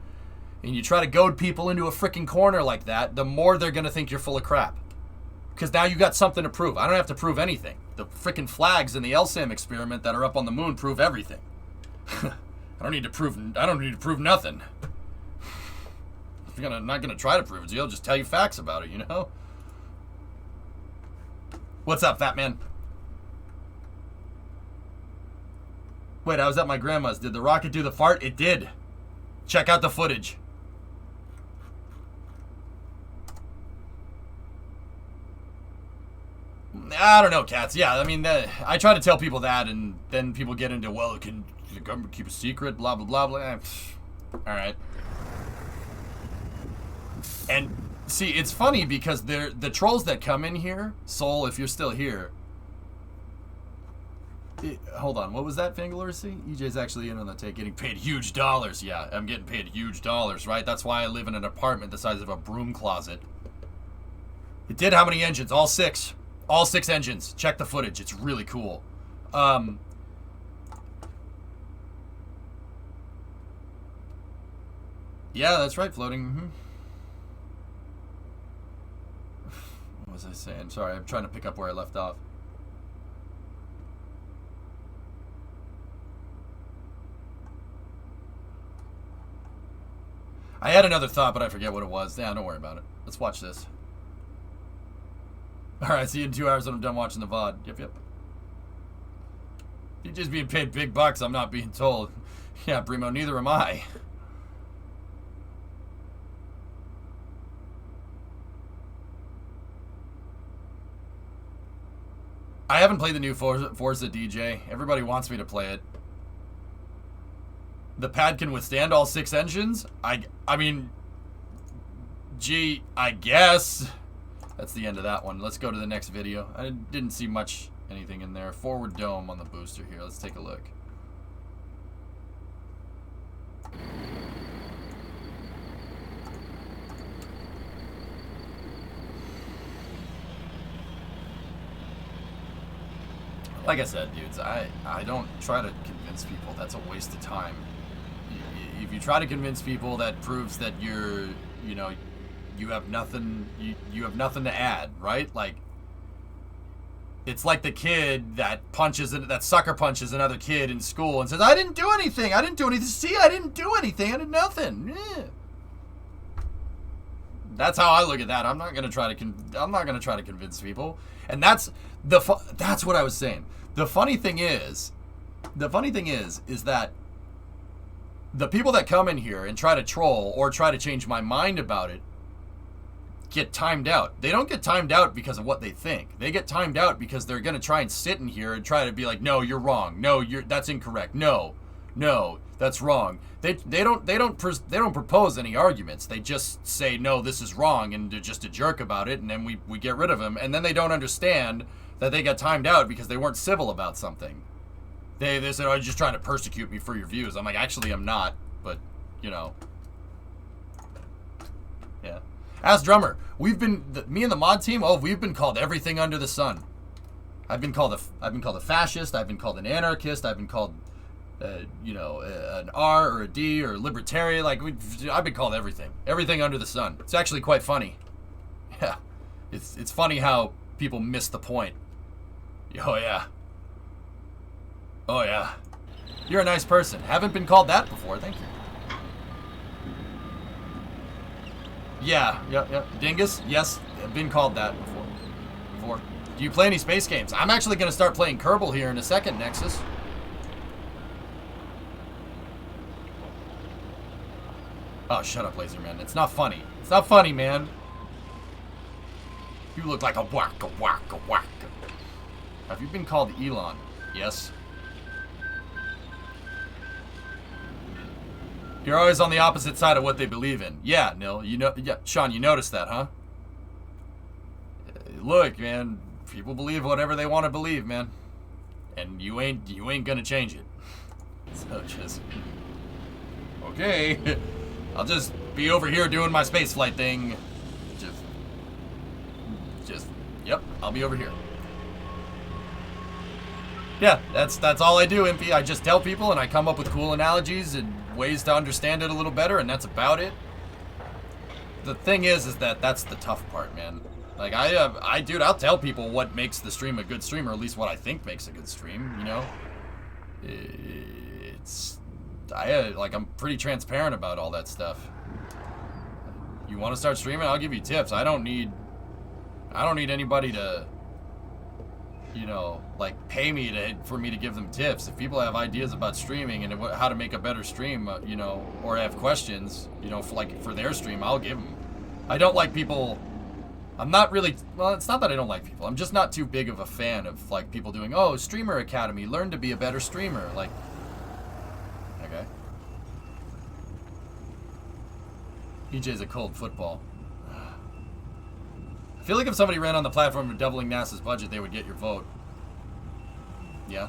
and you try to goad people into a freaking corner like that, the more they're going to think you're full of crap. Because now you got something to prove. I don't have to prove anything. The freaking flags in the LSAM experiment that are up on the moon prove everything. I don't need to prove nothing. I'm not gonna try to prove it to you. I'll just tell you facts about it, you know? What's up, fat man? Wait, I was at my grandma's. Did the rocket do the fart? It did. Check out the footage. I don't know, cats. Yeah, I mean, I try to tell people that, and then people get into, well, can the government keep a secret? Blah, blah, blah, blah. All right. And see, it's funny because the trolls that come in here, Soul, if you're still here. Hold on, what was that, Fangalorsy? EJ's actually in on the take, getting paid huge dollars. Yeah, I'm getting paid huge dollars, right? That's why I live in an apartment the size of a broom closet. It did how many engines? All 6. All 6 engines. Check the footage. It's really cool. Yeah, that's right, floating. What was I saying? Sorry, I'm trying to pick up where I left off. I had another thought, but I forget what it was. Yeah, don't worry about it. Let's watch this. Alright, see you in 2 hours when I'm done watching the VOD. Yep. You're just being paid big bucks, I'm not being told. Yeah, Brimo, neither am I. I haven't played the new Forza DJ. Everybody wants me to play it. The pad can withstand all 6 engines? I mean, gee, I guess. That's the end of that one. Let's go to the next video. I didn't see much anything in there. Forward dome on the booster here. Let's take a look. Like I said, dudes, I don't try to convince people. That's a waste of time. If you try to convince people, that proves that you're, you know, you have nothing, you have nothing to add, right? Like, it's like the kid that sucker punches another kid in school and says, I didn't do anything. See, I didn't do anything. I did nothing. Yeah. That's how I look at that. I'm not gonna try to convince people. And that's what I was saying. The funny thing is that the people that come in here and try to troll or try to change my mind about it get timed out. They don't get timed out because of what they think. They get timed out because they're gonna try and sit in here and try to be like, no, you're wrong. No, that's incorrect. No, that's wrong. They don't propose any arguments. They just say, no, this is wrong, and they're just a jerk about it, and then we get rid of them, and then they don't understand that they got timed out because they weren't civil about something. They said, oh, you're just trying to persecute me for your views. I'm like, actually, I'm not, but, you know. Yeah. Ask Drummer. Me and the mod team, we've been called everything under the sun. I've been called a fascist. I've been called an anarchist. I've been called, an R or a D or a libertarian. Like, I've been called everything under the sun. It's actually quite funny. Yeah, it's funny how people miss the point. Oh yeah. You're a nice person. Haven't been called that before. Thank you. Yeah. Dingus? Yes, I've been called that before. Do you play any space games? I'm actually going to start playing Kerbal here in a second, Nexus. Oh, shut up, Laserman. It's not funny. It's not funny, man. You look like a whack. Have you been called Elon? Yes. You're always on the opposite side of what they believe in. Yeah, Nil. Sean, you noticed that, huh? Look, man. People believe whatever they want to believe, man. And you ain't gonna change it. So just... Okay. I'll just be over here doing my spaceflight thing. Yep, I'll be over here. Yeah, that's all I do, Impy. I just tell people and I come up with cool analogies and ways to understand it a little better, and that's about it. The thing is that that's the tough part, man. Like, dude, I'll tell people what makes the stream a good stream, or at least what I think makes a good stream, you know? I'm pretty transparent about all that stuff. You want to start streaming? I'll give you tips. I don't need anybody to, like, pay me for me to give them tips. If people have ideas about streaming and how to make a better stream, or have questions, for their stream, I'll give them. I don't like people. I'm not really, well, it's not that I don't like people. I'm just not too big of a fan of, like, people doing, oh, Streamer Academy, learn to be a better streamer. Like, okay. EJ's a cold football. I feel like if somebody ran on the platform of doubling NASA's budget, they would get your vote. Yeah.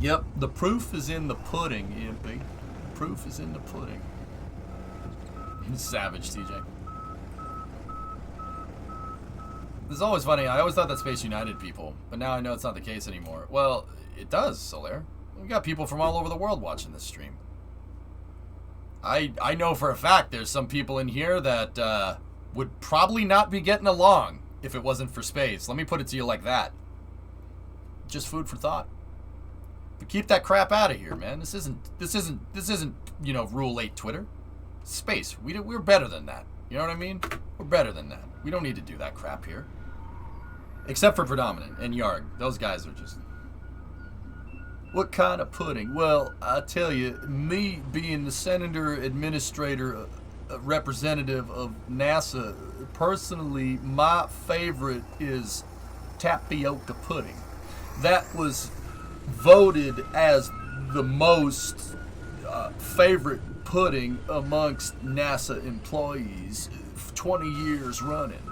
Yep, the proof is in the pudding, Impy. Proof is in the pudding. Savage, TJ. This is always funny. I always thought that Space United people, but now I know it's not the case anymore. Well, it does, Solaire. We got people from all over the world watching this stream. I know for a fact there's some people in here that would probably not be getting along if it wasn't for space. Let me put it to you like that. Just food for thought. But keep that crap out of here, man. This isn't you know, Rule 8 Twitter. Space. We're better than that. You know what I mean? We're better than that. We don't need to do that crap here. Except for Predominant and Yarg. Those guys are just... What kind of pudding? Well, I tell you, me being the senator, administrator, representative of NASA, personally, my favorite is tapioca pudding. That was voted as the most favorite pudding amongst NASA employees 20 years running.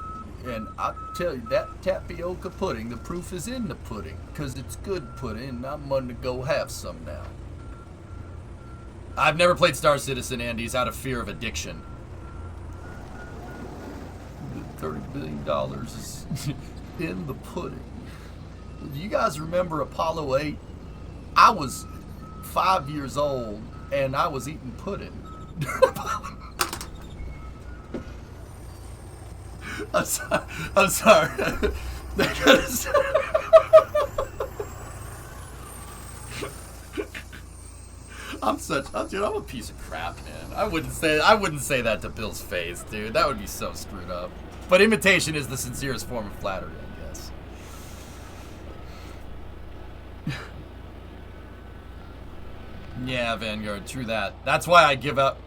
And I tell you, that tapioca pudding, the proof is in the pudding, because it's good pudding, and I'm going to go have some now. I've never played Star Citizen, Andy's out of fear of addiction. $30 billion is in the pudding. Do you guys remember Apollo 8? I was 5 years old, and I was eating pudding. I'm sorry. Dude, I'm a piece of crap, man. I wouldn't say that to Bill's face, dude. That would be so screwed up. But imitation is the sincerest form of flattery, I guess. Yeah, Vanguard, true that. That's why I give out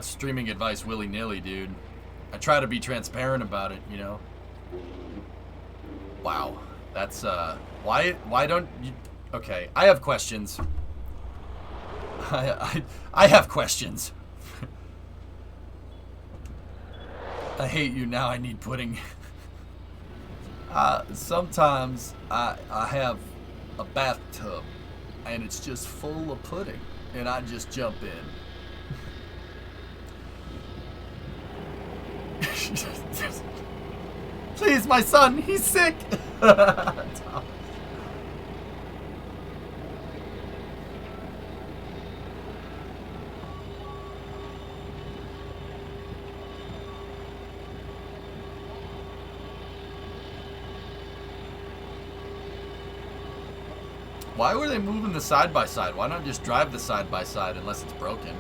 streaming advice willy-nilly, dude. I try to be transparent about it, you know? Wow. That's, why don't you... Okay, I have questions. I have questions. I hate you, now I need pudding. Sometimes I have a bathtub, and it's just full of pudding, and I just jump in. Please, my son, he's sick. Why were they moving the side-by-side? Why not just drive the side-by-side unless it's broken?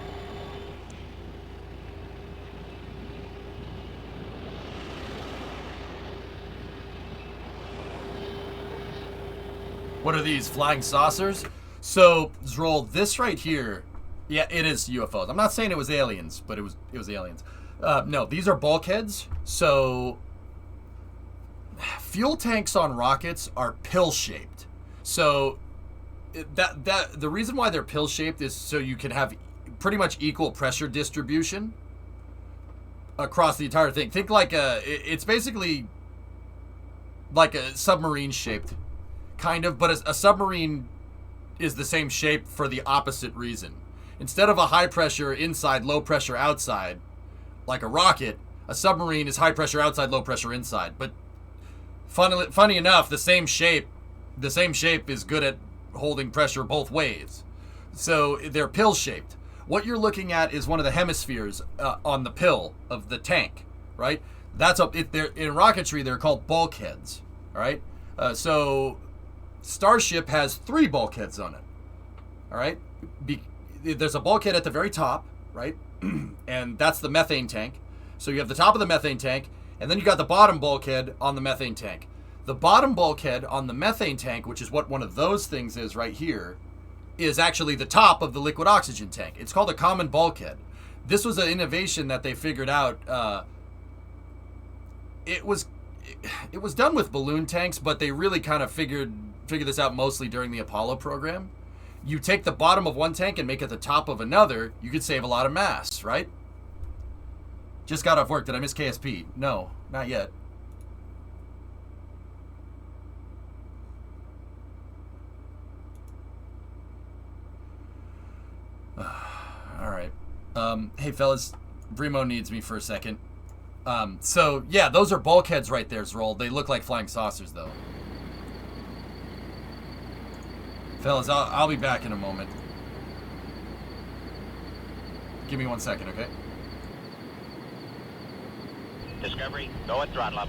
What are these, flying saucers? So, Zroll, this right here, yeah, it is UFOs. I'm not saying it was aliens, but it was aliens. No, these are bulkheads. So, fuel tanks on rockets are pill-shaped. So, the reason why they're pill-shaped is so you can have pretty much equal pressure distribution across the entire thing. Think like it's basically like a submarine-shaped. Kind of, but a submarine is the same shape for the opposite reason. Instead of a high pressure inside, low pressure outside, like a rocket, a submarine is high pressure outside, low pressure inside. But funny enough, the same shape is good at holding pressure both ways. So they're pill shaped. What you're looking at is one of the hemispheres on the pill of the tank, right? That's up. In rocketry, they're called bulkheads. All right. So Starship has 3 bulkheads on it. All right. There's a bulkhead at the very top, right? And that's the methane tank. So you have the top of the methane tank, and then you got the bottom bulkhead on the methane tank. The bottom bulkhead on the methane tank, which is what one of those things is right here, is actually the top of the liquid oxygen tank. It's called a common bulkhead. This was an innovation that they figured out. It was done with balloon tanks, but they really kind of figured this out mostly during the Apollo program. You take the bottom of one tank and make it the top of another, you could save a lot of mass, right? Just got off work. Did I miss KSP? No, not yet. All right. Hey, fellas. Brimo needs me for a second. So yeah, those are bulkheads right there, Zroll. They look like flying saucers, though. Fellas, I'll be back in a moment. Give me 1 second, okay? Discovery, go at throttle up.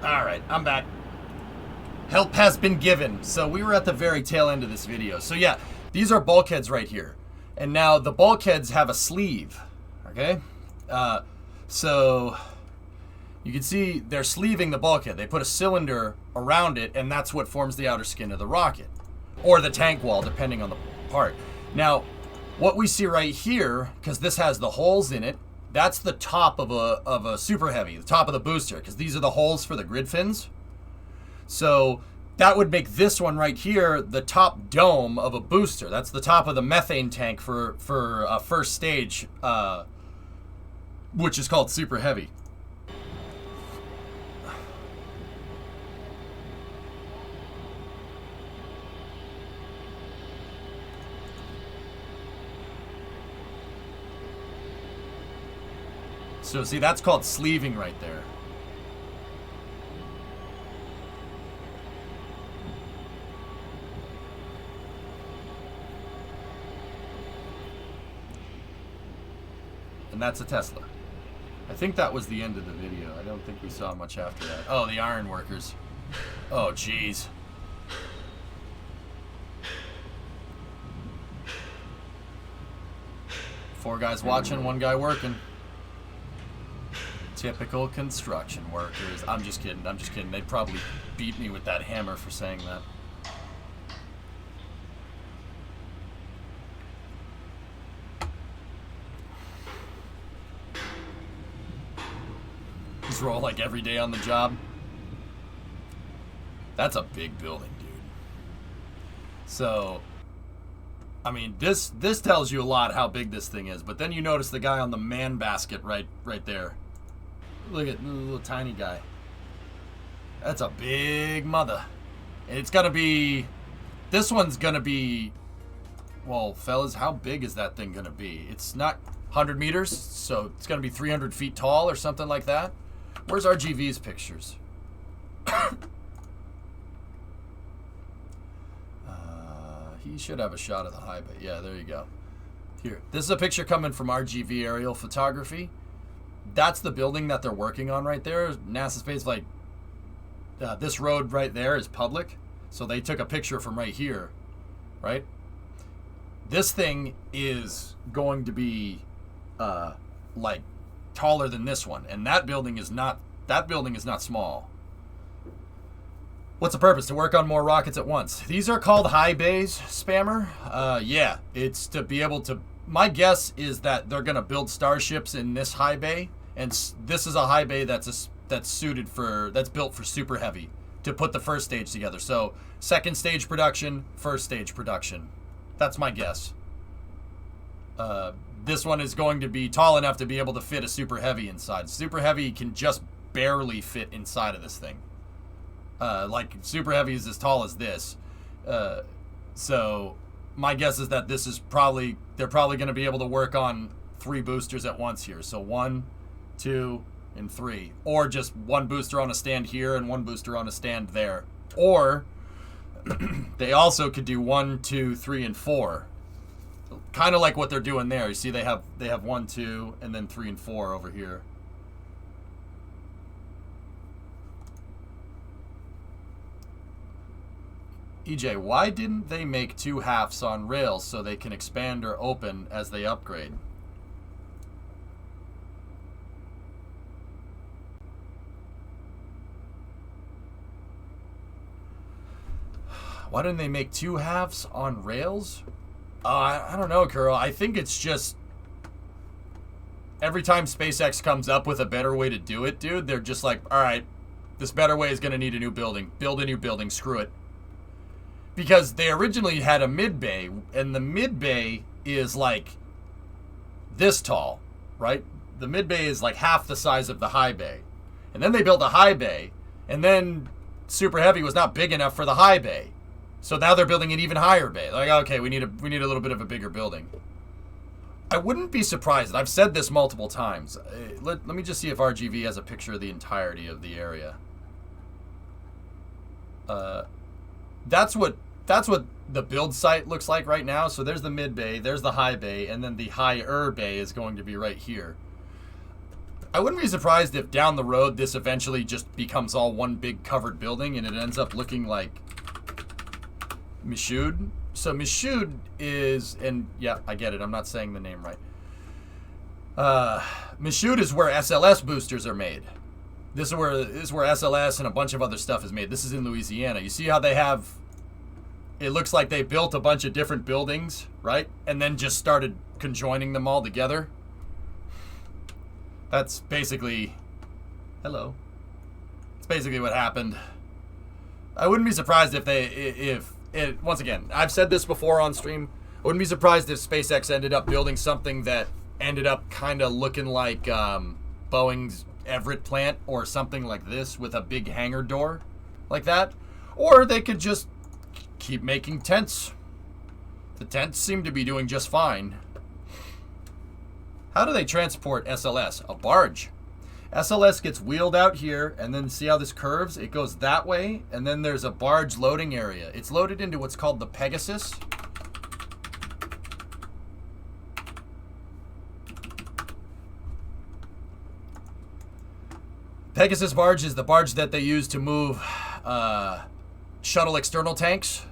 Alright, I'm back. Help has been given. So we were at the very tail end of this video. So yeah, these are bulkheads right here. And now the bulkheads have a sleeve. Okay? So you can see they're sleeving the bulkhead. They put a cylinder around it, and that's what forms the outer skin of the rocket. Or the tank wall, depending on the part. Now, what we see right here, because this has the holes in it, that's the top of a Super Heavy, the top of the booster, because these are the holes for the grid fins. So that would make this one right here the top dome of a booster. That's the top of the methane tank for a first stage, which is called Super Heavy. So see, that's called sleeving right there. And that's a Tesla. I think that was the end of the video. I don't think we saw much after that. Oh, the iron workers. Oh, jeez. Four guys watching, one guy working. Typical construction workers. I'm just kidding. I'm just kidding. They'd probably beat me with that hammer for saying that. These are all like every day on the job. That's a big building, dude. So, I mean, this tells you a lot how big this thing is. But then you notice the guy on the man basket right there. Look at the little tiny guy. That's a big mother. And it's gonna be... This one's gonna be... Well, fellas, how big is that thing gonna be? It's not 100 meters, so it's gonna be 300 feet tall or something like that. Where's RGV's pictures? He should have a shot of the high bay. Yeah, there you go. Here. This is a picture coming from RGV aerial photography. That's the building that they're working on right there. NASA Space Flight. This road right there is public. So they took a picture from right here. Right? This thing is going to be like taller than this one. And that building is not small. What's the purpose? To work on more rockets at once. These are called high bays, Spammer. Yeah, it's to be able to... My guess is that they're going to build starships in this high bay. And this is a high bay that's built for Super Heavy to put the first stage together. So second stage production, first stage production. That's my guess. This one is going to be tall enough to be able to fit a Super Heavy inside. Super Heavy can just barely fit inside of this thing. Like Super Heavy is as tall as this. So my guess is that this is probably, they're probably going to be able to work on 3 boosters at once here. So 1, 2, and 3. Or just 1 booster on a stand here and 1 booster on a stand there. Or they also could do 1, 2, 3, and 4. Kind of like what they're doing there. You see they have 1, 2, and then 3 and 4 over here. EJ, why didn't they make 2 halves on rails so they can expand or open as they upgrade? Why didn't they make 2 halves on rails? I don't know, Curl. I think it's just every time SpaceX comes up with a better way to do it, dude, they're just like, all right, this better way is going to need a new building. Build a new building. Screw it. Because they originally had a mid-bay, and the mid-bay is like this tall, right? The mid-bay is like half the size of the high bay. And then they built a high bay, and then Super Heavy was not big enough for the high bay. So now they're building an even higher bay. Like, okay, we need a little bit of a bigger building. I wouldn't be surprised. I've said this multiple times. Let me just see if RGV has a picture of the entirety of the area. That's what the build site looks like right now. So there's the mid bay, there's the high bay, and then the higher bay is going to be right here. I wouldn't be surprised if down the road this eventually just becomes all one big covered building and it ends up looking like Michoud. So Michoud is, and yeah, I get it. I'm not saying the name right. Michoud is where SLS boosters are made. This is where SLS and a bunch of other stuff is made. This is in Louisiana. You see how they have, it looks like they built a bunch of different buildings, right? And then just started conjoining them all together. That's basically, hello. It's basically what happened. I wouldn't be surprised if once again, I've said this before on stream, I wouldn't be surprised if SpaceX ended up building something that ended up kind of looking like Boeing's Everett plant or something like this with a big hangar door like that. Or they could just keep making tents. The tents seem to be doing just fine. How do they transport SLS? A barge. SLS gets wheeled out here, and then see how this curves? It goes that way, and then there's a barge loading area. It's loaded into what's called the Pegasus. Pegasus barge is the barge that they use to move shuttle external tanks.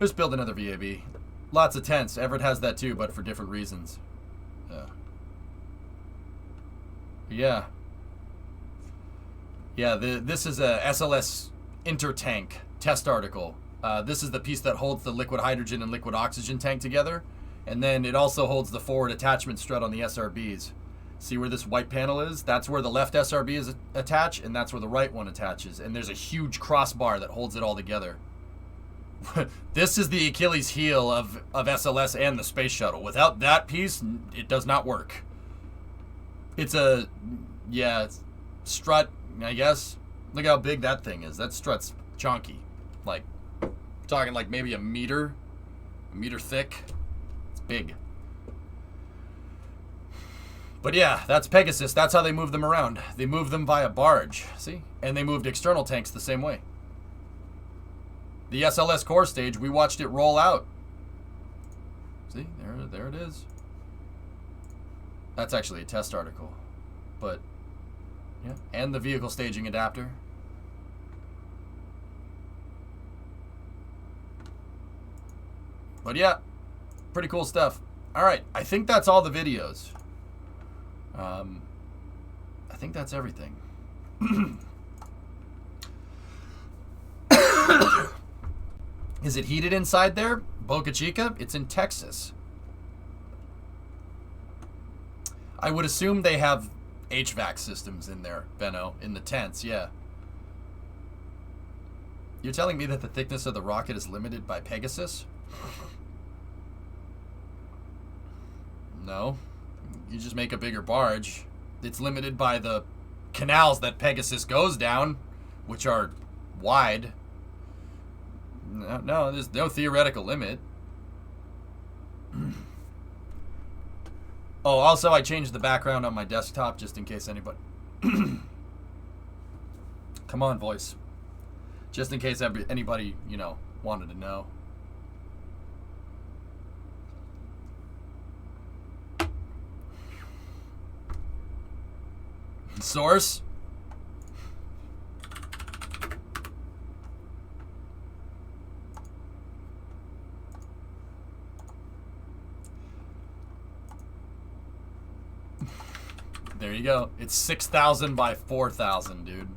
Just build another VAB. Lots of tents. Everett has that too, but for different reasons. Yeah, this is a SLS intertank test article. This is the piece that holds the liquid hydrogen and liquid oxygen tank together. And then it also holds the forward attachment strut on the SRBs. See where this white panel is? That's where the left SRB is attached, and that's where the right one attaches. And there's a huge crossbar that holds it all together. This is the Achilles heel of SLS and the space shuttle. Without that piece, it does not work. It's a, it's strut, I guess. Look how big that thing is. That strut's chunky. Like, talking like maybe a meter thick. It's big. But yeah, that's Pegasus. That's how they move them around. They move them via barge, see? And they moved external tanks the same way. The SLS core stage, we watched it roll out. See, there it is. That's actually a test article. But, yeah. And the vehicle staging adapter. But yeah, pretty cool stuff. Alright, I think that's all the videos. I think that's everything. Is it heated inside there? Boca Chica? It's in Texas. I would assume they have HVAC systems in there, Benno, in the tents, yeah. You're telling me that the thickness of the rocket is limited by Pegasus? No. You just make a bigger barge. It's limited by the canals that Pegasus goes down, which are wide. No, there's no theoretical limit. Oh, also I changed the background on my desktop just in case anybody... Come on, voice. Just in case anybody, you know, wanted to know. Source? There you go. It's 6,000 by 4,000, dude.